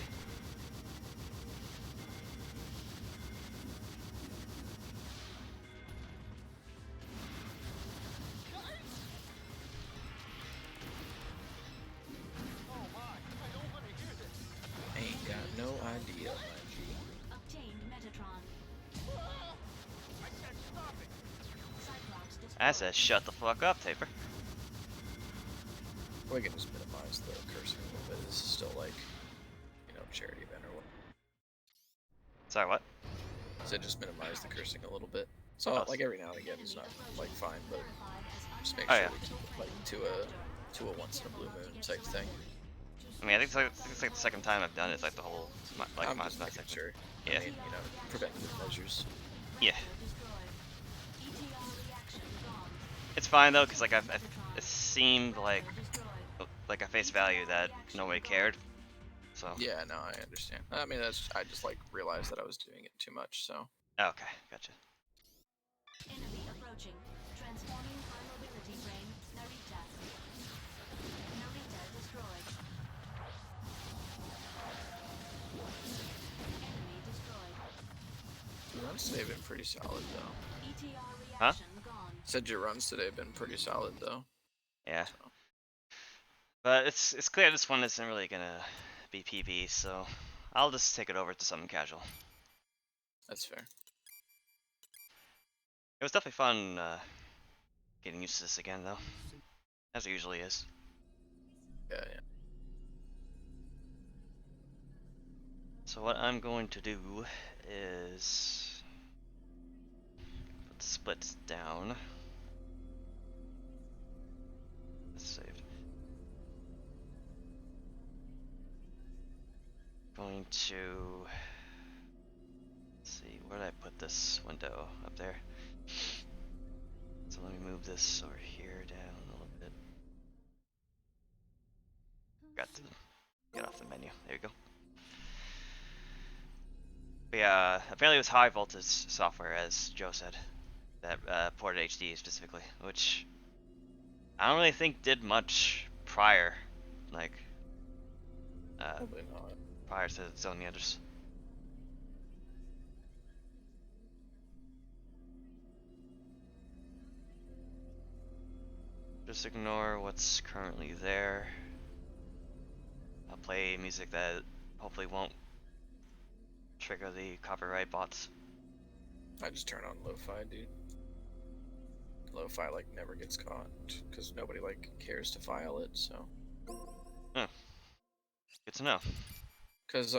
I said shut the fuck up, Taper. We can just minimize the cursing a little bit. This is still like, you know, charity event or what. Sorry, what? So just minimize the cursing a little bit. So Oh. like every now and again it's not like fine, but just make Oh, sure yeah. we keep it like to a once in a blue moon type thing. I mean, I think it's like the second time I've done it. It's like the whole, like, I'm my just making sure. Yeah. I mean, you know, preventative measures. Yeah. It's fine though, cause like it seemed like a face value that nobody cared. So. Yeah, no, I understand. I mean, I just like realized that I was doing it too much, so. Okay, gotcha. Enemy approaching. Transforming high mobility brain, Narita. Narita destroyed. Enemy destroyed. Your runs today have been pretty solid, though. ETR Huh? reaction gone. Said your runs today have been pretty solid, though. Yeah. So. But it's clear this one isn't really gonna be PB, so I'll just take it over to something casual. That's fair. It was definitely fun getting used to this again, though, as it usually is. Yeah, yeah. So what I'm going to do is put the splits down. Let's save. Going to, let's see, where did I put this window? Up there. So let me move this over here down a little bit. Got to get off the menu. There you go. But yeah, apparently it was high voltage software, as Joe said, that ported HD specifically, which I don't really think did much prior, like Probably not. prior to ZoE others. Just ignore what's currently there. I'll play music that hopefully won't trigger the copyright bots. I just turn on lo-fi, dude. Lo-fi like never gets caught because nobody like cares to file it, so. Good to know. Because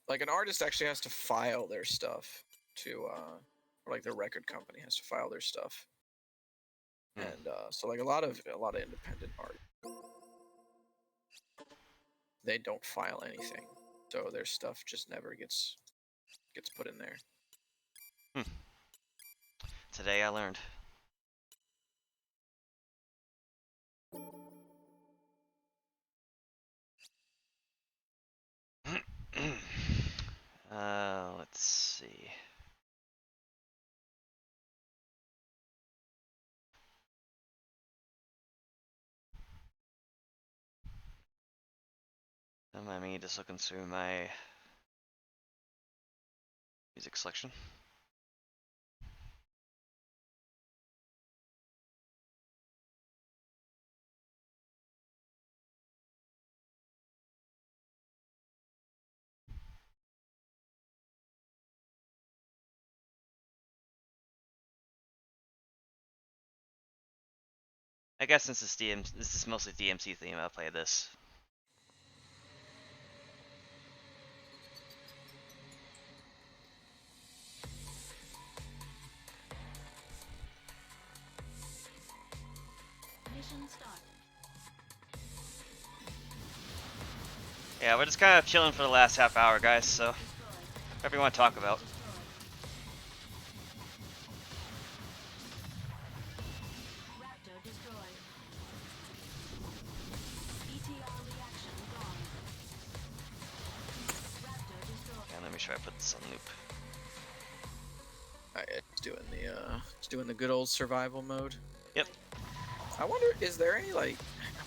like an artist actually has to file their stuff to or like their record company has to file their stuff. And so like a lot of independent art, they don't file anything, so their stuff just never gets put in there. Today I learned. Let's see. Don't mind me just looking through my music selection. I guess since this is mostly DMC theme, I'll play this. Mission start. Yeah, we're just kind of chilling for the last half hour, guys, so whatever you want to talk about. Raptor destroyed. ETR reaction gone. Raptor destroyed. And let me try to put this on loop. Alright, it's doing the good old survival mode. Yep. I wonder, is there any like,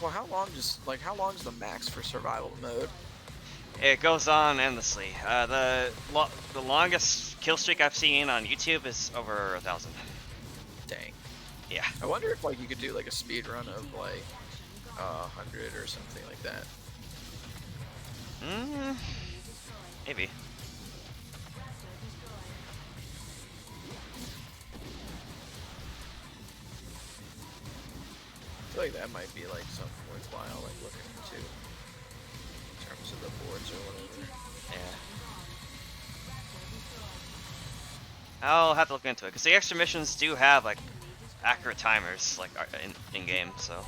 well, how long is the max for survival mode? It goes on endlessly. The longest kill streak I've seen on YouTube is over 1,000. Dang. Yeah. I wonder if like you could do like a speed run of like 100 or something like that. Maybe. like that might be like something worthwhile, like looking into in terms of the boards or whatever. Yeah. I'll have to look into it because the extra missions do have like accurate timers, like in game, so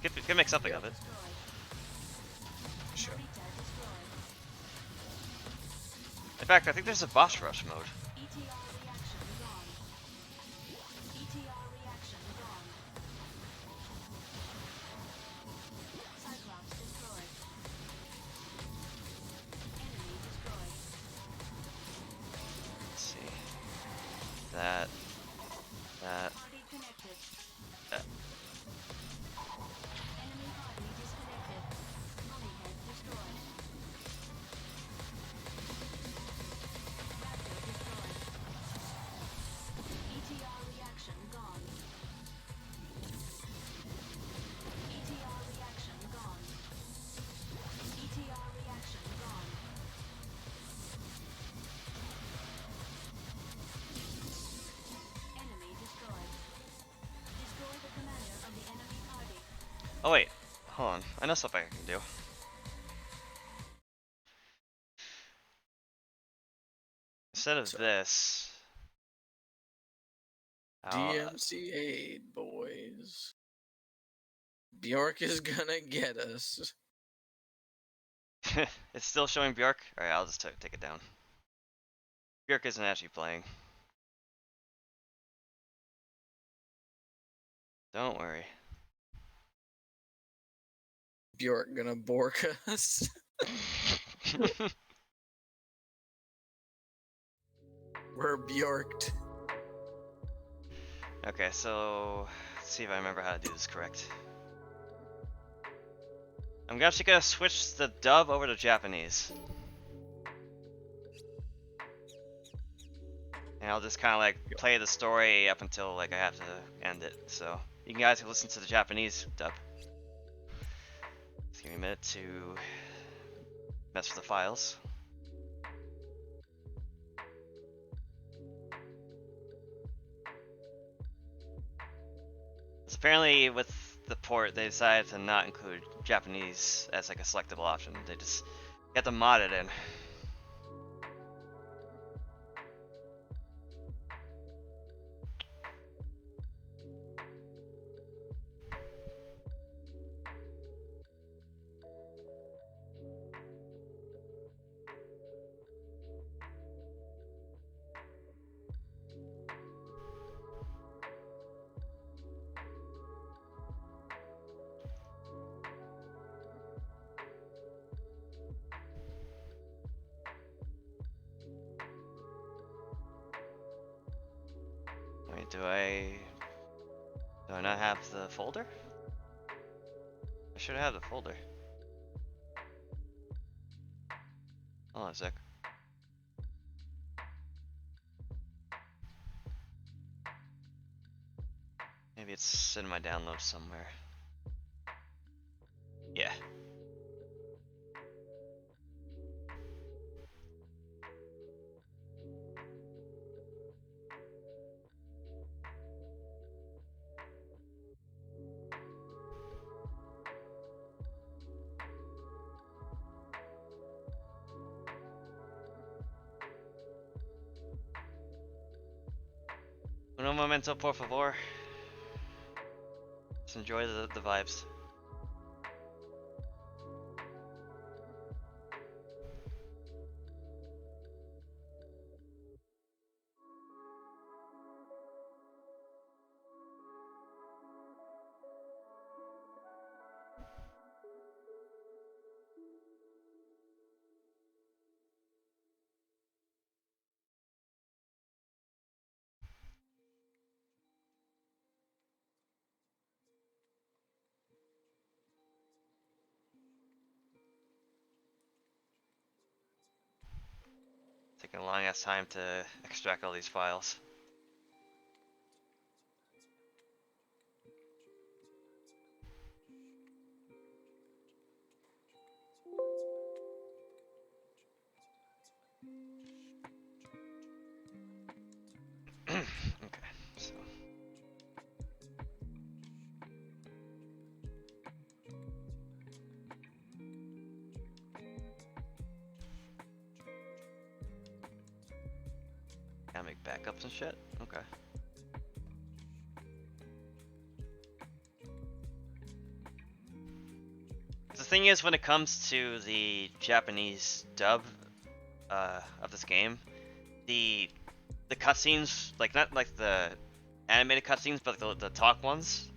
could make something of it. Sure. In fact, I think there's a boss rush mode. Let's see. That. Oh wait, hold on. I know something I can do. Instead of this, DMC aid, boys. Bjork is gonna get us. it's still showing Bjork. All right, I'll just take it down. Bjork isn't actually playing. Don't worry. Bjork gonna bork us. We're Bjorked. Okay, so let's see if I remember how to do this correct. I'm actually gonna switch the dub over to Japanese. And I'll just kind of like play the story up until like I have to end it. So you guys can listen to the Japanese dub. Just give me a minute to mess with the files. So apparently with the port they decided to not include Japanese as like a selectable option. They just got to mod it in. Wait, do I not have the folder? I should have the folder. Hold on a sec. Maybe it's in my downloads somewhere. Yeah. Un momento, por favor. Just enjoy the vibes. Taking a long ass time to extract all these files. Okay, so Gotta make backups and shit? Okay. The thing is, when it comes to the Japanese dub of this game, the cutscenes, like not like the animated cutscenes, but the talk ones,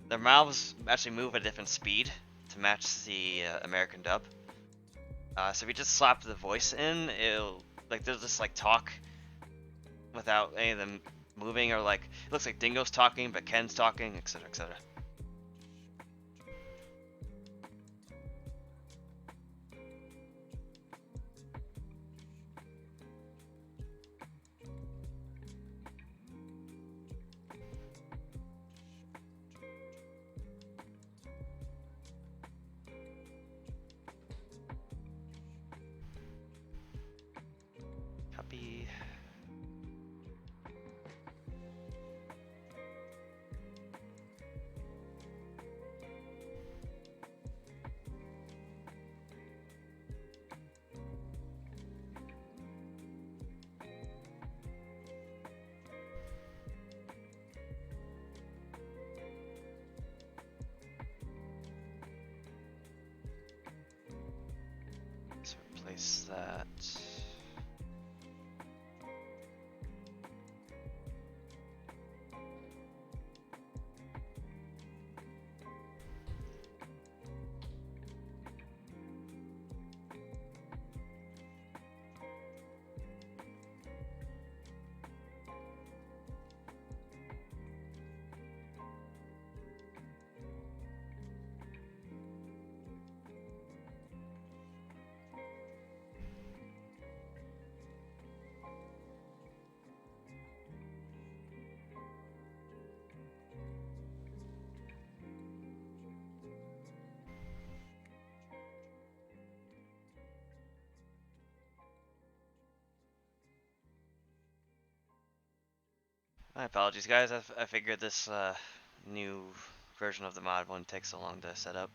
their mouths actually move at a different speed to match the American dub. So if you just slap the voice in, it'll like they'll just like talk without any of them moving, or like it looks like Dingo's talking but Ken's talking, etc., etc. Copy. Let's replace that. My apologies, guys. I figured this new version of the mod wouldn't take so long to set up.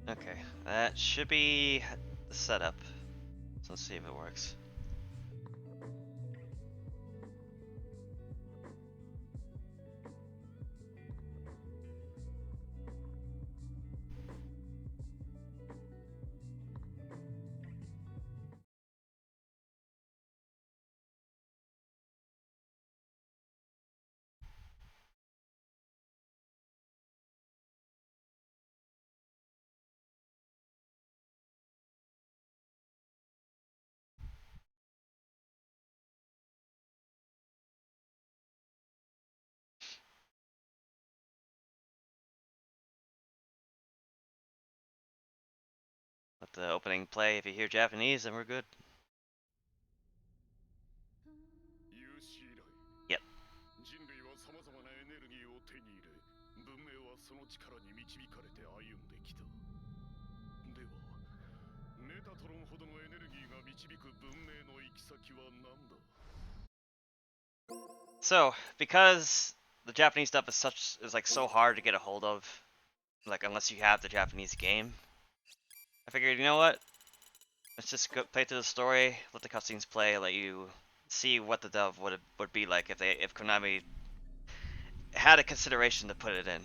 Okay, that should be the setup. So let's see if it works. Let the opening play. If you hear Japanese, then we're good. Yep. 人類は様々なエネルギーを手に入れ、文明はその力に導かれて歩んできた。では、メタトロンほどのエネルギーが導く文明の行き先は何だ? So, because the Japanese stuff is like so hard to get a hold of, like unless you have the Japanese game, I figured, you know what? Let's just go play through the story, let the cutscenes play, let you see what the dub would be like if Konami had a consideration to put it in.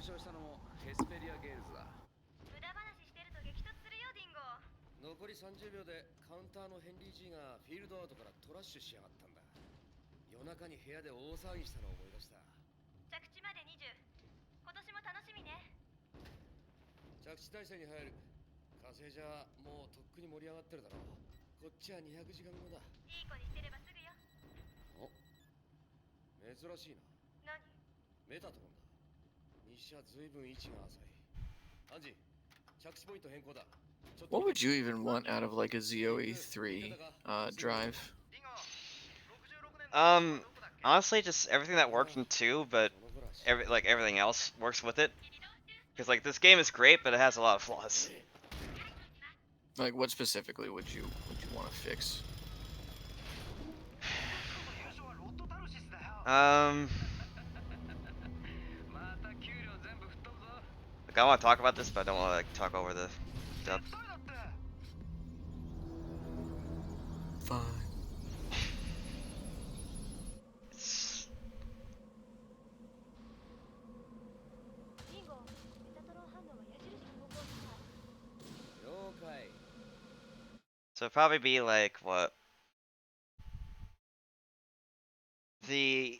傷したのもヘスペリアゲールズだ。無駄話してると激突するよディンゴ。残り30秒でカウンターのヘンリー G がフィールドアウトからトラッシュしやがったんだ。夜中に部屋で大騒ぎしたのを思い出した。着地まで20。今年も楽しみね。着地体制に入る。火星じゃもうとっくに盛り上がってるだろう。こっちは200時間後だ。いい子にしてればすぐよ。お、珍しいな。何？メタトロンだ。にしちゃ随分位置が浅い。アンジ、着地ポイント変更だ。What would you even want out of like a ZoE 3 drive? Honestly, just everything that worked in 2, but everything else works with it. Because like this game is great, but it has a lot of flaws. Like what specifically would you want to fix? Like I want to talk about this, but I don't want to like talk over the dub. Fine. So it'd probably be like what the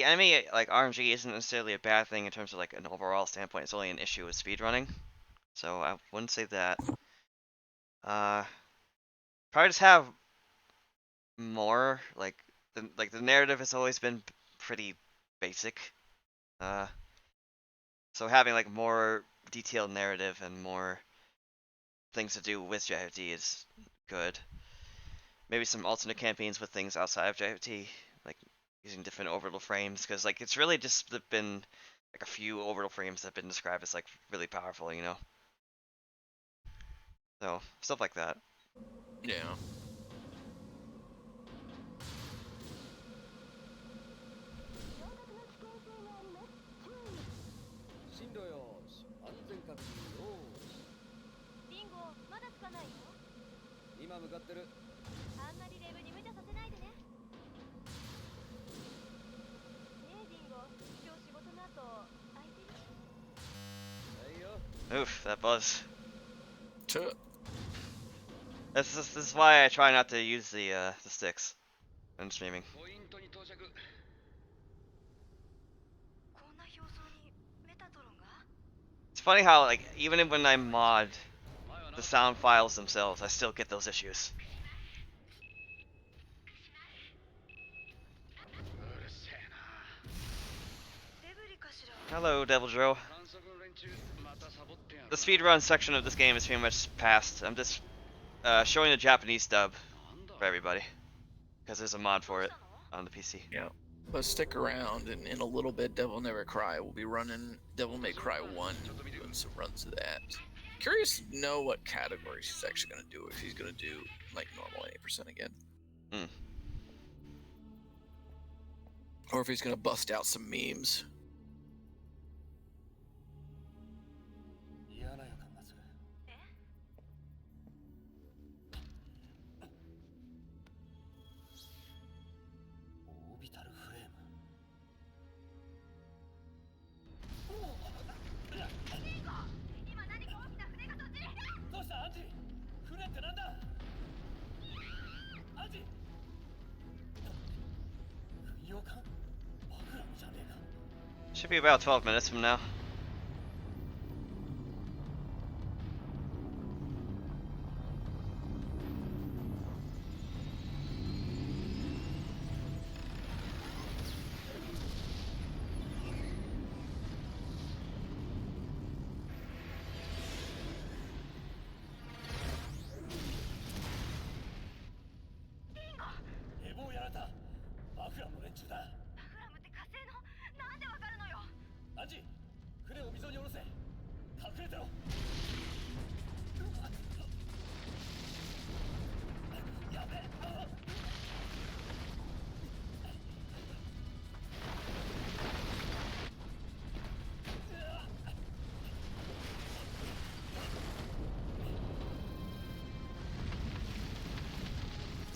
enemy like RNG isn't necessarily a bad thing in terms of like an overall standpoint. It's only an issue with speedrunning. So I wouldn't say that. Probably just have more like the narrative has always been pretty basic. So having like more detailed narrative and more things to do with JFT is good. Maybe some alternate campaigns with things outside of JFT, like using different orbital frames, because like it's really just been like a few orbital frames that have been described as like really powerful, you know. So stuff like that. Yeah. Oof, that buzz. To This is why I try not to use the sticks when streaming. It's funny how like even when I mod the sound files themselves, I still get those issues. Hello, Devil Joe. The speedrun section of this game is pretty much past. I'm just showing the Japanese dub for everybody because there's a mod for it on the PC. Yeah. But stick around, and in a little bit, Devil Never Cry will be running Devil May Cry 1, doing some runs of that. Curious to know what categories he's actually going to do, if he's going to do, like, normal 8% again. Or if he's going to bust out some memes. Should be about 12 minutes from now.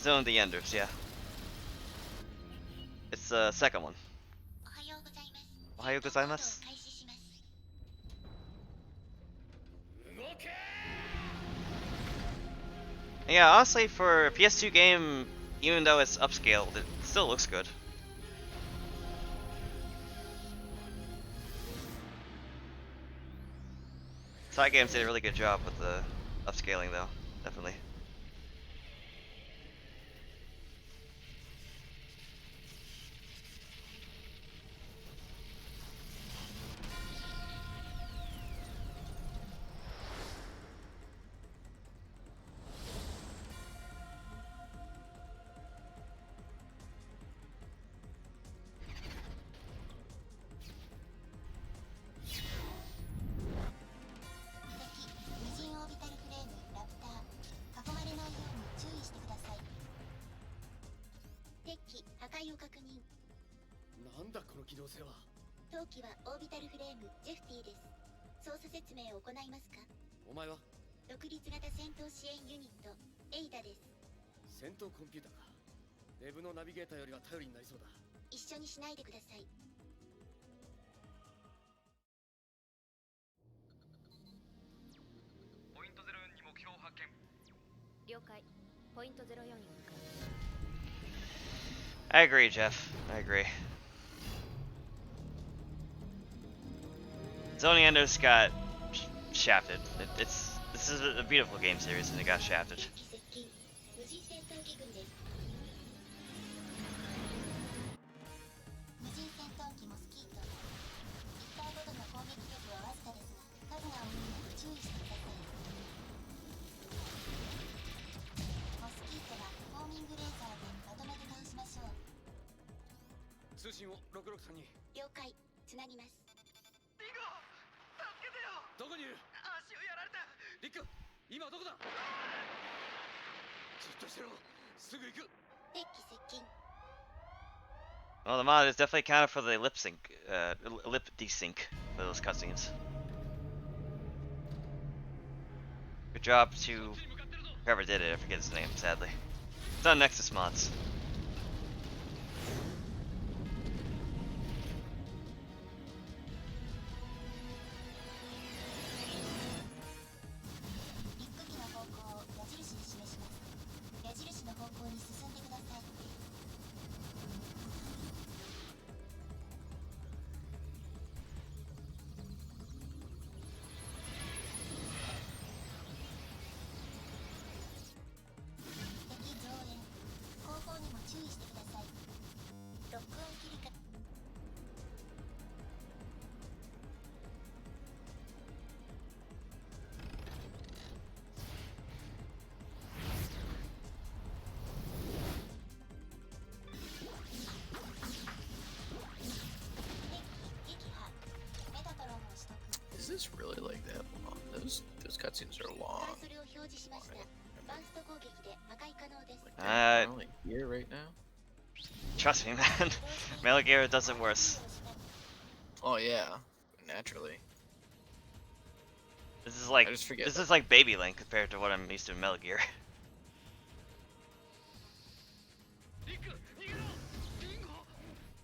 Zone of the Enders, yeah. It's the second one. Ohayou gozaimasu. Yeah, honestly, for a PS2 game, even though it's upscaled, it still looks good. Side Games did a really good job with the upscaling, though, definitely. I agree, Jeff. I agree. ZoE Endos got shafted. This is a beautiful game series, and it got shafted. Well, the mod is definitely accounted for the lip desync for those cutscenes. Good job to whoever did it. I forget his name, sadly. It's on Nexus mods. Is this really like that long? Those cutscenes are long. Like here right now. Trust me, man. Metal Gear does it worse. Oh yeah, naturally. This is like Baby Link compared to what I'm used to in Metal Gear.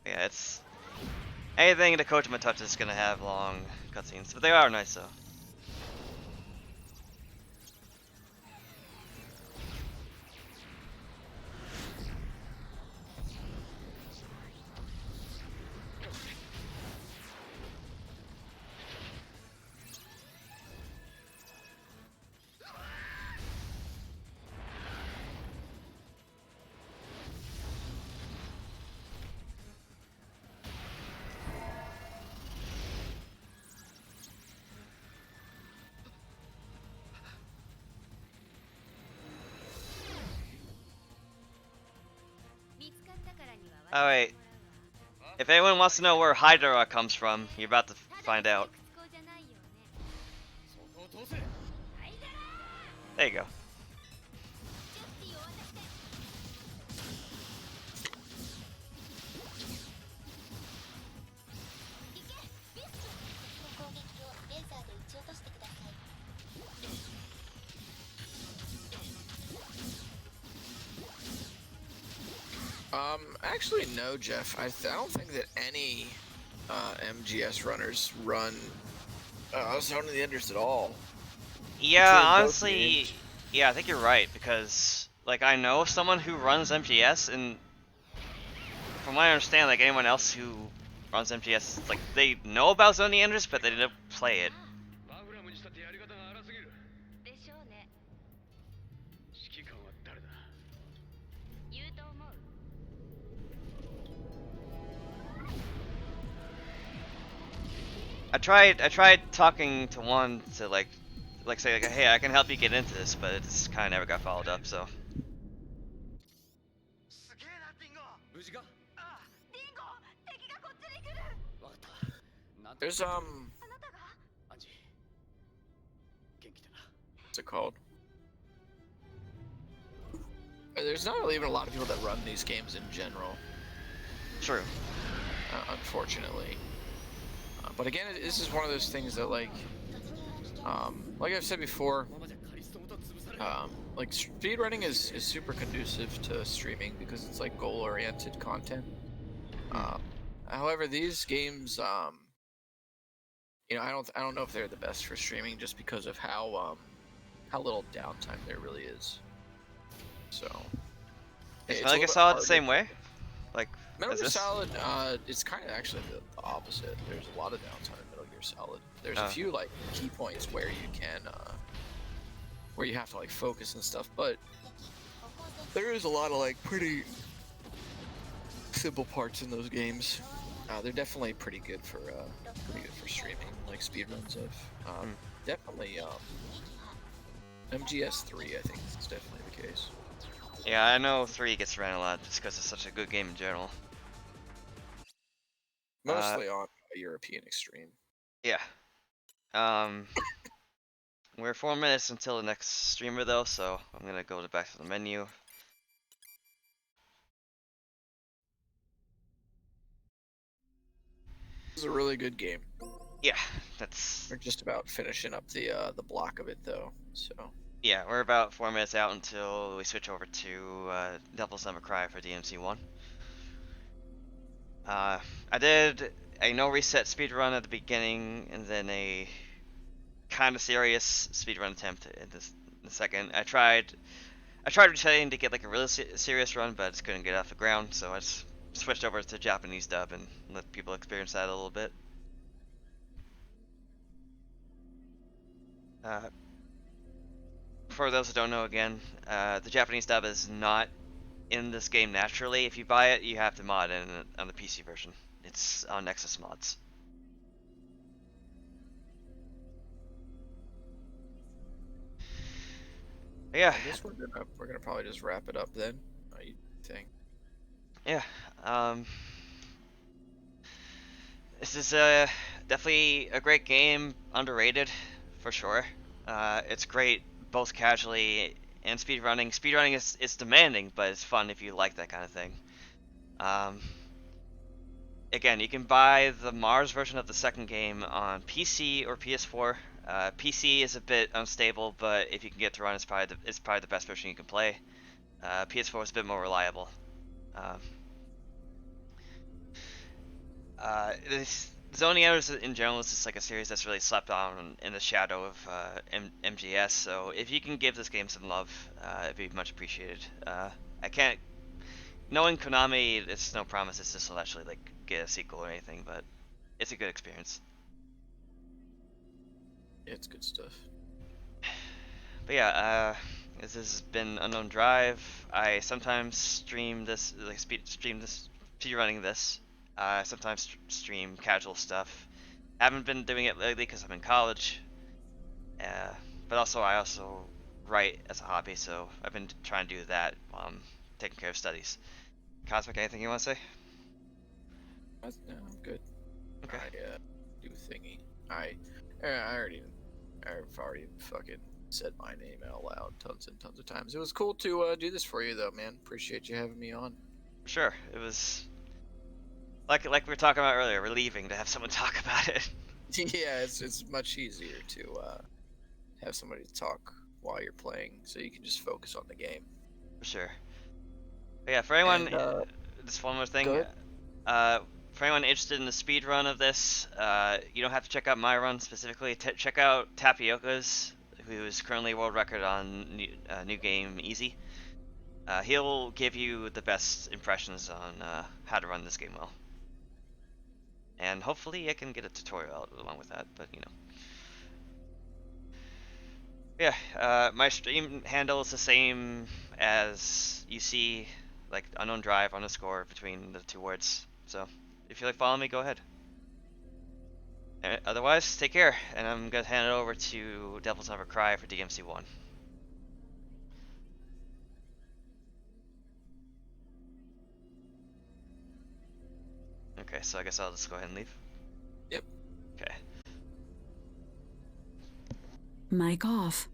Yeah, it's anything the Kojima touches is gonna have long cutscenes, but they are nice though. Alright. If anyone wants to know where Hydra comes from, you're about to find out. There you go. Actually, no, Jeff. I don't think that any MGS runners run Zone of the Enders at all. Yeah, honestly, Yeah, I think you're right, because like I know someone who runs MGS, and from what I understand, like anyone else who runs MGS, like they know about ZoE Enders, but they didn't play it. マグラムにしたってやり方が荒すぎる。でしょうね。指揮官は誰だ？言うと思う。I tried talking to one to like say like, hey, I can help you get into this, but it just kind of never got followed up. So すげえなディンゴ。無事か？あ、ディンゴ、敵がこっちに来る。わかった。なんと There's あなたが？アンジ。元気でな。 what's it called? There's not really even a lot of people that run these games in general, true. Unfortunately. But again, this is one of those things that like I've said before, このままじゃカリストごと潰される。 like speedrunning is super conducive to streaming because it's like goal-oriented content. However, these games, you know, I don't know if they're the best for streaming just because of how little downtime there really is. So Is it's Metal a Gear little Solid bit the same harder. way? Like Metal as Gear this? Solid, it's kind of actually the opposite. There's a lot of downtime in Metal Gear Solid. There's a few like key points where you can, where you have to like focus and stuff, but there is a lot of like pretty simple parts in those games. They're definitely pretty good for streaming, like speedruns of. Definitely, MGS3, I think is definitely the case. Yeah, I know 3 gets ran a lot just because it's such a good game in general. Mostly on European Extreme. Yeah. We're 4 minutes until the next streamer though, so I'm gonna go back to the menu. This is a really good game. Yeah, that's. We're just about finishing up the block of it though, so. Yeah, we're about 4 minutes out until we switch over to Devil's Never Cry for DMC1. I did a no reset speedrun at the beginning, and then a kind of serious speedrun attempt in the second. I tried resetting to get like a really serious run, but I just couldn't get off the ground, so I just switched over to Japanese dub and let people experience that a little bit. For those who don't know, again, the Japanese dub is not in this game naturally. If you buy it, you have to mod it on the PC version. It's on Nexus Mods. Yeah. I guess we're gonna probably just wrap it up then. You think? Yeah. This is definitely a great game, underrated for sure. It's great both casually and speedrunning. Speedrunning is demanding, but it's fun if you like that kind of thing. Again, you can buy the Mars version of the second game on PC or PS4. PC is a bit unstable, but if you can get to run, it's probably the best version you can play. PS4 is a bit more reliable. ZoE Enders in general is just like a series that's really slept on in the shadow of MGS. So if you can give this game some love, it'd be much appreciated. I can't. Knowing Konami, it's no promises this will actually like get a sequel or anything, but it's a good experience. Yeah, it's good stuff. But yeah, this has been Unknown Drive. I sometimes stream this, like speedrunning this. I sometimes stream casual stuff. Haven't been doing it lately because I'm in college. But also I also write as a hobby, so I've been trying to do that while I'm taking care of studies. Cosmic, anything you want to say? No, I'm good. Okay. I do thingy. I've already fucking said my name out loud tons and tons of times. It was cool to do this for you though, man. Appreciate you having me on. Sure, it was like we were talking about earlier, relieving to have someone talk about it. Yeah, it's much easier to have somebody to talk while you're playing, so you can just focus on the game. For sure. But yeah, for anyone, just one more thing. For anyone interested in the speed run of this, you don't have to check out my run specifically. Check out Tapioca's, who is currently world record on new game easy. He'll give you the best impressions on how to run this game well. And hopefully I can get a tutorial out along with that, but you know. Yeah, my stream handle is the same as you see, like unknown drive underscore between the 2 words. So if you like following me, go ahead. Otherwise, take care, and I'm gonna hand it over to Devil's Never Cry for DMC1. Okay, so I guess I'll just go ahead and leave. Yep. Okay. Mic off.